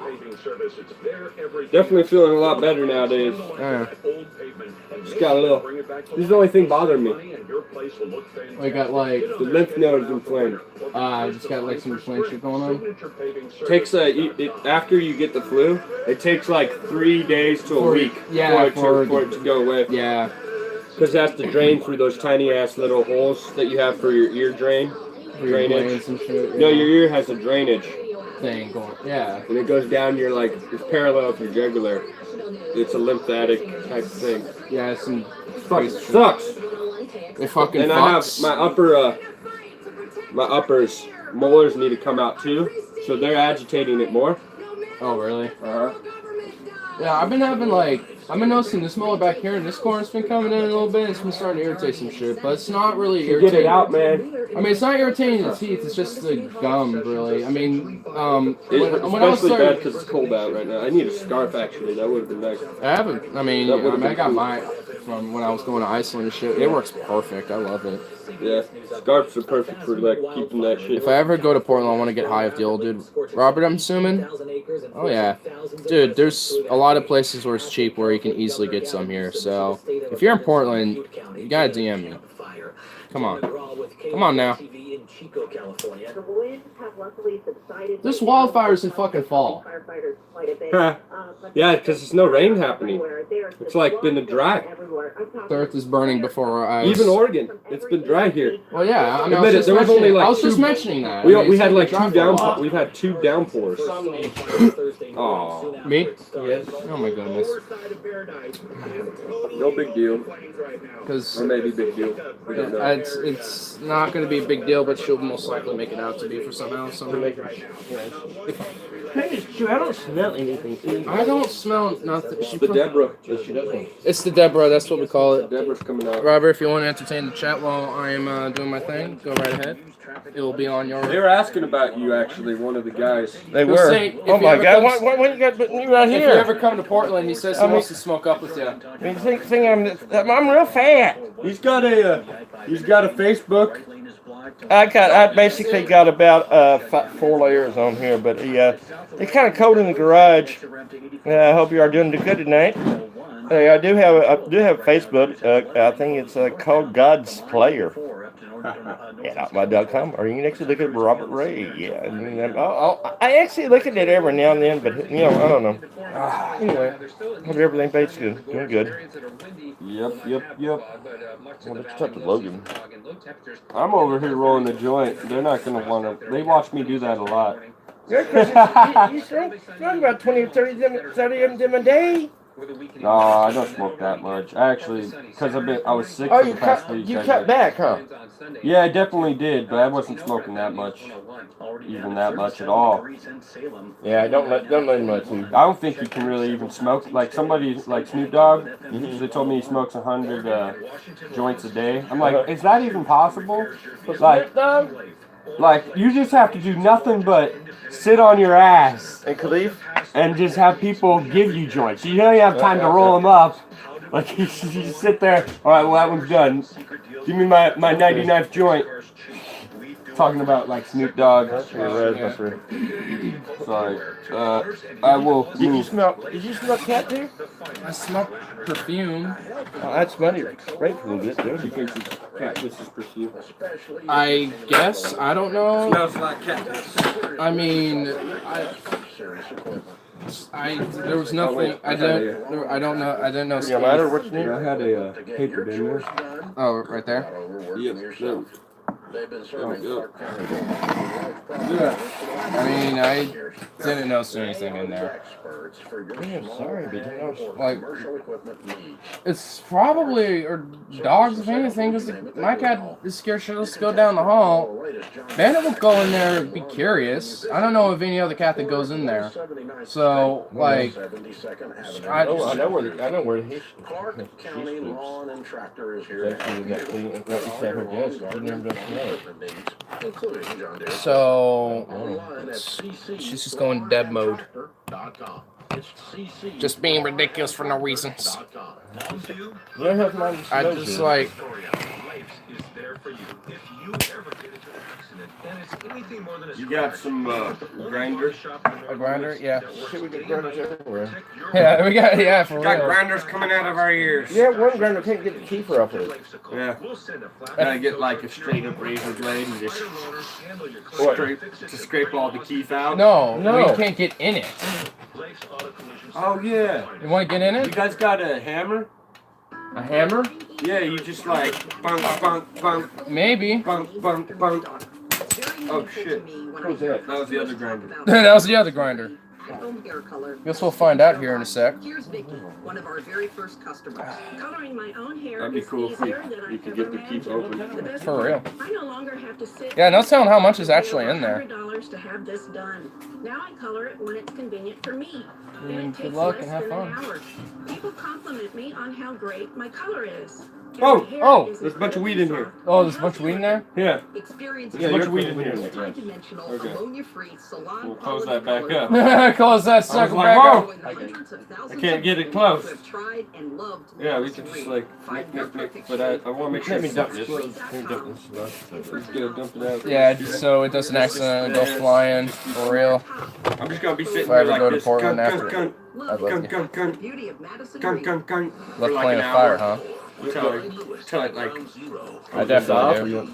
Speaker 13: Definitely feeling a lot better nowadays. Just got a little. This is the only thing bothering me.
Speaker 1: I got like
Speaker 13: the lymph nodes inflamed.
Speaker 1: I just got like some inflamed shit going on.
Speaker 13: Takes after you get the flu, it takes like 3 days to a week for it to go away.
Speaker 1: Yeah.
Speaker 13: Because it has to drain through those tiny ass little holes that you have for your ear drainage.
Speaker 1: And shit,
Speaker 13: No, your ear has a drainage
Speaker 1: thing going. Yeah.
Speaker 13: And it goes down your it's parallel with your jugular. It's a lymphatic type thing.
Speaker 1: Yeah, it's some
Speaker 13: fucking sucks.
Speaker 1: It fucking
Speaker 13: and
Speaker 1: fucks.
Speaker 13: I have my uppers molars need to come out too, so they're agitating it more.
Speaker 1: Oh really? Yeah, I've been noticing this molar back here and this corner's been coming in a little bit. It's been starting to irritate some shit, but it's not really irritating.
Speaker 13: Get it out, man.
Speaker 1: I mean, it's not irritating the teeth. It's just the gum, really. I mean, when
Speaker 13: I was bad because it's cold out right now. I need a scarf actually. That would have been nice.
Speaker 1: I haven't. I got mine from when I was going to Iceland and shit. It works perfect. I love it.
Speaker 13: Yeah, scarves are perfect for like keeping that shit.
Speaker 1: If I ever go to Portland, I want to get high with the old dude. Robert, I'm assuming? Oh, yeah. Dude, there's a lot of places where it's cheap where you can easily get some here. So, if you're in Portland, you gotta DM me. Come on. Come on now. There's wildfires in fucking fall.
Speaker 13: Yeah, because there's no rain happening. It's like been dry.
Speaker 1: The earth is burning before our eyes.
Speaker 13: Even Oregon, it's been dry here.
Speaker 1: Well, yeah. I mean, I was just mentioning that.
Speaker 13: We had like 2 downpours. We've had 2 downpours.
Speaker 1: Oh, me?
Speaker 13: Yes.
Speaker 1: Oh my goodness.
Speaker 13: No big deal.
Speaker 1: Because
Speaker 13: or maybe big deal. We don't know.
Speaker 1: It's not going to be a big deal, but she'll most likely make it out to be for somehow.
Speaker 14: I don't smell anything.
Speaker 1: I don't smell nothing.
Speaker 13: It's the Deborah.
Speaker 1: It's the Deborah. That's what we call it.
Speaker 13: Deborah's coming out.
Speaker 1: Robert, if you want to entertain the chat while I am doing my thing, go right ahead. It will be on your.
Speaker 13: They were asking about you actually. One of the guys.
Speaker 14: They were. Oh my God! What you got me right here?
Speaker 1: If you ever come to Portland, he says he wants to smoke up with you.
Speaker 14: You think I'm real fat?
Speaker 13: He's got a Facebook.
Speaker 14: I basically got about 4 layers on here, but it's kind of cold in the garage. I hope you are doing good tonight. I do have Facebook. I think it's called God's Player. Yeah, my.com. Or you can actually look at Robert Ray. Yeah, I actually look at it every now and then, but I don't know. Anyway, hope everything basically doing good.
Speaker 13: Yep.
Speaker 14: Well, let's talk to Logan.
Speaker 13: I'm over here rolling the joint. They're not gonna want to. They watch me do that a lot.
Speaker 14: You think about 20 or 30 of them a day?
Speaker 13: No, I don't smoke that much. Actually, because I was sick for the past week.
Speaker 14: You cut back, huh?
Speaker 13: Yeah, I definitely did, but I wasn't smoking that much, even that much at all.
Speaker 14: Yeah, don't let him let you.
Speaker 13: I don't think you can really even smoke. Like somebody like Snoop Dogg, they told me he smokes 100 joints a day. I'm like, is that even possible? Like you just have to do nothing but sit on your ass
Speaker 14: and Khalif
Speaker 13: and just have people give you joints. You don't have time to roll them up. Like you just sit there. All right, well that one's done. Give me my 99th joint. Talking about like Snoop Dogg. Sorry. I will.
Speaker 14: Did you smell cat too?
Speaker 1: I smell perfume.
Speaker 14: Oh, that's money. Great for a little bit, dude.
Speaker 13: This is perfume.
Speaker 1: I guess. I don't know.
Speaker 13: Smells like cactus.
Speaker 1: I mean, there was nothing. I don't know. I didn't know.
Speaker 14: Your ladder, what's new?
Speaker 13: I had a paper, didn't you?
Speaker 1: Oh, right there.
Speaker 13: Yep.
Speaker 1: I mean, I didn't notice anything in there.
Speaker 14: Man, sorry, but you know,
Speaker 1: Like, it's probably, or dogs if anything, because my cat is scared she'll just go down the hall. Bandit will go in there and be curious. I don't know of any other cat that goes in there. So, like,
Speaker 14: I know where he.
Speaker 10: Clark County Lawn and Tractor is here. Including John Deere.
Speaker 1: so she's just going dead mode. Just being ridiculous for no reasons. I just like.
Speaker 13: You got some grinders?
Speaker 1: A grinder? Yeah.
Speaker 14: We get grinders everywhere.
Speaker 1: Yeah, we got, yeah, for
Speaker 13: Got
Speaker 1: real.
Speaker 13: grinders coming out of our ears.
Speaker 14: Yeah, one grinder can't get the keyfer off of it.
Speaker 13: Yeah. Gotta get like a straight up razor blade and just scrape all the keys out.
Speaker 1: No,
Speaker 14: No.
Speaker 1: we can't get in it.
Speaker 13: Oh yeah.
Speaker 1: You want to get in
Speaker 13: You
Speaker 1: it?
Speaker 13: guys got a hammer?
Speaker 14: A hammer?
Speaker 13: Yeah, you just like bunk, bunk, bunk,
Speaker 1: Maybe.
Speaker 13: bunk, bunk, bunk. Oh shit.
Speaker 14: Who's that?
Speaker 13: That was the other grinder.
Speaker 1: That was the other grinder.
Speaker 5: Home hair color.
Speaker 1: Guess we'll find out here in a sec.
Speaker 5: Here's Vicky, one of our very first customers. Coloring my own hair
Speaker 13: That'd be
Speaker 5: is
Speaker 13: cool if
Speaker 5: easier than I
Speaker 13: you could
Speaker 5: ever
Speaker 13: get the keys
Speaker 5: imagined.
Speaker 13: open.
Speaker 5: The best
Speaker 1: For
Speaker 5: part,
Speaker 1: real.
Speaker 5: I no longer have to sit.
Speaker 1: Yeah, no telling how much is actually in there.
Speaker 5: $100 to have this done. Now I color it when it's convenient for me. And it
Speaker 1: Good
Speaker 5: takes
Speaker 1: luck
Speaker 5: less
Speaker 1: and have
Speaker 5: than an
Speaker 1: fun.
Speaker 5: hour. People compliment me on how great my color is. And
Speaker 13: Oh,
Speaker 5: my hair
Speaker 13: oh,
Speaker 5: is
Speaker 13: there's a bunch of weed in here.
Speaker 1: Oh, there's a bunch of weed in there?
Speaker 13: Yeah.
Speaker 5: Experience
Speaker 13: Yeah, a bunch of weed in here.
Speaker 5: multi-dimensional,
Speaker 13: Okay.
Speaker 5: ammonia-free salon
Speaker 13: We'll close
Speaker 5: quality
Speaker 13: that back
Speaker 5: color.
Speaker 13: up.
Speaker 1: Close that
Speaker 13: I was
Speaker 1: sucker
Speaker 13: like,
Speaker 1: back
Speaker 13: whoa!
Speaker 1: up.
Speaker 5: Hundreds of thousands
Speaker 13: I can't
Speaker 5: of
Speaker 13: get it
Speaker 5: people
Speaker 13: close.
Speaker 5: who have tried and loved
Speaker 13: Yeah, we
Speaker 5: Lashes
Speaker 13: could just
Speaker 5: Free.
Speaker 13: like
Speaker 5: Find your
Speaker 13: nick,
Speaker 5: perfect
Speaker 13: but I want to make sure
Speaker 14: Let me
Speaker 13: it's
Speaker 14: dump
Speaker 13: not
Speaker 14: this.
Speaker 13: closed.
Speaker 14: Let me dump this.
Speaker 13: Let's go dump it out.
Speaker 1: Yeah, just so it doesn't accidentally go flying. For real.
Speaker 13: I'm just gonna be sitting
Speaker 1: If I
Speaker 13: there
Speaker 1: ever
Speaker 13: like
Speaker 1: go to
Speaker 13: this.
Speaker 1: Portland
Speaker 13: Cunt,
Speaker 1: after-
Speaker 13: cunt,
Speaker 1: I'd love to.
Speaker 13: cunt, cunt,
Speaker 5: Beauty of Madison
Speaker 13: cunt,
Speaker 5: Reed.
Speaker 13: cunt, cunt.
Speaker 1: Love
Speaker 13: For like
Speaker 1: playing
Speaker 13: an
Speaker 1: with fire,
Speaker 13: hour.
Speaker 1: huh?
Speaker 13: Till it like.
Speaker 1: I definitely do.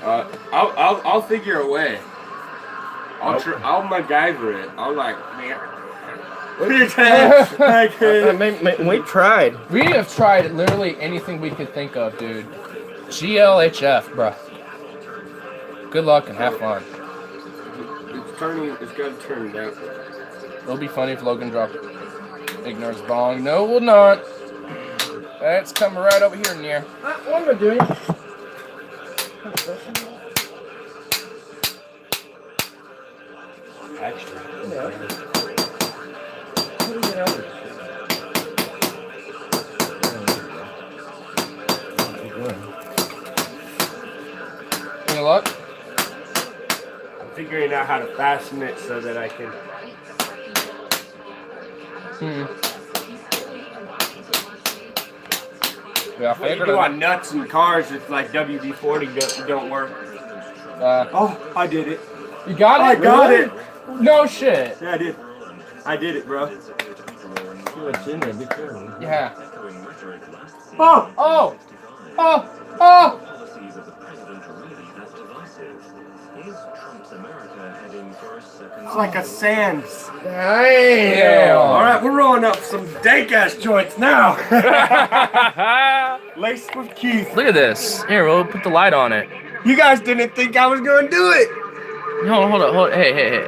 Speaker 13: I'll figure a way. I'll MacGyver it. I'll like.
Speaker 14: We tried.
Speaker 1: We have tried literally anything we could think of, dude. GLHF, bruh. Good luck and have fun.
Speaker 13: It's turning. It's got to turn down.
Speaker 1: It'll be funny if Logan dropped Ignorance Bong. No, it will not. That's coming right over here near.
Speaker 14: What am I doing?
Speaker 13: Actually.
Speaker 14: Yeah. What do you get out of this?
Speaker 1: Any luck?
Speaker 13: I'm figuring out how to fasten it so that I can.
Speaker 1: Yeah,
Speaker 13: What you
Speaker 1: figured
Speaker 13: do
Speaker 1: it.
Speaker 13: on nuts and cars if like WD-40 don't work. Oh, I did it.
Speaker 1: You got it?
Speaker 13: I got
Speaker 1: Really?
Speaker 13: it.
Speaker 1: No shit.
Speaker 13: Yeah, I did. I did it, bro.
Speaker 14: What's in there? Be careful.
Speaker 1: Yeah.
Speaker 13: Oh!
Speaker 1: Oh! Oh! Oh!
Speaker 13: It's like a sands.
Speaker 1: Damn.
Speaker 13: All right, we're rolling up some dank-ass joints now. Laced with Keith.
Speaker 1: Look at this. Here, we'll put the light on it.
Speaker 13: You guys didn't think I was going to do it.
Speaker 1: Hold on. Hey.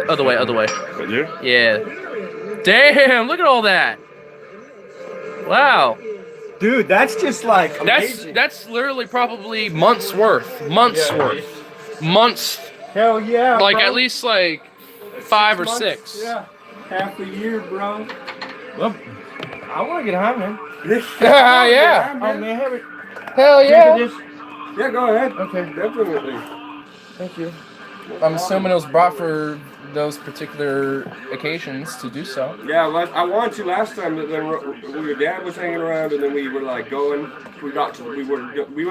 Speaker 1: Other way.
Speaker 13: Right there?
Speaker 1: Yeah. Damn, look at all that. Wow.
Speaker 13: Dude, that's just like amazing.
Speaker 1: That's literally probably months worth. Months worth. Months.
Speaker 13: Hell yeah,
Speaker 1: Like
Speaker 13: bro.
Speaker 1: at least like 5 or
Speaker 13: months.
Speaker 1: 6.
Speaker 13: Yeah, half a year, bro.
Speaker 14: Well, I want to get high, man.
Speaker 1: Yeah.
Speaker 14: Oh, man, have it.
Speaker 1: Hell yeah.
Speaker 14: This.
Speaker 13: Yeah, go ahead.
Speaker 14: Okay.
Speaker 13: Definitely.
Speaker 14: Thank you.
Speaker 1: I'm assuming it was brought for those particular occasions to do so.
Speaker 13: Yeah, I wanted to last time, but then your dad was hanging around, and then we were like going. We went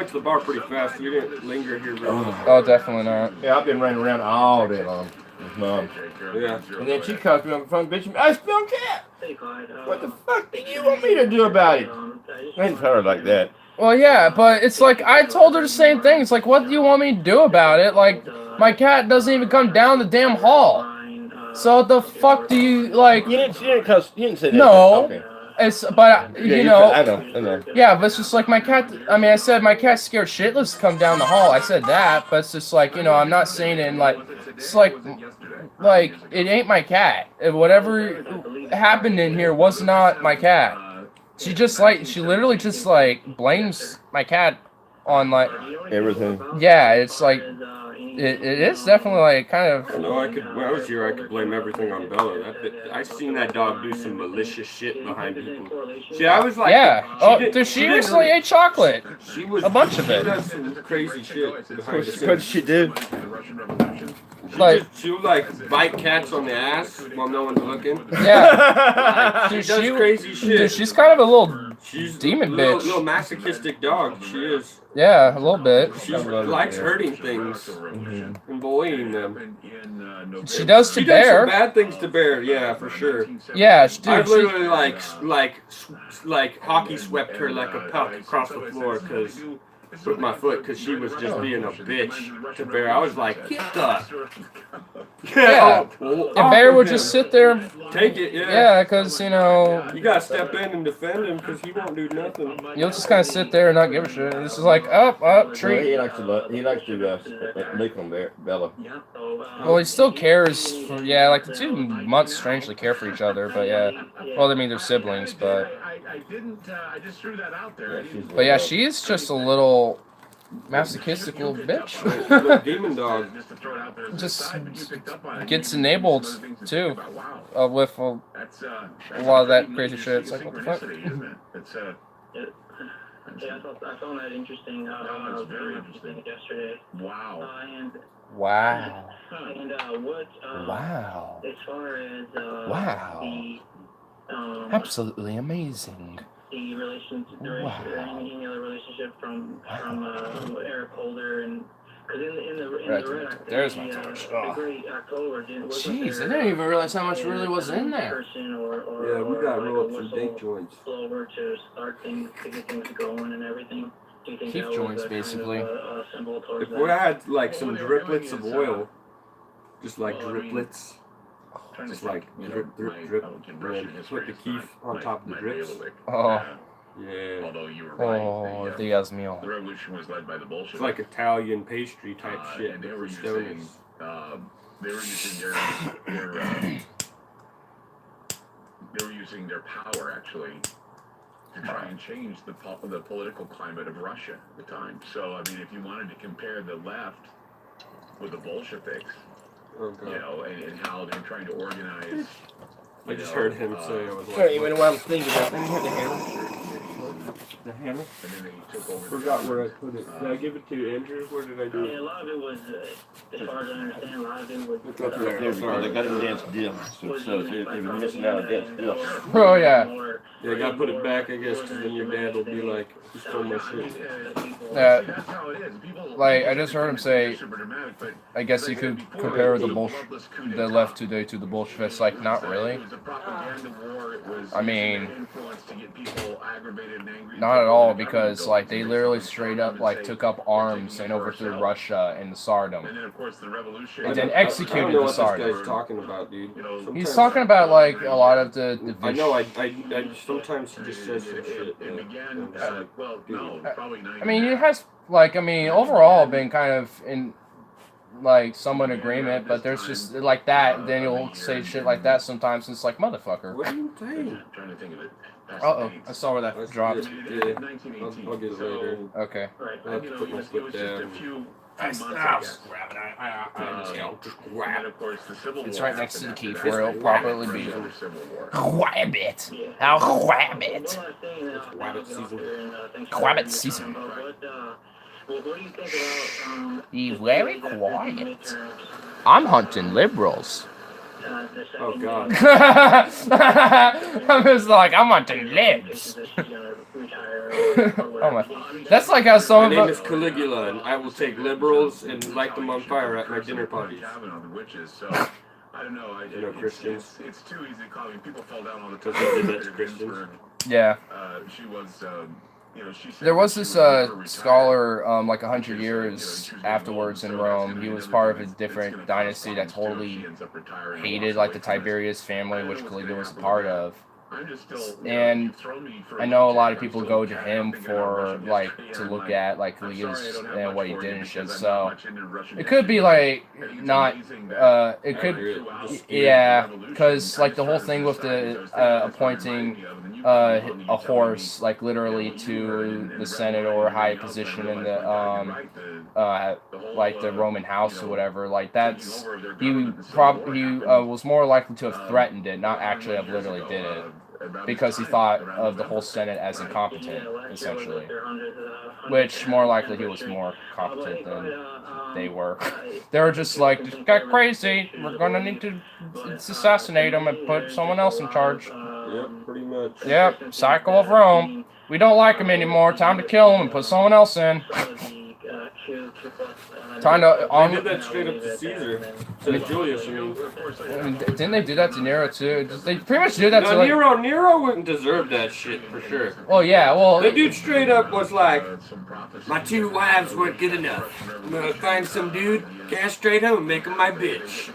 Speaker 13: to the bar pretty fast. We didn't linger here very long.
Speaker 1: Oh, definitely not.
Speaker 14: Yeah, I've been running around all day long with Mom.
Speaker 13: Yeah.
Speaker 14: And then she calls me on the phone, bitch, I spilled cat. What the fuck do you want me to do about it? I didn't tell her like that.
Speaker 1: Well, yeah, but it's like I told her the same thing. It's like, what do you want me to do about it? Like, my cat doesn't even come down the damn hall. So what the fuck do you like?
Speaker 14: You didn't say that.
Speaker 1: No.
Speaker 14: Okay.
Speaker 1: it's but
Speaker 14: Yeah,
Speaker 1: you know.
Speaker 14: I know.
Speaker 1: Yeah, but it's just like my cat. I mean, I said my cat's scared shitless to come down the hall. I said that, but it's just like, you know, I'm not saying it in like it's like it ain't my cat. Whatever happened in here was not my cat. She literally just like blames my cat on like
Speaker 14: everything.
Speaker 1: Yeah, it's like it is definitely like kind of.
Speaker 13: I know when I was here, I could blame everything on Bella. I seen that dog do some malicious shit behind people. See, I was like,
Speaker 1: yeah. She recently ate chocolate.
Speaker 13: She was
Speaker 1: a bunch of it.
Speaker 13: She does some crazy shit behind the scenes.
Speaker 14: What did she do?
Speaker 13: She would like bite cats on the ass while no one's looking.
Speaker 1: Yeah,
Speaker 13: she does crazy shit.
Speaker 1: Dude, she's kind of a little demon bitch.
Speaker 13: Little masochistic dog. She is.
Speaker 1: Yeah, a little bit.
Speaker 13: She likes hurting things and bullying them.
Speaker 1: She does to
Speaker 13: She
Speaker 1: Bear.
Speaker 13: does some bad things to Bear, yeah, for sure.
Speaker 1: Yeah, dude,
Speaker 13: I've literally like hockey swept her like a puck across the floor with my foot because she was just being a bitch to Bear. I was like, get the
Speaker 1: yeah. And Bear would just sit there,
Speaker 13: take it, yeah.
Speaker 1: Yeah, because you know
Speaker 13: you gotta step in and defend him because he won't do nothing.
Speaker 1: You'll just kind of sit there and not give a shit. This is like treat.
Speaker 14: He likes to lick on Bella.
Speaker 1: Well, he still cares for like the 2 months strangely care for each other, but yeah. Well, I mean they're siblings, but. But yeah, she is just a little masochistic little bitch.
Speaker 13: Little demon dog.
Speaker 1: Just gets enabled too with a lot of that crazy shit. It's like, what the fuck?
Speaker 15: Yeah, I found that interesting. I was very interesting yesterday.
Speaker 3: Wow.
Speaker 1: Wow.
Speaker 15: And
Speaker 1: Wow.
Speaker 15: as far as
Speaker 1: Wow.
Speaker 15: the
Speaker 1: Absolutely amazing.
Speaker 15: The relationship, any other relationship from Eric Holder and because in the red,
Speaker 1: there's my torch. Jeez, I didn't even realize how much really was in there.
Speaker 13: Yeah, we got to roll up some date joints.
Speaker 15: Over to start things, to get things going and everything. Do you think
Speaker 1: Keep joints, basically.
Speaker 13: If we had like some driplets of oil, just like driplets. Just like drip, drip, drip, and put the keef on top of the drips.
Speaker 1: Oh.
Speaker 13: Yeah.
Speaker 3: Although you were right.
Speaker 1: Oh, Diaz mío.
Speaker 3: The revolution was led by the Bolsheviks.
Speaker 13: It's like Italian pastry type shit.
Speaker 3: And they were
Speaker 13: using,
Speaker 3: their power actually to try and change the political climate of Russia at the time. So I mean, if you wanted to compare the left with the Bolsheviks. You know, and how they're trying to organize.
Speaker 13: I just heard him say I was like.
Speaker 14: Sorry, what I'm thinking about. Let me hear the hammer.
Speaker 13: The hammer?
Speaker 3: And then they took over.
Speaker 13: Forgot where I put it. Did I give it to Andrew? Where did I do it?
Speaker 15: A lot of it was, as far as I understand, a lot of it was.
Speaker 13: It's up there.
Speaker 14: They got a dance deal, so they've been missing out on a dance deal.
Speaker 1: Oh yeah.
Speaker 13: Yeah, I gotta put it back, I guess, because then your dad will be like, "You stole my shit."
Speaker 1: Yeah. Like I just heard him say, I guess you could compare the left today to the Bolsheviks. Like, not really. I mean, not at all, because like they literally straight up like took up arms and overthrew Russia and the Tsardom, and then executed the Tsardom.
Speaker 13: I don't know what this guy's talking about, dude.
Speaker 1: He's talking about like a lot of the
Speaker 13: I know. I sometimes he just says some shit.
Speaker 1: I mean, it has like overall been kind of in like somewhat agreement, but there's just like that. Then you'll say shit like that sometimes, and it's like, motherfucker.
Speaker 13: What are you saying?
Speaker 1: Uh-oh, I saw where that dropped.
Speaker 13: Yeah, I'll get it later.
Speaker 1: Okay.
Speaker 13: I have to put my foot down.
Speaker 1: Just grab it. Just grab it. It's right next to the key for it'll properly be. Grab it. I'll grab it.
Speaker 13: Rabbit season.
Speaker 1: Grab it season. Be very quiet. I'm hunting liberals.
Speaker 13: Oh God.
Speaker 1: I'm just like, I'm hunting libs. Oh my. That's like how some
Speaker 13: My name is Caligula, and I will take liberals and light them on fire at my dinner parties.
Speaker 3: I don't know.
Speaker 13: You know, Christians.
Speaker 3: It's too easy to call me. People fall down all the
Speaker 13: Because
Speaker 3: time.
Speaker 13: they did that to Christians.
Speaker 1: Yeah.
Speaker 3: She was.
Speaker 1: There was this scholar, like 100 years afterwards in Rome. He was part of a different dynasty that totally hated like the Tiberius family, which Caligula was a part of. and I know a lot of people go to him for like to look at like leagues and what he did and shit. So it could be like not. It could, yeah, because like the whole thing with the appointing a horse like literally to the Senate or high position in the like the Roman house or whatever, like that's he was more likely to have threatened it, not actually have literally did it, because he thought of the whole Senate as incompetent, essentially. Which more likely he was more competent than they were. They were just like, this guy crazy, we're gonna need to assassinate him and put someone else in charge.
Speaker 13: Yep, pretty much.
Speaker 1: Yep, cycle of Rome. We don't like him anymore, time to kill him and put someone else in. Time to,
Speaker 13: they did that straight up to Caesar. To Julius, I mean.
Speaker 1: Didn't they do that to Nero too? They pretty much did that to like...
Speaker 13: Nero wouldn't deserve that shit for sure.
Speaker 1: Well, yeah, well...
Speaker 13: The dude straight up was like, my 2 wives weren't good enough. I'm gonna find some dude, castrate him, and make him my bitch.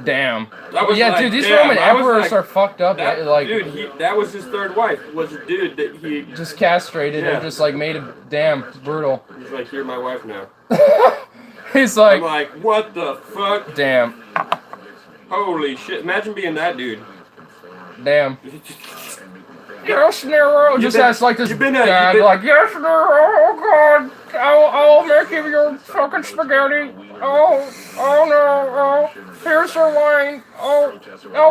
Speaker 1: Damn. Yeah, like, dude, these Roman emperors like, are fucked up.
Speaker 13: That,
Speaker 1: like,
Speaker 13: dude, that was his 3rd wife. Was a dude that he
Speaker 1: just castrated and just like made him damn brutal.
Speaker 13: He's like, you're my wife now.
Speaker 1: He's like,
Speaker 13: I'm like, what the fuck?
Speaker 1: Damn.
Speaker 13: Holy shit! Imagine being that dude.
Speaker 1: Damn. Yes, Nero. Just has like this dad, like, yes, Nero. Oh God, I'll make you your fucking spaghetti. Oh no. Oh, here's your wine. Oh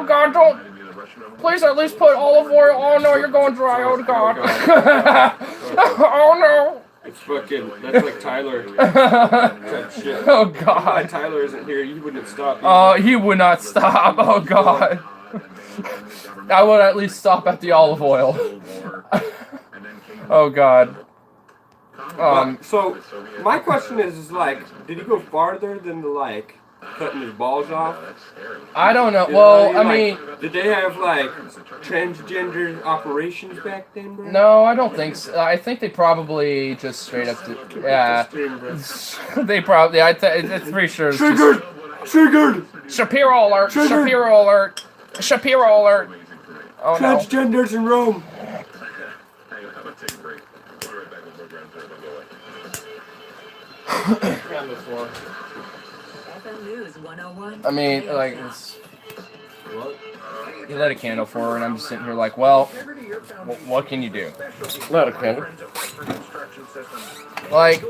Speaker 1: God, don't. Please at least put olive oil. Oh no, you're going dry. Oh God. Oh no.
Speaker 13: It's fucking. That's like Tyler. Shit.
Speaker 1: Oh God.
Speaker 13: If Tyler isn't here, you wouldn't stop.
Speaker 1: Oh, he would not stop. Oh God. I would at least stop at the olive oil. Oh God.
Speaker 13: So my question is like, did he go farther than the like cutting his balls off?
Speaker 1: I don't know. Well, I mean,
Speaker 13: did they have like transgender operations back then, bro?
Speaker 1: No, I don't think so. I think they probably just straight up did. Yeah. They probably. It's pretty sure.
Speaker 13: Triggered. Triggered.
Speaker 1: Shapiro alert. Shapiro alert. Shapiro alert. Oh no.
Speaker 13: Transgenders in Rome.
Speaker 1: I mean, like, it's, you lit a candle for her, and I'm just sitting here like, well, what can you do?
Speaker 14: Not a candle.
Speaker 1: Like,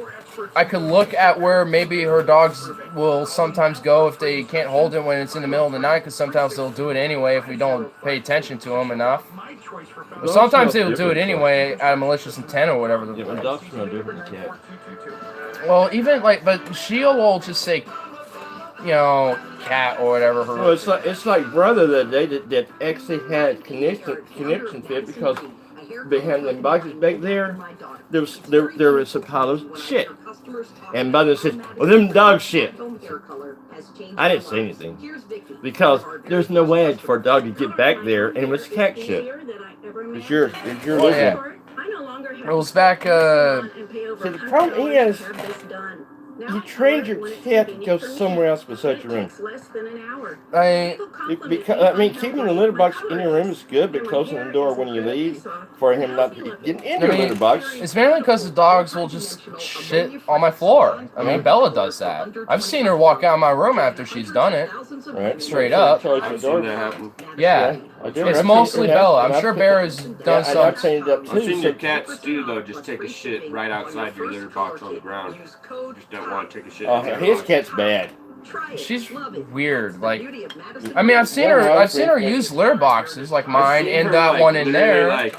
Speaker 1: I could look at where maybe her dogs will sometimes go if they can't hold it when it's in the middle of the night, because sometimes they'll do it anyway if we don't pay attention to them enough. But sometimes they'll do it anyway out of malicious intent or whatever.
Speaker 14: Yeah, but dogs are no different than cat.
Speaker 1: Well, even like, but she'll just say, you know, cat or whatever.
Speaker 14: Well, it's like brother that actually had connection fit because behind them boxes back there was a pile of shit, and brother said, "Well, them dog shit." I didn't say anything because there's no way for a dog to get back there, and it was cat shit. It's yours.
Speaker 1: Oh, yeah. It was back.
Speaker 14: So the problem is, you trained your cat to go somewhere else besides your room. I mean, keeping the litter box in your room is good, but closing the door when you leave for him not to get in your litter box.
Speaker 1: It's mainly because the dogs will just shit on my floor. I mean, Bella does that. I've seen her walk out of my room after she's done it.
Speaker 14: Right.
Speaker 1: Straight up.
Speaker 13: I've seen that happen.
Speaker 1: Yeah. It's mostly Bella. I'm sure Bear's done some.
Speaker 13: I've seen your cats too, though, just take a shit right outside your litter box on the ground. Just don't want to take a shit.
Speaker 14: Oh, his cat's bad.
Speaker 1: She's weird. Like, I mean, I've seen her use litter boxes like mine and that one in there.
Speaker 13: Like,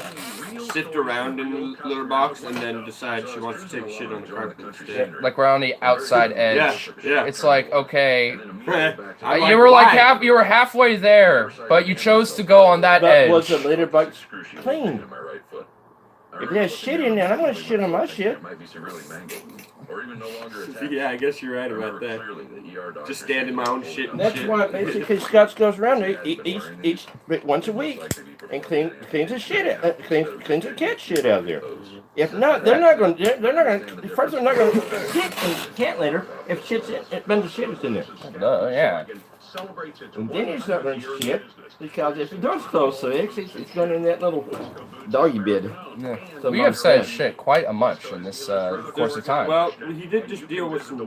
Speaker 13: sift around in the litter box and then decide she wants to take a shit on the carpet instead.
Speaker 1: Like around the outside edge.
Speaker 13: Yeah.
Speaker 1: It's like, okay,
Speaker 13: you
Speaker 1: were halfway there, but you chose to go on that edge.
Speaker 14: Was the litter box clean? If there's shit in there, I'm gonna shit on my shit.
Speaker 13: Yeah, I guess you're right about that. Just stand in my own shit and
Speaker 14: That's why basically Scott goes around there each once a week and cleans the shit out, cleans the cat shit out there. If not, they're not going to. First, they're not going to get cat litter if shit's in, a bunch of shit is in there.
Speaker 1: Yeah.
Speaker 3: celebrates its
Speaker 14: And then it's not going to shit because if the door's closed 6, it's going in that little doggy bed.
Speaker 1: Yeah.
Speaker 14: So
Speaker 1: We
Speaker 14: my
Speaker 1: have said
Speaker 14: friend-
Speaker 1: shit quite a much in this course of time.
Speaker 13: Well, he did just deal with some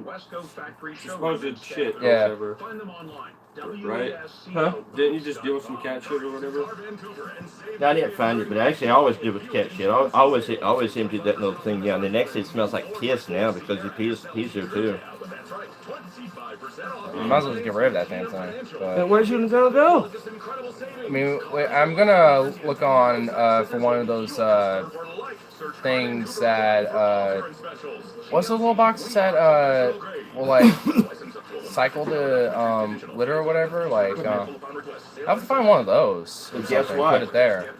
Speaker 13: supposed shit or
Speaker 1: Yeah.
Speaker 13: whatever.
Speaker 3: Find them online.
Speaker 13: Right?
Speaker 14: Huh?
Speaker 13: Didn't you just deal with some cat shit or whatever?
Speaker 14: I didn't find it, but actually I always do with cat shit. I always empty that little thing down. And actually it smells like piss now because he pees there too.
Speaker 1: You might as well just get rid of that damn thing. But,
Speaker 14: And where's you gonna go?
Speaker 1: I mean, I'm gonna look on for one of those things that what's the little boxes that will like cycle the litter or whatever. Like I have to find one of those. Or
Speaker 14: Guess
Speaker 1: something,
Speaker 14: what?
Speaker 1: Put it there.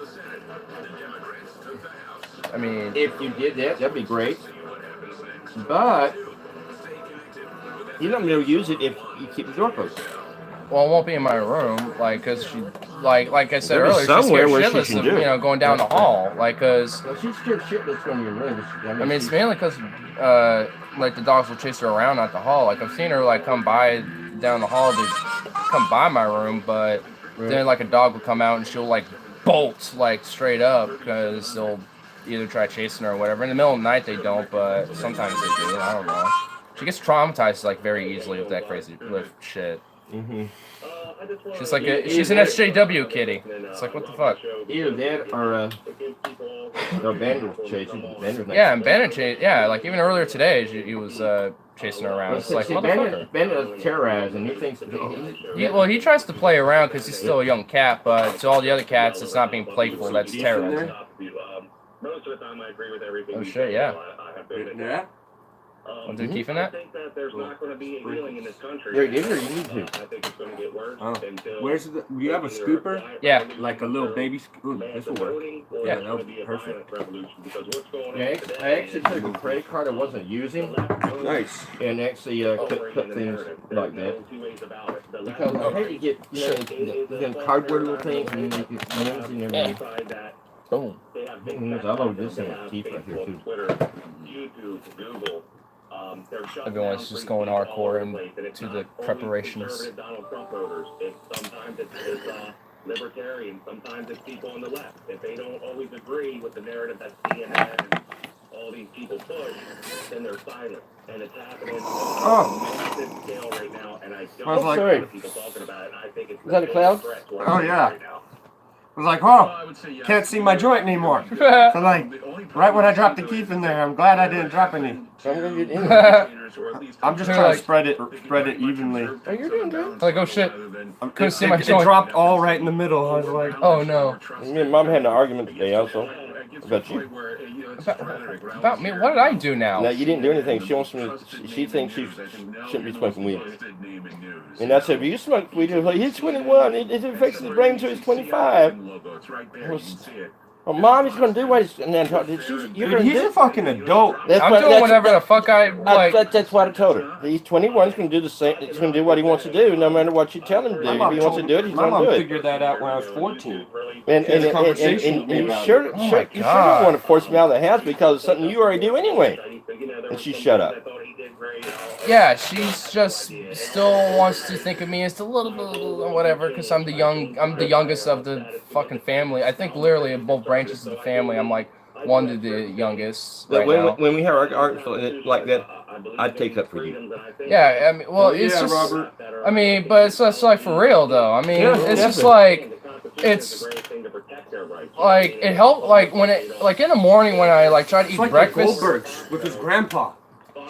Speaker 1: I mean,
Speaker 14: If you did that, that'd be great. But you don't really use it if you keep the door closed.
Speaker 1: well, it won't be in my room, like, cause she, like I said
Speaker 14: There'll be
Speaker 1: earlier, she's
Speaker 14: somewhere
Speaker 1: scared
Speaker 14: where she
Speaker 1: shitless
Speaker 14: can
Speaker 1: of,
Speaker 14: do it.
Speaker 1: going down the hall, like, cause
Speaker 14: Well, she's scared shitless from your room.
Speaker 1: I mean, it's mainly cause like the dogs will chase her around at the hall. Like I've seen her like come by down the hall to come by my room, but then like a dog will come out and she'll like bolt like straight up because they'll either try chasing her or whatever. In the middle of the night they don't, but sometimes they do. I don't know. She gets traumatized like very easily with that crazy with shit.
Speaker 14: Mm-hmm.
Speaker 1: She's like she's an SJW kitty. It's like what the fuck?
Speaker 14: Either that or Bandit chasing.
Speaker 1: Yeah, and Bandit chased. Yeah, like even earlier today, he was chasing her around. It's like motherfucker.
Speaker 14: Bandit is terrorized, and he thinks
Speaker 1: He tries to play around because he's still a young cat, but to all the other cats, it's not being playful. That's terrorizing.
Speaker 10: Most of the time, I agree with everything.
Speaker 1: Oh shit, yeah.
Speaker 10: I have been
Speaker 13: Yeah.
Speaker 1: Want to keep in that?
Speaker 10: I think that there's not going to be a healing in this country.
Speaker 14: Yeah, you need to.
Speaker 10: I think it's going to get worse
Speaker 13: Oh.
Speaker 10: until.
Speaker 13: Where's the? Do you have a scooper?
Speaker 1: Yeah.
Speaker 13: Like a little baby scooper. This will work.
Speaker 1: Yeah,
Speaker 13: that would be
Speaker 10: perfect. Because what's going on
Speaker 14: Yeah,
Speaker 10: today
Speaker 14: I actually took a credit card I wasn't using
Speaker 13: Nice.
Speaker 14: and actually cut things like that. Because I hate to get them cardboard little things and then you get names and everything.
Speaker 1: Boom.
Speaker 14: I love this thing with teeth right here too.
Speaker 10: YouTube, Google.
Speaker 1: Everyone's just going hardcore into the preparations.
Speaker 10: Donald Trump voters. Sometimes it's libertarian, sometimes it's people on the left. If they don't always agree with the narrative that CNN and all these people push, then they're silent. And it's happening on a massive scale right now. And I don't
Speaker 13: like,
Speaker 10: know people talking about it. And I think it's
Speaker 14: Is that a cloud?
Speaker 13: Oh yeah. I was like, oh, can't see my joint anymore. So like, right when I dropped the keef in there, I'm glad I didn't drop any.
Speaker 14: I'm gonna get in there.
Speaker 13: I'm just trying to spread it evenly.
Speaker 14: Oh, you're doing good.
Speaker 1: Like, oh shit.
Speaker 13: Couldn't
Speaker 1: see my
Speaker 13: it
Speaker 1: joint.
Speaker 13: dropped all right in the middle. I was like,
Speaker 1: Oh no.
Speaker 14: Me and Mom had an argument today also. About you.
Speaker 1: About me? What did I do now?
Speaker 14: No, you didn't do anything. She wants me. She thinks she shouldn't be smoking weed. And I said, "If you smoke weed, he's 21. It affects his brain until he's 25." Well, Mom, he's gonna do what he's. And then you're
Speaker 13: dude,
Speaker 14: gonna
Speaker 13: he's
Speaker 14: do.
Speaker 13: a fucking adult.
Speaker 1: I'm doing whatever the fuck I like.
Speaker 14: That's what I told her. He's 21. He's gonna do the same. He's gonna do what he wants to do, no matter what you tell him to do. If he wants to do it, he's
Speaker 13: My
Speaker 14: gonna
Speaker 13: mom
Speaker 14: do it.
Speaker 13: figured that out when I was 14.
Speaker 14: And
Speaker 13: She had a conversation with me
Speaker 14: you
Speaker 13: about
Speaker 14: sure,
Speaker 13: it.
Speaker 1: Oh my
Speaker 14: you sure
Speaker 1: God.
Speaker 14: don't want to force me out of the house because it's something you already do anyway. And she shut up.
Speaker 1: Yeah, she's just still wants to think of me as the little whatever, because I'm the youngest of the fucking family. I think literally in both branches of the family, I'm like one of the youngest right now.
Speaker 14: When we have our arguments like that, I'd take up for you.
Speaker 1: Yeah, I mean, well, it's
Speaker 13: yeah,
Speaker 1: just,
Speaker 13: Robert.
Speaker 1: I mean, but it's just like for real though. I mean,
Speaker 14: Yeah,
Speaker 1: it's just
Speaker 14: definitely.
Speaker 1: like, it's like it helped like when it like in the morning when I like try to
Speaker 13: It's
Speaker 1: eat
Speaker 13: like
Speaker 1: breakfast.
Speaker 13: the Goldbergs with his grandpa.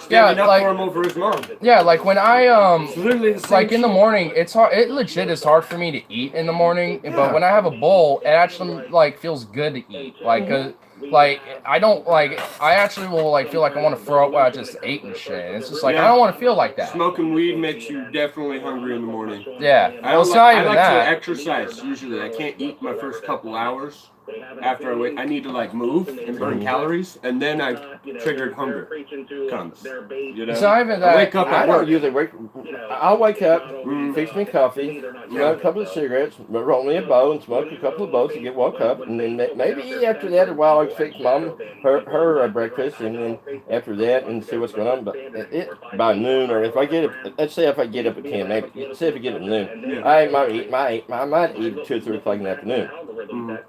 Speaker 1: Yeah,
Speaker 13: Standing up
Speaker 1: like
Speaker 13: for him over his mom.
Speaker 1: yeah, like when I
Speaker 13: It's literally the same
Speaker 1: like in the
Speaker 13: shit.
Speaker 1: morning, it's hard. It legit is hard for me to eat in the morning. But when I have a bowl, it actually like feels good to eat. Like, 'cause, like I don't like. I actually will like feel like I want to throw up what I just ate and shit. And it's just like I don't want to feel like that.
Speaker 13: Smoking weed makes you definitely hungry in the morning.
Speaker 1: Yeah,
Speaker 13: I
Speaker 1: well, it's
Speaker 13: don't
Speaker 1: not
Speaker 13: I
Speaker 1: even
Speaker 13: like
Speaker 1: that.
Speaker 13: to exercise usually. I can't eat my first couple hours. after I need to like move and burn calories, and then I triggered hunger comes. You know?
Speaker 14: So I haven't.
Speaker 13: I wake up
Speaker 14: I
Speaker 13: at
Speaker 14: don't
Speaker 13: work.
Speaker 14: usually wake. I'll wake up, fix me coffee, smoke a couple of cigarettes, roll me a bowl, and smoke a couple of bowls to get woke up, and then maybe after that a while I fix mom her breakfast, and then after that and see what's going on. But by noon, or if I get up, let's say if I get up at 10, maybe say if I get up at noon, I might eat at 2 or 3 o'clock in the afternoon.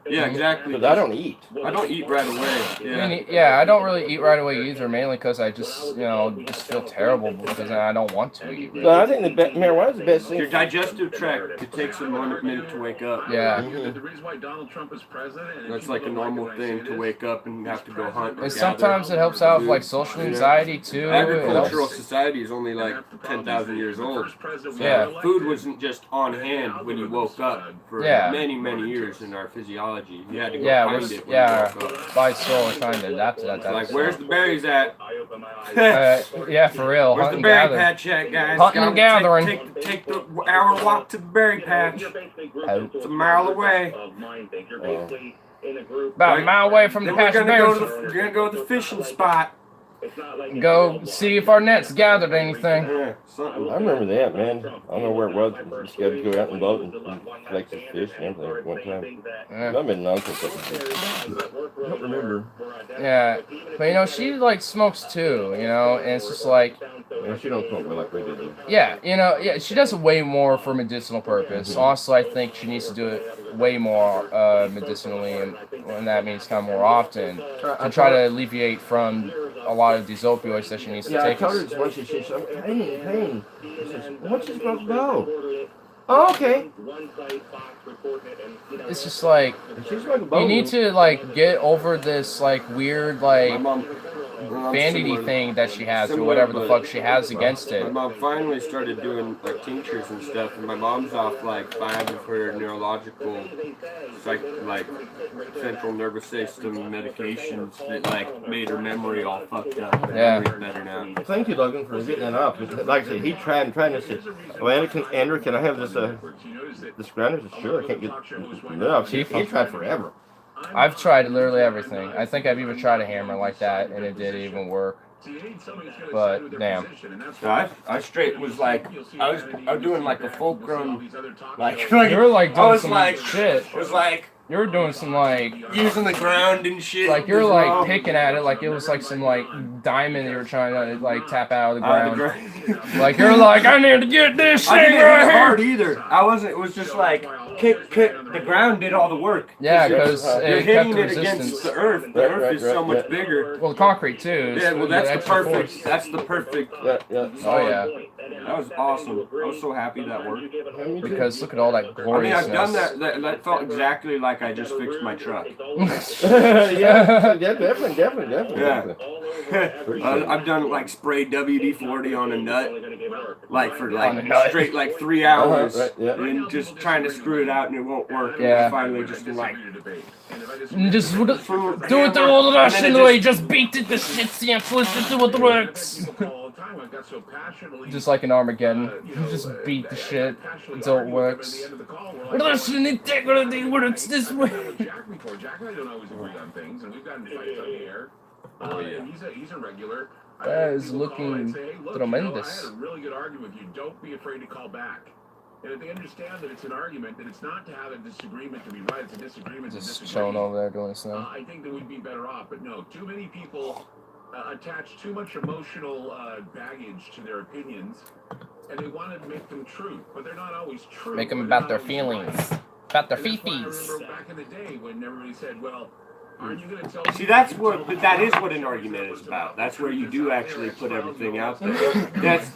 Speaker 13: Yeah, exactly.
Speaker 14: Because I don't eat.
Speaker 13: I don't eat right away.
Speaker 1: Yeah. I don't really eat right away either, mainly because I just, just feel terrible because I don't want to eat. Really.
Speaker 14: But I think marijuana is the best thing.
Speaker 13: Your digestive tract, it takes a minute to wake up.
Speaker 1: Yeah.
Speaker 3: The reason why Donald Trump is president.
Speaker 13: That's like a normal thing to wake up and have to go hunt.
Speaker 1: And sometimes it helps out with like social anxiety too.
Speaker 13: Agricultural society is only like 10,000 years old. So
Speaker 1: Yeah.
Speaker 13: food wasn't just on hand when you woke up for many years in our physiology. You had to go find it when you woke up.
Speaker 1: By soul, we're trying to adapt to that.
Speaker 13: Like, where's the berries at?
Speaker 1: Yeah, for real.
Speaker 13: Where's the berry patch at, guys?
Speaker 1: Hunting and gathering.
Speaker 13: Take the hour walk to the berry patch. It's a mile away.
Speaker 1: About a mile away from the patch of berries.
Speaker 13: We're gonna go to the fishing spot.
Speaker 1: Go see if our nets gathered anything.
Speaker 14: I remember that, man. I don't know where it was. We just got to go out and boat and collect some fish and everything at one time.
Speaker 1: Yeah.
Speaker 14: I've been known for fish. I don't remember.
Speaker 1: Yeah, but she like smokes too, and it's just like.
Speaker 14: Yeah, she don't smoke like we did.
Speaker 1: Yeah, she does it way more for medicinal purpose. Also, I think she needs to do it way more medicinally, and that means kind of more often to try to alleviate from a lot of these opioids that she needs to take.
Speaker 14: I told her this once. She said, "Hey," she says, "What's this supposed to go?" Oh, okay.
Speaker 1: It's just like you need to like get over this like weird like vanity thing that she has or whatever the fuck she has against it.
Speaker 13: My mom finally started doing like tinctures and stuff, and my mom's off like 5 of her neurological like central nervous system medications that like made her memory all fucked up.
Speaker 1: Yeah.
Speaker 13: Better now.
Speaker 14: Thank you, Logan, for getting that up. Like I said, he tried and said, "Well, Andrew, can I have this grinder?" I said, "Sure, I can't get." No, he tried forever.
Speaker 1: I've tried literally everything. I think I've even tried a hammer like that, and it didn't even work. But damn.
Speaker 13: I straight was like I was doing like a fulcrum like
Speaker 1: you were like doing some
Speaker 13: like
Speaker 1: shit.
Speaker 13: It was like
Speaker 1: you were doing some like
Speaker 13: using the ground and shit.
Speaker 1: Like you're like picking at it like it was like some like diamond you were trying to like tap out of the ground. Like you're like I need to get this thing
Speaker 13: I didn't
Speaker 1: right
Speaker 13: hit it
Speaker 1: here.
Speaker 13: hard either. I wasn't. It was just like kick. The ground did all the work.
Speaker 1: Yeah, because
Speaker 13: you're
Speaker 1: it
Speaker 13: hitting
Speaker 1: kept the
Speaker 13: it against
Speaker 1: resistance.
Speaker 13: the earth. The earth is so much bigger.
Speaker 1: Well, the concrete too.
Speaker 13: Yeah, well that's the
Speaker 1: extra
Speaker 13: perfect.
Speaker 1: force.
Speaker 13: That's the perfect.
Speaker 1: Oh yeah.
Speaker 13: That was awesome. I was so happy that worked.
Speaker 1: Because look at all that
Speaker 13: I mean,
Speaker 1: gloriousness.
Speaker 13: I've done that. That felt exactly like I just fixed my truck.
Speaker 14: Yeah, definitely.
Speaker 13: Yeah. I've done like spray WD-40 on a nut, like for like straight like 3 hours, and just trying to screw it out and it won't work. And
Speaker 1: Yeah.
Speaker 13: I finally just been like,
Speaker 1: just do it the old fashioned way. Just beat it, the shit sample, just do what works. Just like an Armageddon, just beat the shit until it works. Listen, integrity works this way.
Speaker 3: Jack and I don't always agree on things, and we've gotten fights on the air. And he's a regular.
Speaker 1: That is looking tremendous.
Speaker 3: I had a really good argument with you. Don't be afraid to call back. And if they understand that it's an argument, that it's not to have a disagreement to be right, it's a disagreement.
Speaker 1: Just chilling over there doing his thing.
Speaker 3: I think that we'd be better off. But no, too many people attach too much emotional baggage to their opinions, and they want to make them true, but they're not always true.
Speaker 1: Make them about their feelings, about their fifis.
Speaker 3: I remember back in the day when everybody said, "Well, aren't you going to tell?"
Speaker 13: see, that is what an argument is about. That's where you do actually put everything out there.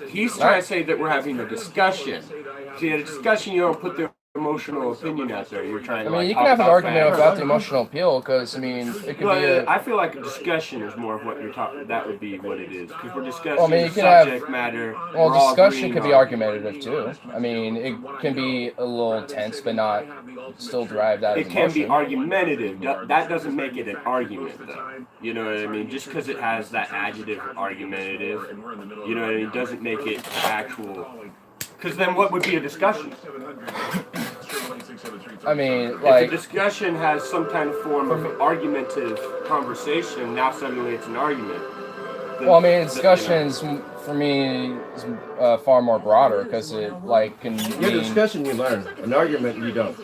Speaker 13: He's trying to say that we're having a discussion. See, at a discussion, you don't put the emotional opinion out there. You're trying to.
Speaker 1: I mean, you can have an argument about the emotional appeal, because I mean, it could be.
Speaker 13: I feel like a discussion is more of what you're talking. That would be what it is, because we're discussing
Speaker 1: Well, I mean, you can
Speaker 13: subject matter.
Speaker 1: Well, discussion could be argumentative too. I mean, it can be a little tense, but not still derived out of
Speaker 13: It can be
Speaker 1: emotion.
Speaker 13: argumentative. That doesn't make it an argument, though. You know what I mean? Just because it has that adjective argumentative, you know what I mean, doesn't make it actual. Because then what would be a discussion?
Speaker 1: I mean,
Speaker 13: If
Speaker 1: like,
Speaker 13: a discussion has some kind of form of argumentative conversation, now suddenly it's an argument.
Speaker 1: well, I mean, discussions for me is far more broader because it like can
Speaker 14: Your
Speaker 1: mean.
Speaker 14: discussion you learn. An argument you don't.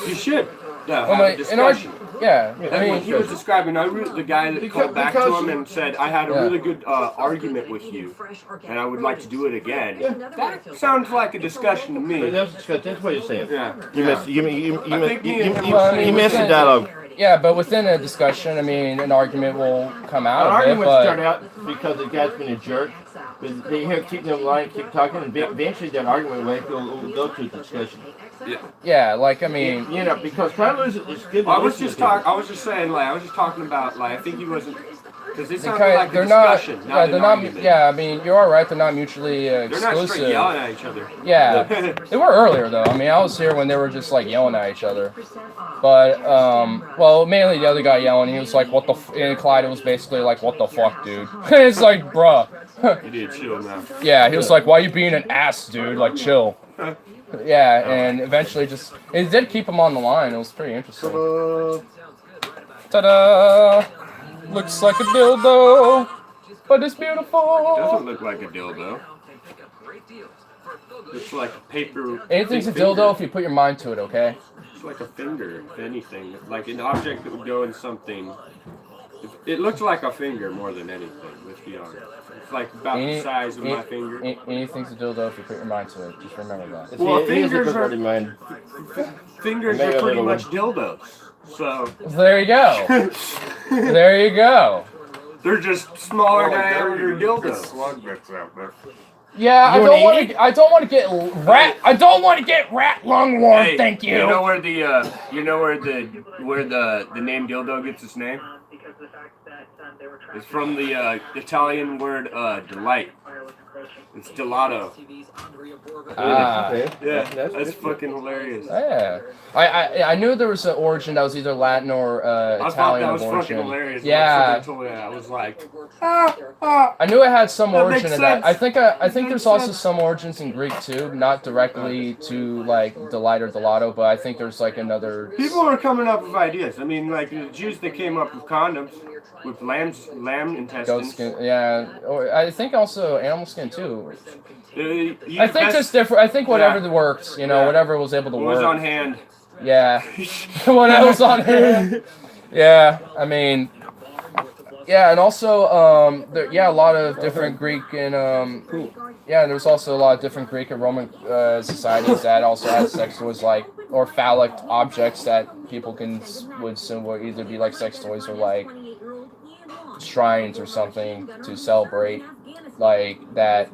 Speaker 13: You should. No,
Speaker 1: Well,
Speaker 13: have a
Speaker 1: an
Speaker 13: discussion.
Speaker 1: yeah, I
Speaker 13: And when
Speaker 1: mean,
Speaker 13: he was describing, the guy that called back to him and said, I had a
Speaker 1: Yeah.
Speaker 13: really good argument with you, and I would like to do it again. That sounds like a discussion to me.
Speaker 14: That's what you're saying.
Speaker 13: Yeah.
Speaker 14: You missed
Speaker 1: within-
Speaker 14: the dialogue.
Speaker 1: Yeah, but within a discussion, I mean, an argument will come
Speaker 14: An
Speaker 1: out of it,
Speaker 14: argument
Speaker 1: but
Speaker 14: start out because the guy's been a jerk. But they hear keep them lying, keep talking, and eventually that argument will go to discussion.
Speaker 1: yeah, like I mean,
Speaker 14: You know, because trying to lose it is good.
Speaker 13: I was just talking about, like, I think he wasn't, because it sounded like a
Speaker 1: they're not.
Speaker 13: discussion,
Speaker 1: Yeah,
Speaker 13: an
Speaker 1: they're not.
Speaker 13: argument.
Speaker 1: Yeah, I mean, you're all right. They're not mutually
Speaker 13: They're not
Speaker 1: exclusive.
Speaker 13: straight yelling at each other.
Speaker 1: Yeah, they were earlier though. I mean, I was here when they were just like yelling at each other. But well, mainly the other guy yelling. He was like, "What the?" And Clyde was basically like, "What the fuck, dude?" It's like, bruh.
Speaker 13: You need to chill now.
Speaker 1: Yeah, he was like, "Why you being an ass, dude? Like, chill." Yeah, and eventually just it did keep him on the line. It was pretty interesting. Ta-da! Looks like a dildo, but it's beautiful.
Speaker 13: Doesn't look like a dildo. Looks like a paper.
Speaker 1: Anything's a
Speaker 13: big finger.
Speaker 1: dildo if you put your mind to it, okay?
Speaker 13: It's like a finger, if anything. Like an object that would go in something. It looks like a finger more than anything, let's be honest. It's like about the size of my finger.
Speaker 1: Anything's a dildo if you put your mind to it. Just remember that.
Speaker 13: Well, fingers are
Speaker 14: Maybe a
Speaker 13: pretty
Speaker 14: little
Speaker 13: much dildos. So
Speaker 1: there you go. There you go.
Speaker 13: they're just smaller diameter dildos.
Speaker 1: Yeah, I don't want to get rat. I don't want to get rat lung warm.
Speaker 13: Hey,
Speaker 1: Thank you.
Speaker 13: You know where the name dildo gets its name? It's from the Italian word delight. It's gelato.
Speaker 1: Ah.
Speaker 13: Yeah, that's fucking hilarious.
Speaker 1: Yeah, I knew there was an origin that was either Latin or
Speaker 13: I thought
Speaker 1: Italian
Speaker 13: that was
Speaker 1: origin.
Speaker 13: fucking hilarious.
Speaker 1: Yeah,
Speaker 13: When somebody told me that, I was like,
Speaker 1: I knew it had some
Speaker 13: That
Speaker 1: origin
Speaker 13: makes
Speaker 1: in that.
Speaker 13: sense.
Speaker 1: I think there's also some origins in Greek too, not directly to like delight or gelato, but I think there's like another.
Speaker 13: people are coming up with ideas. I mean, like the Jews that came up with condoms with lamb intestines.
Speaker 1: Goat skin, yeah. Or I think also animal skin too. I think
Speaker 13: that's-
Speaker 1: just different. I think whatever
Speaker 13: Yeah.
Speaker 1: works, you know,
Speaker 13: Yeah.
Speaker 1: whatever was able to
Speaker 13: What
Speaker 1: work.
Speaker 13: was on hand.
Speaker 1: Yeah. What was on hand? Yeah, I mean, yeah, and also, a lot of different Greek and yeah, there's also a lot of different Greek and Roman societies that also had sex toys like or phallic objects that people would assume would either be like sex toys or like shrines or something to celebrate like that.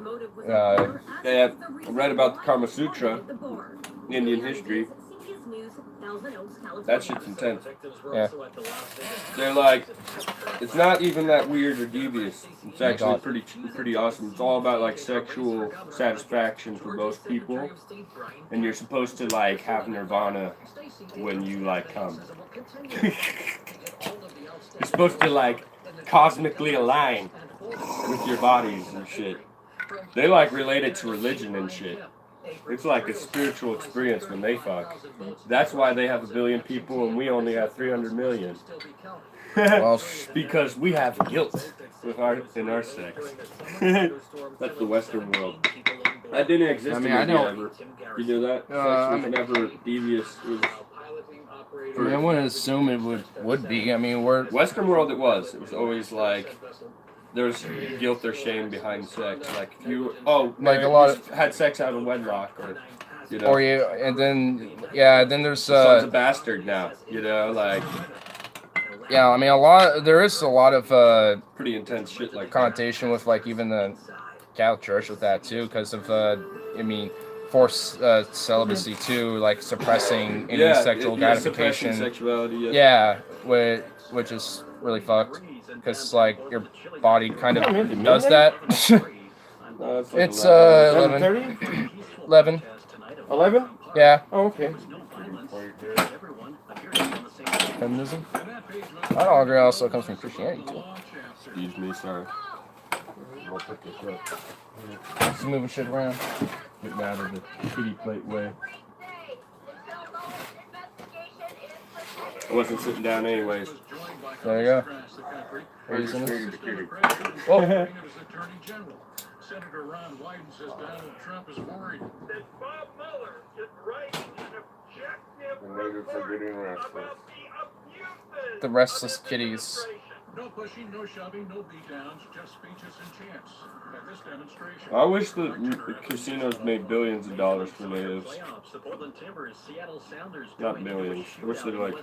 Speaker 13: Yeah, I read about the Kama Sutra, Indian history. That shit's intense.
Speaker 1: Yeah.
Speaker 13: They're like, it's not even that weird or devious. It's actually pretty awesome. It's all about like sexual satisfaction for both people, and you're supposed to like have nirvana when you like come. You're supposed to like cosmically align with your bodies and shit. They like relate it to religion and shit. It's like a spiritual experience when they fuck. That's why they have 1 billion people and we only have 300 million.
Speaker 1: Well,
Speaker 13: because we have guilt in our sex. That's the Western world. That didn't exist in India ever. You knew that? Sex was never devious. It was
Speaker 1: I mean, I wouldn't assume it would be. I mean, we're
Speaker 13: Western world. It was always like there's guilt or shame behind sex. Like if you
Speaker 1: like a lot of
Speaker 13: had sex out of wedlock, or you know,
Speaker 1: or you, and then then there's
Speaker 13: son's a bastard now. You know, like
Speaker 1: yeah. I mean, there is a lot of
Speaker 13: pretty intense shit like
Speaker 1: connotation with like even the Catholic Church with that too, because of I mean, forced celibacy too, like suppressing any sexual gratification.
Speaker 13: Sexuality,
Speaker 1: yeah, which is really fucked. Because like your body kind of does that. It's 11. 11.
Speaker 14: 11?
Speaker 1: Yeah.
Speaker 14: Oh, okay.
Speaker 1: Feminism. I don't agree. Also comes from Christianity too.
Speaker 13: Excuse me, sorry. I'll pick this up.
Speaker 1: Just moving shit around.
Speaker 13: Get out of the kitty plate way. I wasn't sitting down anyways.
Speaker 1: There you go. Reasons.
Speaker 13: Oh.
Speaker 11: Senator Ron Wyden says Donald Trump is worried that Bob Mueller is writing an objective report about the abuses.
Speaker 1: The restless kitties.
Speaker 11: No pushing, no shoving, no beatdowns, just speeches and chants. At this demonstration,
Speaker 13: I wish the casinos made billions of dollars for natives. Not billions. I wish they like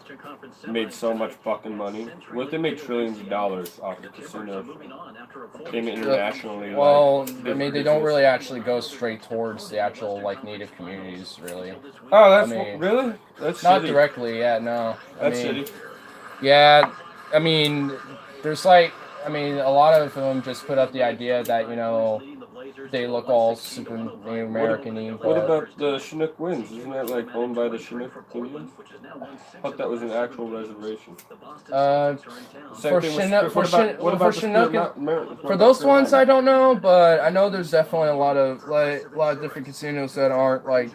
Speaker 13: made so much fucking money. What if they made trillions of dollars off the casinos? Came internationally.
Speaker 1: Well,
Speaker 13: like,
Speaker 1: I mean, they don't really actually go straight towards the actual like native communities, really.
Speaker 13: Oh, that's
Speaker 1: I mean,
Speaker 13: really? That's
Speaker 1: not
Speaker 13: shitty.
Speaker 1: directly. Yeah, no.
Speaker 13: That's
Speaker 1: I mean,
Speaker 13: shitty.
Speaker 1: Yeah, I mean, there's like, I mean, a lot of them just put up the idea that, you know, they look all super Native American-y.
Speaker 13: What about the Chinook Winds? Isn't that like owned by the Chinook Indians? I thought that was an actual reservation.
Speaker 1: For Chinook, for those ones, I don't know, but I know there's definitely a lot of different casinos that aren't like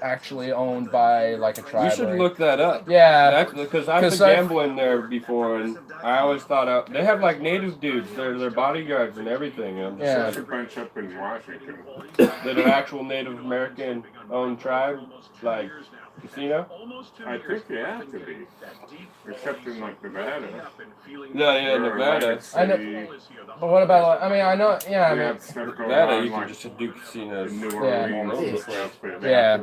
Speaker 1: actually owned by like a tribe.
Speaker 13: You should look that up.
Speaker 1: Yeah,
Speaker 13: because I've been gambling there before, and I always thought they have like native dudes. They're bodyguards and everything. And I'm just
Speaker 16: There's a bunch up in Washington.
Speaker 13: that are actual Native American owned tribe, like casino.
Speaker 16: I think they have to be, except in like Nevada.
Speaker 13: Yeah, Nevada.
Speaker 1: I know, but what about? I mean, I know. Yeah, I mean,
Speaker 13: Nevada, you can just do casinos.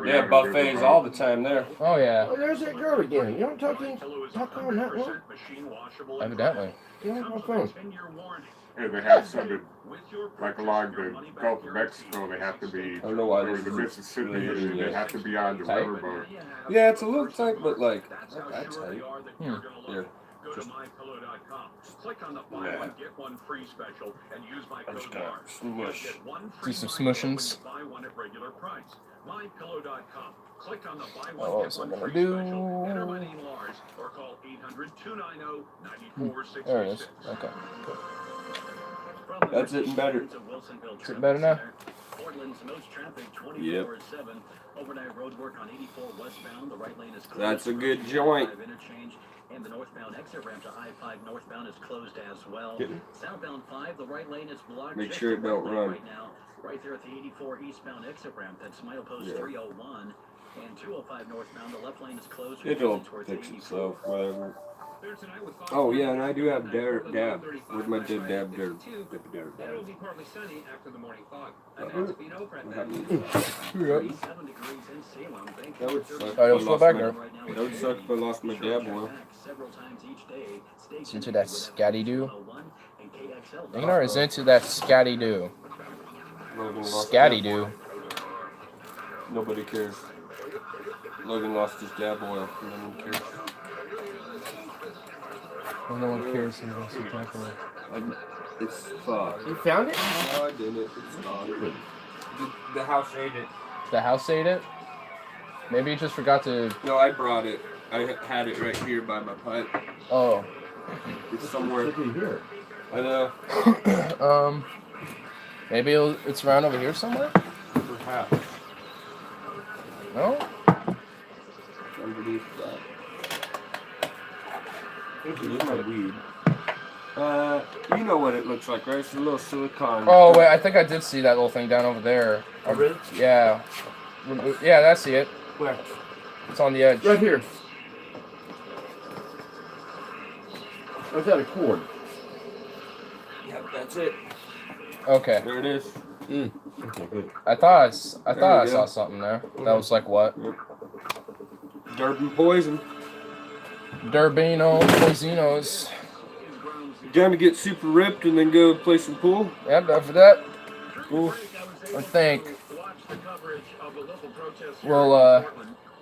Speaker 1: Yeah,
Speaker 13: buffets all the time there.
Speaker 1: Oh yeah.
Speaker 14: Oh, there's that girl again. You don't talk on that one?
Speaker 1: Evidently.
Speaker 14: Get on my phone.
Speaker 16: Yeah, they have some that, like along the Gulf of Mexico, they have to be,
Speaker 13: I don't know why
Speaker 16: or
Speaker 13: this
Speaker 16: the
Speaker 13: is
Speaker 16: Mississippi,
Speaker 13: really
Speaker 16: they have to be on the
Speaker 1: tight.
Speaker 16: riverboat.
Speaker 13: Yeah, it's a little tight, but like not that tight. Yeah. Just,
Speaker 11: click on the buy one get one free special and use my code Lars.
Speaker 13: Smush.
Speaker 1: Do some smushins.
Speaker 11: Buy one at regular price. MyPillow.com. Click on the buy
Speaker 1: Oh,
Speaker 11: one
Speaker 1: what's
Speaker 11: get
Speaker 1: I
Speaker 11: one
Speaker 1: gonna
Speaker 11: free
Speaker 1: do?
Speaker 11: special. Enter my name Lars or call 800-290-9466.
Speaker 1: There it is. Okay. Cool.
Speaker 13: That's it and better.
Speaker 1: Is it better now?
Speaker 17: Portland's most traffic 24/7. Overnight road work on 84 westbound. The right lane is closed.
Speaker 13: That's a good joint.
Speaker 17: Interchange and the northbound exit ramp to I-5 northbound is closed as well. Southbound 5, the right lane is blocked.
Speaker 13: Make sure it don't run.
Speaker 17: Right now, right there at the 84 eastbound exit ramp. That's milepost 301 and 205 northbound. The left lane is closed.
Speaker 13: It'll fix itself, whatever. Oh yeah, and I do have dab. Where's my dab?
Speaker 8: It'll be partly sunny after the morning fog. I'm Vino for
Speaker 13: That would suck.
Speaker 1: Alright, let's go back there.
Speaker 13: That would suck if I lost my dab oil.
Speaker 1: It's into that scatty doo. Ignore is into that scatty doo. Scatty doo.
Speaker 13: Nobody cares. Logan lost his dab oil. No one cares.
Speaker 1: Well, no one cares. He wants to talk about it.
Speaker 13: It's fucked.
Speaker 14: You found it?
Speaker 13: No, I didn't. It's gone. The house ate it.
Speaker 1: The house ate it? Maybe you just forgot to...
Speaker 13: No, I brought it. I had it right here by my pipe.
Speaker 1: Oh.
Speaker 13: It's somewhere here. I know.
Speaker 1: Maybe it's around over here somewhere?
Speaker 13: Perhaps.
Speaker 1: No?
Speaker 13: Underneath that. Here's my weed. You know what it looks like, right? It's a little silicone.
Speaker 1: Oh, wait, I think I did see that little thing down over there.
Speaker 13: Oh, really?
Speaker 1: Yeah. Yeah, I see it.
Speaker 13: Where?
Speaker 1: It's on the edge.
Speaker 14: Right here. I've got a cord.
Speaker 13: Yep, that's it.
Speaker 1: Okay.
Speaker 13: There it is.
Speaker 14: Okay, good.
Speaker 1: I thought I saw something there. That was like what?
Speaker 13: Yep. Durban poison.
Speaker 1: Durbino Poisinos.
Speaker 13: Time to get super ripped and then go play some pool?
Speaker 1: Yep, after that.
Speaker 13: Cool.
Speaker 1: I think we'll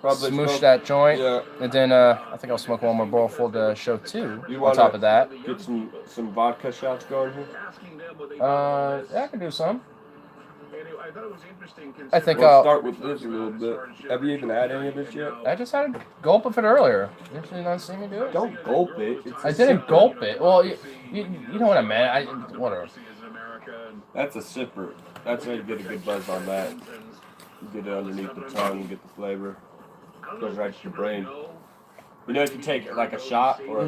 Speaker 13: probably
Speaker 1: smoosh that joint.
Speaker 13: Yeah.
Speaker 1: And then I think I'll smoke one more bowl for the show too.
Speaker 13: You
Speaker 1: on top of that.
Speaker 13: Get some vodka shots going here?
Speaker 1: Yeah, I can do some. I think
Speaker 13: we'll
Speaker 1: I'll
Speaker 13: start with this a little bit. Have you even had any of this yet?
Speaker 1: I just had a gulp of it earlier. Did you not see me do it?
Speaker 13: Don't gulp it.
Speaker 1: I didn't gulp it. Well, you know what I meant. Whatever.
Speaker 13: That's a sipper. That's how you get a good buzz on that. You get it underneath the tongue, you get the flavor. Goes right to your brain. You know, if you take like a shot or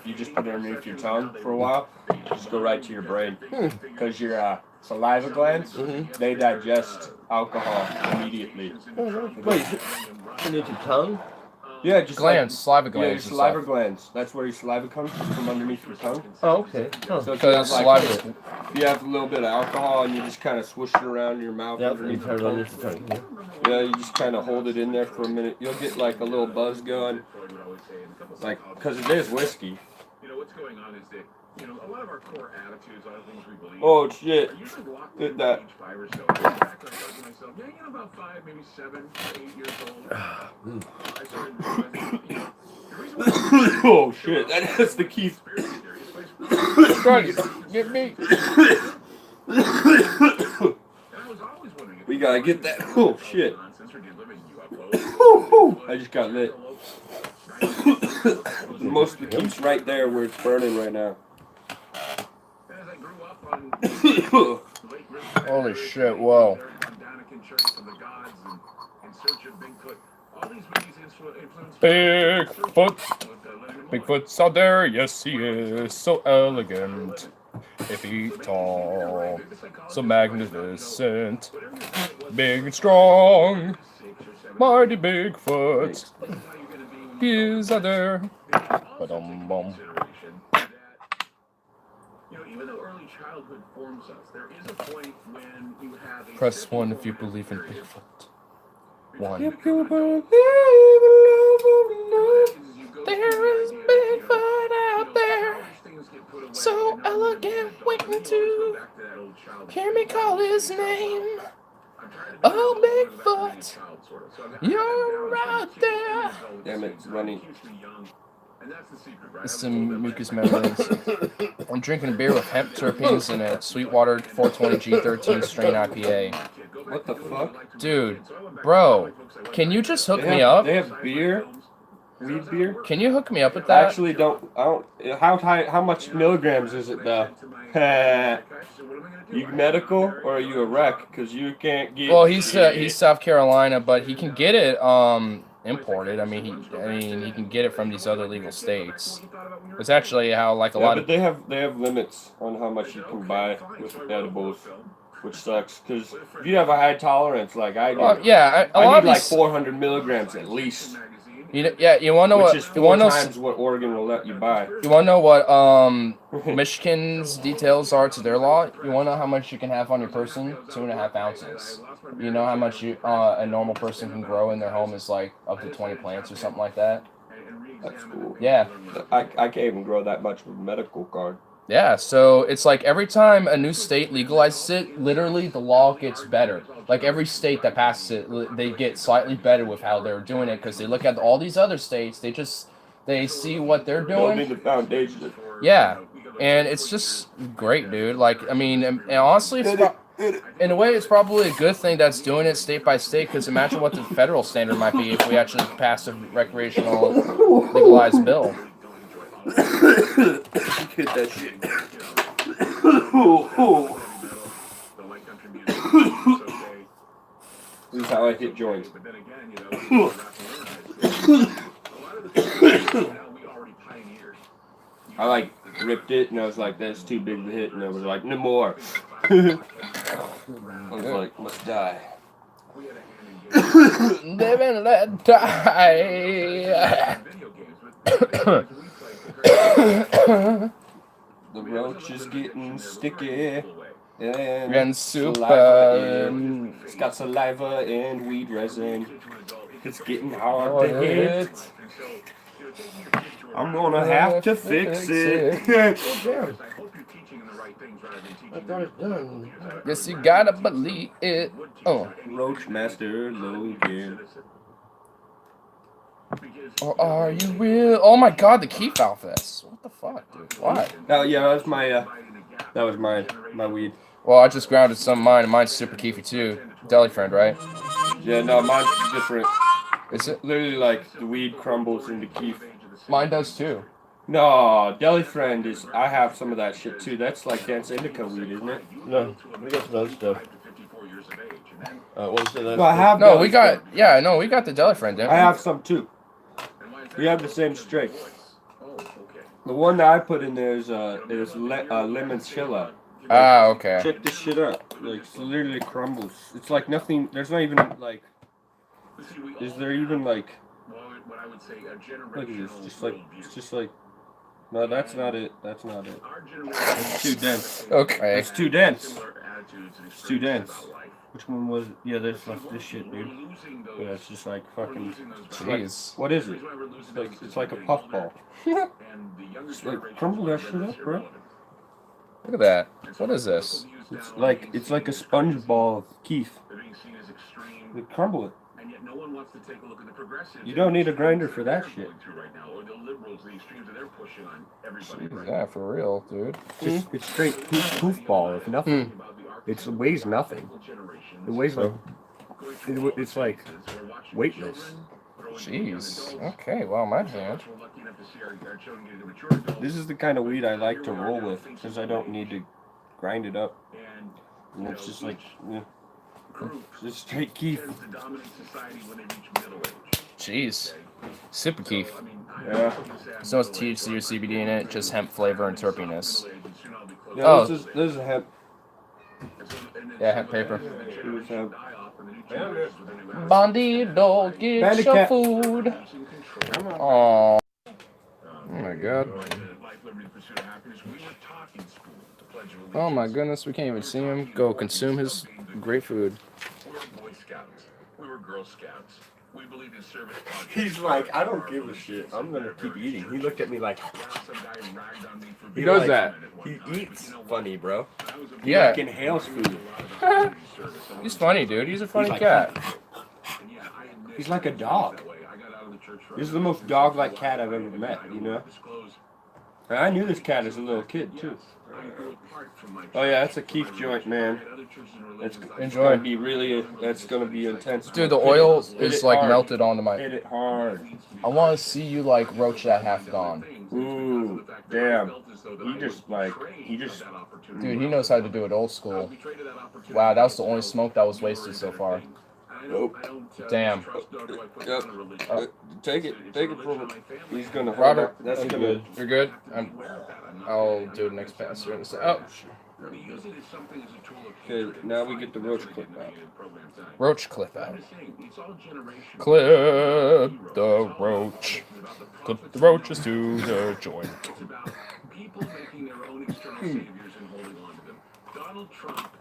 Speaker 13: you just put it underneath your tongue for a while, just go right to your brain. Because your saliva glands, they digest alcohol immediately.
Speaker 2: Wait, underneath your tongue?
Speaker 13: Yeah, just
Speaker 1: glands, saliva glands.
Speaker 13: Yeah, your
Speaker 1: and
Speaker 13: saliva
Speaker 1: stuff.
Speaker 13: glands. That's where your saliva comes from underneath your tongue.
Speaker 2: Oh, okay.
Speaker 13: So if you
Speaker 1: Because
Speaker 13: have, like,
Speaker 1: saliva.
Speaker 13: you have a little bit of alcohol and you just kind of swish it around your mouth.
Speaker 2: Yep,
Speaker 13: underneath
Speaker 2: you've heard
Speaker 13: your
Speaker 2: underneath your tongue.
Speaker 13: Yeah, you just kind of hold it in there for a minute. You'll get like a little buzz going. Like, because it is whiskey.
Speaker 3: You know, what's going on is that, you know, a lot of our core attitudes, a lot of things we believe.
Speaker 13: Oh, shit.
Speaker 3: Are usually locked
Speaker 13: Hit
Speaker 3: in
Speaker 13: that.
Speaker 3: age 5 or so. In fact, I thought to myself, yeah, you know, about 5, maybe 7, 8 years old. I started realizing, you know, the reason why
Speaker 13: Oh, shit. That's the key.
Speaker 1: Trying to get me.
Speaker 13: We gotta get that. Oh, shit. I just got lit. Most of the keep's right there where it's burning right now.
Speaker 1: Holy shit, whoa. Bigfoot. Bigfoot's out there, yes he is. So elegant. 8 feet tall. So magnificent. Big and strong. Mighty Bigfoot. He is out there. Ba-dum-bum. Press 1 if you believe in Bigfoot. 1.
Speaker 13: If you believe
Speaker 1: There is Bigfoot out there, so elegant, waiting to hear me call his name. Oh, Bigfoot, you're out there.
Speaker 13: Damn it, it's running.
Speaker 1: It's some mucus membranes. I'm drinking a beer with hemp terpenes in it. Sweetwater 420 G13 strain IPA.
Speaker 13: What the fuck?
Speaker 1: Dude, bro, can you just hook me up?
Speaker 13: They have beer? Weed beer?
Speaker 1: Can you hook me up with
Speaker 13: I
Speaker 1: that?
Speaker 13: actually don't. How much milligrams is it though? You medical or are you a wreck? Because you can't get.
Speaker 1: Well, he's South Carolina, but he can get it imported. I mean, he can get it from these other legal states. It's actually how like a lot of
Speaker 13: they have limits on how much you can buy with edibles, which sucks. Because if you have a high tolerance like I do,
Speaker 1: yeah,
Speaker 13: I
Speaker 1: lot
Speaker 13: need
Speaker 1: of
Speaker 13: like
Speaker 1: these,
Speaker 13: 400 milligrams at least.
Speaker 1: You want to know
Speaker 13: Which
Speaker 1: what?
Speaker 13: is
Speaker 1: You
Speaker 13: 4
Speaker 1: want to know?
Speaker 13: times what Oregon will let you buy.
Speaker 1: You want to know what Michigan's details are to their law? You want to know how much you can have on your person? 2.5 ounces. You know how much a normal person can grow in their home is like up to 20 plants or something like that.
Speaker 13: That's cool.
Speaker 1: Yeah.
Speaker 13: I can't even grow that much with a medical card.
Speaker 1: Yeah, so it's like every time a new state legalizes it, literally the law gets better. Like every state that passes it, they get slightly better with how they're doing it because they look at all these other states, they see what they're doing.
Speaker 13: Building the foundation.
Speaker 1: Yeah, and it's just great, dude. Like, I mean, and honestly, in a way, it's probably a good thing that's doing it state by state because imagine what the federal standard might be if we actually passed a recreational legalized bill.
Speaker 13: Hit that shit. This is how I hit joints. I like ripped it and I was like, that's too big to hit, and I was like, no more. I was like, must die.
Speaker 1: Live and let die.
Speaker 13: The roach is getting sticky.
Speaker 1: And super.
Speaker 13: It's got saliva and weed resin. It's getting hard to hit. I'm gonna have to fix it.
Speaker 2: I thought it's done.
Speaker 1: Yes, you gotta believe it. Oh.
Speaker 13: Roach Master Logan.
Speaker 1: Or are you real? Oh my god, the key foul for this. What the fuck, dude? Why?
Speaker 13: Oh yeah, that was my weed.
Speaker 1: Well, I just grounded some of mine, and mine's super keefy too. Deli friend, right?
Speaker 13: Yeah, no, mine's different.
Speaker 1: Is it?
Speaker 13: Literally like the weed crumbles into keef.
Speaker 1: Mine does too.
Speaker 13: No, Deli Friend is. I have some of that shit too. That's like Dance Indica weed, isn't it?
Speaker 2: No, we got some other stuff. What was it?
Speaker 13: No, I have.
Speaker 1: No, we got. Yeah, no, we got the Deli Friend. Didn't we?
Speaker 13: I have some too. We have the same strength.
Speaker 3: Oh, okay.
Speaker 13: The one that I put in there is limoncello.
Speaker 1: Ah, okay.
Speaker 13: Check this shit out. Like, it literally crumbles. It's like nothing. There's not even like. Is there even like?
Speaker 3: What I would say a
Speaker 13: Look at this.
Speaker 3: generational
Speaker 13: Just like.
Speaker 3: worldview.
Speaker 13: It's just like. No, that's not it. That's not it. It's too dense.
Speaker 1: Okay.
Speaker 13: It's too dense.
Speaker 3: Similar attitudes and
Speaker 13: It's too dense.
Speaker 3: experiences about life.
Speaker 13: Which one was it? Yeah, there's like this shit, dude. Yeah, it's just like fucking.
Speaker 1: Jeez.
Speaker 13: What is it? It's like a puffball. Just like crumble that shit up, bro.
Speaker 1: Look at that. What is this?
Speaker 13: It's like a sponge ball of keef. You crumble it.
Speaker 3: And yet no one wants to take a look at the progressives.
Speaker 13: You don't need a grinder for that shit.
Speaker 3: Right now, or the liberals, the extremes that they're pushing on everybody.
Speaker 1: Jeez, yeah, for real, dude.
Speaker 13: It's straight poof ball of nothing. It weighs nothing. It weighs like it's like weightless.
Speaker 1: Jeez. Okay, well, my hand.
Speaker 13: This is the kind of weed I like to roll with because I don't need to grind it up. And it's just like, it's straight keef.
Speaker 1: Jeez. Super keef.
Speaker 13: Yeah.
Speaker 1: There's no THC or CBD in it, just hemp flavor and terpiness.
Speaker 13: Yeah,
Speaker 1: Oh.
Speaker 13: this is hemp.
Speaker 1: Yeah, hemp paper.
Speaker 13: It was hemp.
Speaker 1: Bandido, get your food. Oh. Oh my god. Oh my goodness, we can't even see him go consume his great food.
Speaker 3: We were Boy Scouts. We were Girl Scouts. We believed in service.
Speaker 13: He's like, I don't give a shit. I'm gonna keep eating. He looked at me like.
Speaker 1: He does that.
Speaker 13: He eats funny, bro. He
Speaker 1: Yeah.
Speaker 13: like inhales food.
Speaker 1: He's funny, dude. He's a funny
Speaker 13: like-
Speaker 1: cat.
Speaker 13: He's like a dog. This is the most dog-like cat I've ever met, you know? And I knew this cat as a little kid, too. Oh yeah, that's a keef joint, man. That's
Speaker 1: Enjoy.
Speaker 13: gonna be really, that's gonna be intense.
Speaker 1: Dude, the oil
Speaker 13: Hit
Speaker 1: is
Speaker 13: it
Speaker 1: like
Speaker 13: hard.
Speaker 1: melted onto my.
Speaker 13: Hit it hard.
Speaker 1: I want to see you like roach that half gone.
Speaker 13: Ooh, damn. He just.
Speaker 1: Dude, he knows how to do it old school. Wow, that was the only smoke that was wasted so far.
Speaker 13: Nope.
Speaker 1: Damn.
Speaker 13: Yep. Take it from him. He's gonna.
Speaker 1: Robert,
Speaker 13: That's
Speaker 1: I'm
Speaker 13: gonna.
Speaker 1: good. You're good? I'll do the next pass here in a sec. Oh.
Speaker 13: Okay, now we get the roach clip out.
Speaker 1: Roach clip out. Clip the roach. Clip the roaches to the joint.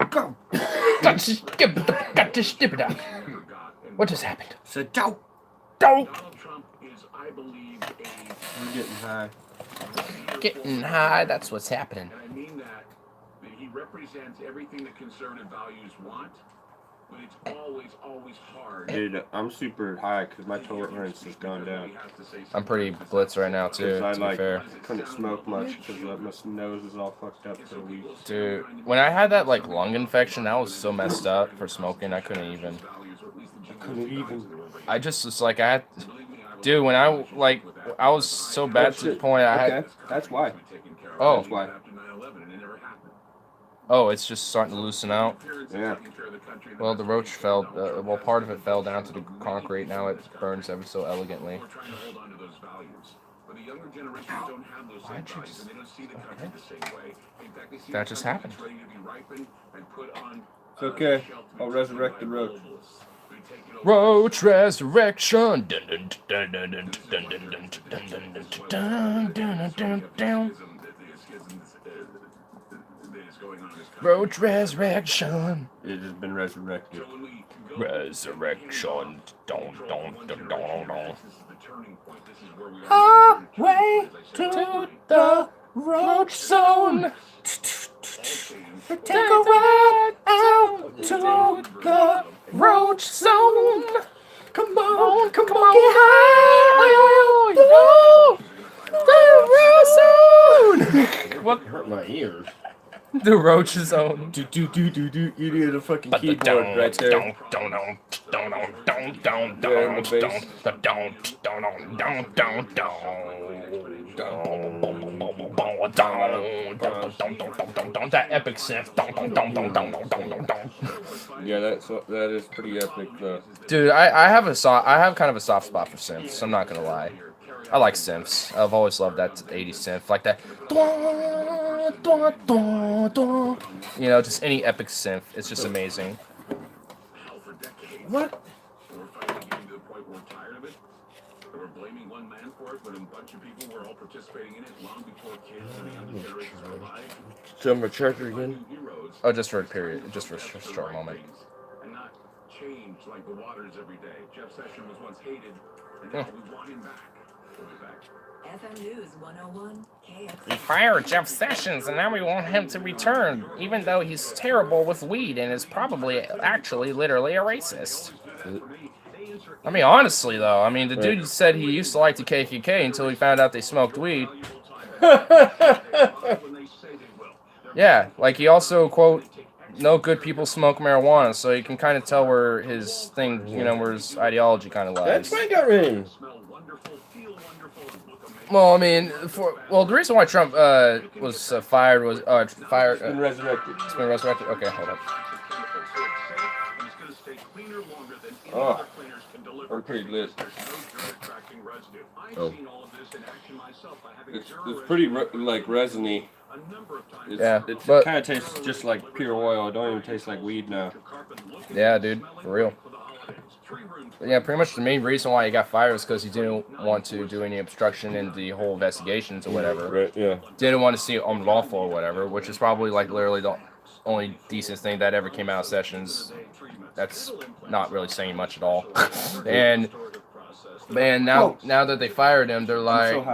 Speaker 13: Go!
Speaker 1: Got to skip it out. What just happened?
Speaker 13: Said go!
Speaker 1: Go!
Speaker 13: I'm getting high.
Speaker 1: Getting high, that's what's happening.
Speaker 3: And I mean that he represents everything that conservative values want, but it's always hard.
Speaker 13: Dude, I'm super high because my tolerance has gone down.
Speaker 1: I'm pretty blitz right now too,
Speaker 13: Because
Speaker 1: to be fair.
Speaker 13: couldn't smoke much because my nose is all fucked up for a week.
Speaker 1: Dude, when I had that like lung infection, that was so messed up for smoking. I couldn't even. I just was like I had. Dude, when I was so bad to the point I had.
Speaker 13: That's why.
Speaker 1: Oh.
Speaker 13: That's why.
Speaker 1: Oh, it's just starting to loosen out.
Speaker 13: Yeah.
Speaker 1: Well, the roach fell. Well, part of it fell down to the concrete. Now it burns ever so elegantly. Why'd you just... Okay. That just happened.
Speaker 13: It's okay. I'll resurrect the roach.
Speaker 1: Roach resurrection. Dun, dun, dun, dun, dun, dun, dun, dun, dun, dun, dun, dun, dun. Roach resurrection.
Speaker 13: It has been resurrected.
Speaker 1: Resurrection. Don, don, don, don, don.
Speaker 13: Highway
Speaker 1: To the roach zone.
Speaker 13: Take a ride out
Speaker 1: To the roach zone.
Speaker 13: Come on,
Speaker 1: Come
Speaker 13: get
Speaker 1: on.
Speaker 13: high.
Speaker 1: The roach zone. What
Speaker 13: Hurt my ears.
Speaker 1: The roach zone.
Speaker 13: Do. You need a fucking keyboard right there.
Speaker 1: That epic synth.
Speaker 13: Yeah, that is pretty epic.
Speaker 1: Dude, I have kind of a soft spot for synths. I'm not gonna lie. I like synths. I've always loved that 80s synth, like that. You know, just any epic synth. It's just amazing. What?
Speaker 3: We're finally getting to the point where we're tired of it. And we're blaming one man for it when a bunch of people were all participating in it long before kids and the younger generations were alive.
Speaker 14: Silver charger again.
Speaker 1: Oh, just for a period, just for a short moment.
Speaker 3: And not change like the waters every day. Jeff Sessions was once hated, and now we want him back. We'll be back.
Speaker 5: FM News 101 KX.
Speaker 1: We fired Jeff Sessions, and now we want him to return, even though he's terrible with weed and is probably actually literally a racist. I mean, honestly, though, I mean, the dude said he used to like the KKK until he found out they smoked weed. Yeah, like he also, quote, no good people smoke marijuana, so you can kind of tell where his thing, you know, where his ideology kind of lies.
Speaker 14: That's why I got rid.
Speaker 1: Well, I mean, the reason why Trump was fired was fired.
Speaker 14: It's been resurrected.
Speaker 1: It's been resurrected. Okay, hold on.
Speaker 14: Oh, I'm pretty lit. Oh, it's pretty like resiny. It kind of tastes just like pure oil. It don't even taste like weed now.
Speaker 1: Yeah, dude, for real. But yeah, pretty much the main reason why he got fired was because he didn't want to do any obstruction in the whole investigations or whatever.
Speaker 14: Right, yeah.
Speaker 1: Didn't want to see it unlawful or whatever, which is probably like literally the only decent thing that ever came out of Sessions. That's not really saying much at all. And man, now that they fired him, they're like,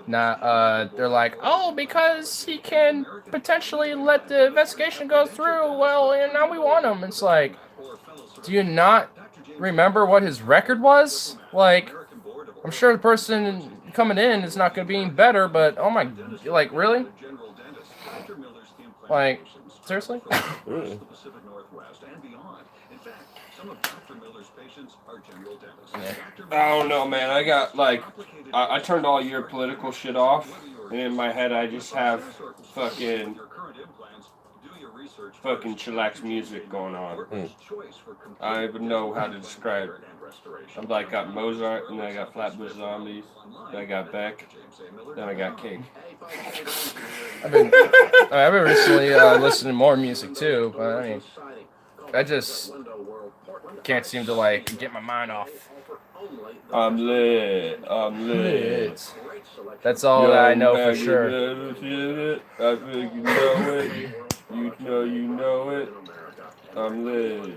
Speaker 1: they're like, oh, because he can potentially let the investigation go through. Well, and now we want him. It's like, do you not remember what his record was? Like, I'm sure the person coming in is not going to be any better, but oh my, like, really? Like, seriously?
Speaker 14: I don't know, man. I got like, I turned all your political shit off, and in my head I just have fucking chillax music going on. I don't even know how to describe it. I'm like, got Mozart, and then I got Flatbush Zombies, then I got Beck, then I got King.
Speaker 1: I've been recently listening to more music too, but I mean, I just can't seem to like get my mind off.
Speaker 14: I'm lit. I'm lit.
Speaker 1: That's all that I know for sure.
Speaker 14: I think you know it. You know it. I'm lit.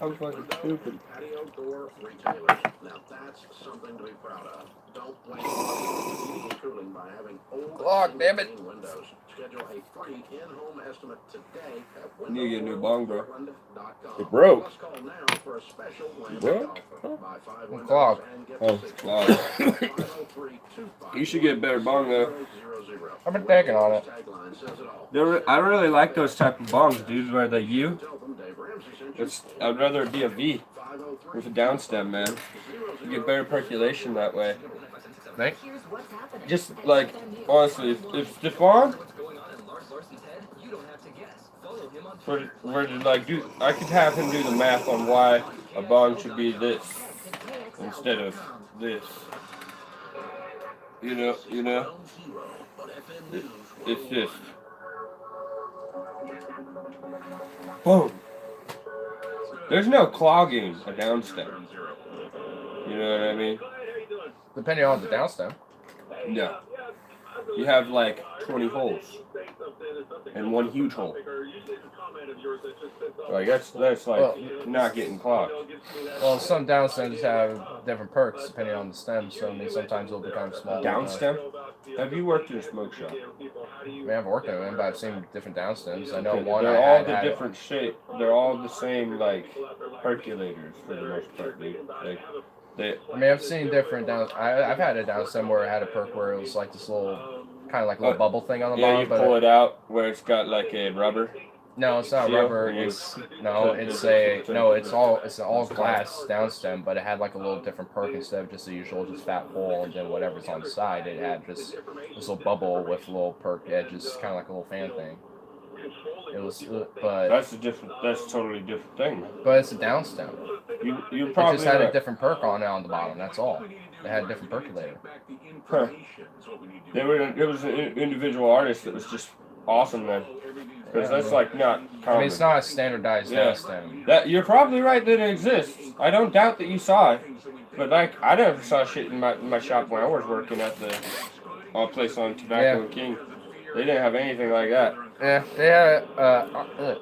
Speaker 14: I'm fucking stupid.
Speaker 3: Now that's something to be proud of. Don't blame heating and cooling by having old
Speaker 1: Clock, damn it.
Speaker 3: windows. Schedule a free in-home estimate today at
Speaker 14: I need to get a new bong, bro.
Speaker 3: windowsportland.com.
Speaker 14: It broke.
Speaker 3: Let's call now for a special
Speaker 14: It broke?
Speaker 3: Buy 5 windows
Speaker 1: Clock.
Speaker 3: and get
Speaker 14: Oh, clock. You should get a better bong, though.
Speaker 1: I've been thinking on it.
Speaker 14: I really like those type of bongs, dude, where the U. I'd rather it be a V with a down stem, man. You get better percolation that way.
Speaker 1: Right?
Speaker 14: Just like, honestly, if Stefan were to like do, I could have him do the math on why a bong should be this instead of this. You know. It's just boom. There's no clogging a down stem. You know what I mean?
Speaker 1: Depending on the downstem.
Speaker 14: No. You have like 20 holes and one huge hole. Like that's like not getting clogged.
Speaker 1: Well, some downstems have different perks depending on the stem, so I mean, sometimes they'll become small.
Speaker 14: Downstem? Have you worked in a smoke shop?
Speaker 1: I mean, I've worked in them, but I've seen different downstems. I know one.
Speaker 14: They're all the different shape. They're all the same like percolators for the most part, dude. Like,
Speaker 1: I mean, I've seen different down. I've had a downstem where it had a perk where it was like this little, kind of like a little bubble thing on the bottom.
Speaker 14: Yeah, you pull it out where it's got like a rubber.
Speaker 1: No, it's not rubber. It's an all glass downstem, but it had like a little different perk instead of just the usual just fat hole and then whatever's on the side. It had just this little bubble with little perk edges, kind of like a little fan thing. It was, but
Speaker 13: That's a different. That's a totally different thing, man.
Speaker 1: but it's a downstone.
Speaker 13: You
Speaker 1: It
Speaker 13: probably
Speaker 1: just had a
Speaker 13: right.
Speaker 1: different perk on it on the bottom. That's all. It had a different percolator.
Speaker 13: Huh. It was an individual artist that was just awesome, man. Because that's like not common.
Speaker 1: I mean, it's not a standardized downstone.
Speaker 13: That you're probably right that it exists. I don't doubt that you saw it, but like I never saw shit in my shop when I was working at the place on Tobacco and King. They didn't have anything like that.
Speaker 1: Yeah, they had.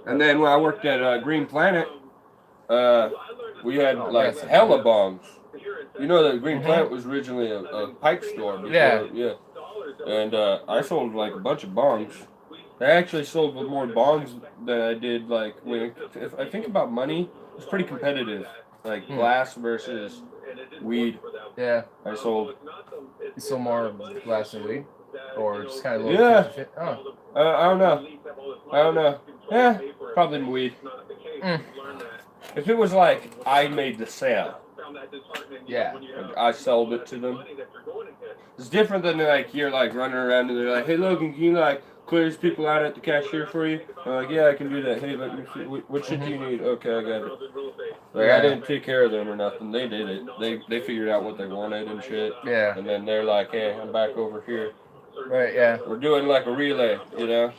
Speaker 13: And then when I worked at Green Planet, we had like hella bongs. You know that Green Planet was originally a pipe store before, yeah. And I sold like a bunch of bongs. I actually sold more bongs than I did like if I think about money, it's pretty competitive. Like glass versus weed.
Speaker 1: Yeah.
Speaker 13: I sold.
Speaker 1: You sold more glass than weed, or just kind of
Speaker 13: Yeah.
Speaker 1: Oh.
Speaker 13: I don't know. Yeah, probably weed. If it was like I made the sale.
Speaker 1: Yeah.
Speaker 13: I sold it to them. It's different than like you're like running around and they're like, hey Logan, can you like clear these people out at the cashier for you? I'm like, yeah, I can do that. Hey, let me see. What shit do you need? Okay, I got it. Like I didn't take care of them or nothing. They did it. They figured out what they wanted and shit.
Speaker 1: Yeah.
Speaker 13: And then they're like, hey, I'm back over here.
Speaker 1: Right. Yeah.
Speaker 13: We're doing like a relay, you know.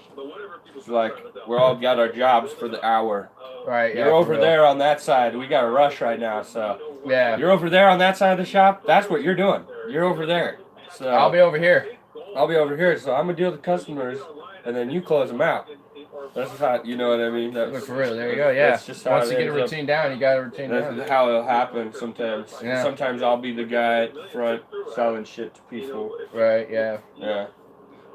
Speaker 13: It's like we're all got our jobs for the hour.
Speaker 1: Right.
Speaker 13: You're over there on that side. We got a rush right now, so
Speaker 1: yeah.
Speaker 13: You're over there on that side of the shop. That's what you're doing. You're over there. So
Speaker 1: I'll be over here.
Speaker 13: I'll be over here. So I'm gonna deal with the customers, and then you close them out. That's just how, you know what I mean. That's
Speaker 1: for real. There you go. Yeah.
Speaker 13: That's just how
Speaker 1: Once
Speaker 13: it
Speaker 1: you get a
Speaker 13: ends up.
Speaker 1: routine down, you got a routine down.
Speaker 13: That's how it'll happen sometimes.
Speaker 1: Yeah.
Speaker 13: Sometimes I'll be the guy at the front selling shit to people.
Speaker 1: Right. Yeah.
Speaker 13: Yeah.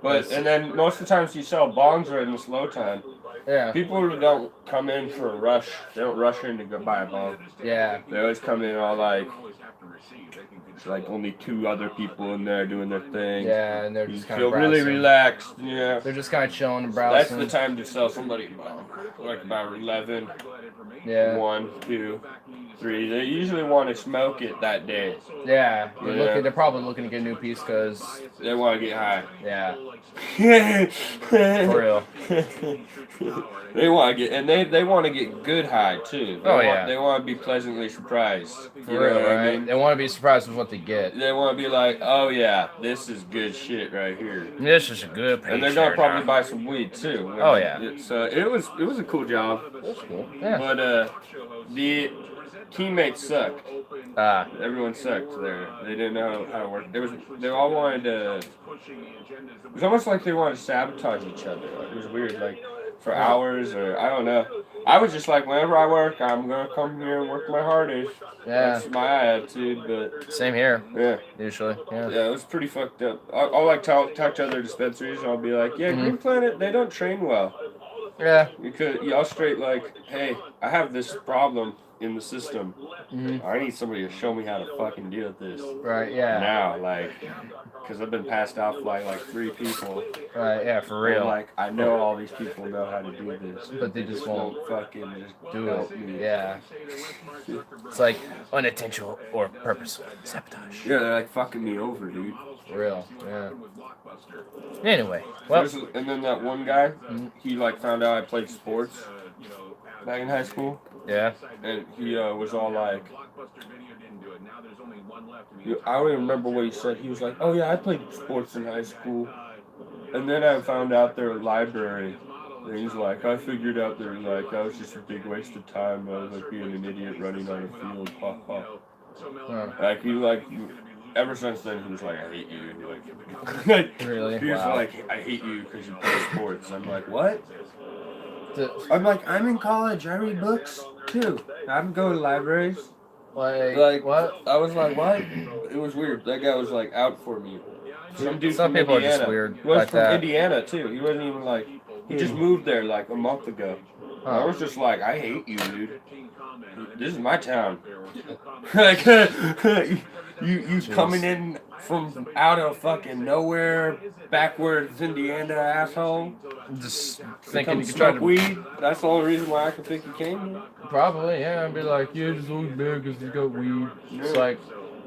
Speaker 13: But and then most of the times you sell bongs are in the slow time.
Speaker 1: Yeah.
Speaker 13: People who don't come in for a rush. They don't rush in to go buy a bong.
Speaker 1: Yeah.
Speaker 13: They always come in all like, it's like only 2 other people in there doing their thing.
Speaker 1: Yeah, and they're just kind of
Speaker 13: feel really relaxed. Yeah.
Speaker 1: They're just kind of chilling and browsing.
Speaker 13: That's the time to sell somebody a bong. Like about 11.
Speaker 1: Yeah.
Speaker 13: 1, 2, 3. They usually want to smoke it that day.
Speaker 1: Yeah. They're probably looking to get a new piece because
Speaker 13: they want to get high.
Speaker 1: Yeah. For real.
Speaker 13: They want to get, and they want to get good high too. They want to be pleasantly surprised.
Speaker 1: For real, right? I mean? They want to be surprised with what they get.
Speaker 13: They want to be like, oh yeah, this is good shit right here.
Speaker 1: This is a good picture.
Speaker 13: And they're gonna probably buy some weed too.
Speaker 1: Oh yeah.
Speaker 13: So it was a cool job.
Speaker 1: That's cool. Yeah.
Speaker 13: But the teammates sucked. Everyone sucked there. They didn't know how to work. They all wanted to. It was almost like they wanted to sabotage each other. Like, it was weird. Like for hours or I don't know. I was just like, whenever I work, I'm gonna come here and work my hardest.
Speaker 1: Yeah.
Speaker 13: That's my attitude. But
Speaker 1: same here.
Speaker 13: Yeah.
Speaker 1: Usually. Yeah.
Speaker 13: Yeah, it was pretty fucked up. I'll like talk to other dispensaries and I'll be like, yeah, Green Planet, they don't train well.
Speaker 1: Yeah.
Speaker 13: Y'all straight like, hey, I have this problem in the system. I need somebody to show me how to fucking deal with this.
Speaker 1: Right, yeah.
Speaker 13: Now, like, because I've been passed off by like 3 people.
Speaker 1: Right, yeah, for real.
Speaker 13: And, like, I know all these people know how to do this.
Speaker 1: But they just won't
Speaker 13: fucking just
Speaker 1: do
Speaker 13: help
Speaker 1: it.
Speaker 13: me.
Speaker 1: Yeah. It's like unintentional or purposeful sabotage.
Speaker 13: Yeah, they're like fucking me over, dude.
Speaker 1: For real, yeah. Anyway, well.
Speaker 13: And then that one guy, he like found out I played sports back in high school.
Speaker 1: Yeah.
Speaker 13: And he was all like, I don't even remember what he said. He was like, oh yeah, I played sports in high school. And then I found out their library. And he's like, I figured out they're like, that was just a big waste of time. I was like being an idiot running on a field. Ha ha. Like he like, ever since then he was like, I hate you. Like,
Speaker 1: really?
Speaker 13: He was
Speaker 1: Wow.
Speaker 13: like, I hate you because you play sports. I'm like, what? I'm like, I'm in college. I read books too. I'm going to libraries.
Speaker 1: Like
Speaker 13: what? I was like, what? It was weird. That guy was like out for me. Some dude
Speaker 1: Some
Speaker 13: from
Speaker 1: people
Speaker 13: Indiana.
Speaker 1: are just weird
Speaker 13: He was
Speaker 1: like
Speaker 13: from
Speaker 1: that.
Speaker 13: Indiana too. He wasn't even like. He just moved there like a month ago. I was just like, I hate you, dude. This is my town. Like, you coming in from out of fucking nowhere, backwards Indiana, asshole.
Speaker 1: Just
Speaker 13: Thinking
Speaker 1: you could try to
Speaker 13: weed. That's the only reason why I can think you came here.
Speaker 1: Probably, yeah. I'd be like, yeah, just always bad because you got weed. It's like,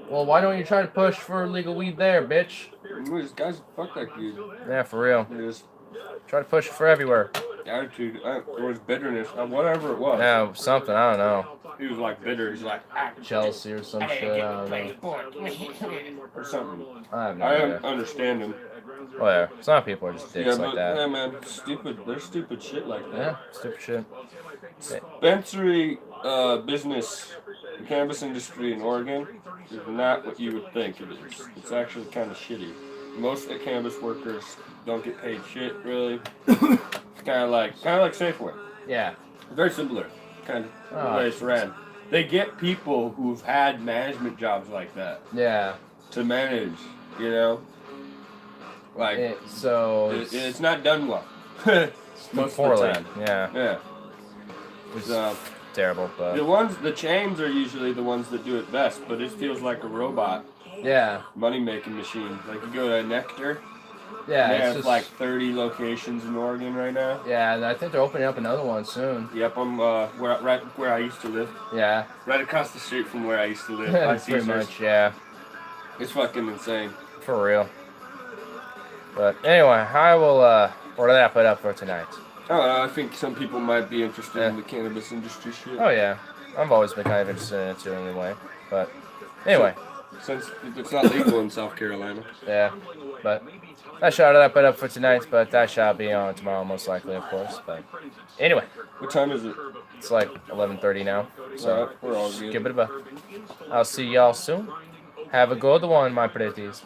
Speaker 1: well, why don't you try to push for legal weed there, bitch?
Speaker 13: These guys, fuck that dude.
Speaker 1: Yeah, for real.
Speaker 13: Just
Speaker 1: try to push it for everywhere.
Speaker 13: attitude. There was bitterness. Whatever it was.
Speaker 1: Yeah, something. I don't know.
Speaker 13: He was like bitter. He's like
Speaker 1: Jealousy or some shit. I don't know.
Speaker 13: Or something.
Speaker 1: I have no
Speaker 13: I
Speaker 1: idea.
Speaker 13: understand him.
Speaker 1: Well, yeah. Some people are just dicks like that.
Speaker 13: Yeah, man. Stupid. There's stupid shit like that.
Speaker 1: Yeah, stupid shit.
Speaker 13: Dispensary business, the cannabis industry in Oregon is not what you would think it is. It's actually kind of shitty. Most of the cannabis workers don't get paid shit, really. It's kind of like Safeway.
Speaker 1: Yeah.
Speaker 13: Very similar, kind of the way it's ran. They get people who've had management jobs like that.
Speaker 1: Yeah.
Speaker 13: To manage, you know. Like it's not done well. Most of the time.
Speaker 1: Yeah.
Speaker 13: Yeah.
Speaker 1: It's terrible, but
Speaker 13: the chains are usually the ones that do it best, but it feels like a robot.
Speaker 1: Yeah.
Speaker 13: Money making machine. Like you go to Nectar.
Speaker 1: Yeah.
Speaker 13: They
Speaker 1: It's
Speaker 13: have
Speaker 1: just
Speaker 13: like 30 locations in Oregon right now.
Speaker 1: Yeah, and I think they're opening up another one soon.
Speaker 13: Yep, I'm right where I used to live.
Speaker 1: Yeah.
Speaker 13: Right across the street from where I used to live. By
Speaker 1: Pretty
Speaker 13: Caesars.
Speaker 1: much, yeah.
Speaker 13: It's fucking insane.
Speaker 1: For real. But anyway, I will wrap it up for tonight.
Speaker 13: I think some people might be interested in the cannabis industry shit.
Speaker 1: Oh yeah, I've always been kind of interested in it too anyway. But anyway.
Speaker 13: Since it's not legal in South Carolina.
Speaker 1: Yeah, but that shall wrap it up for tonight, but that shall be on tomorrow most likely, of course. But anyway.
Speaker 13: What time is it?
Speaker 1: It's like 11:30 now. So
Speaker 13: we're all good.
Speaker 1: give it a bit. I'll see y'all soon. Have a good one, my pretties.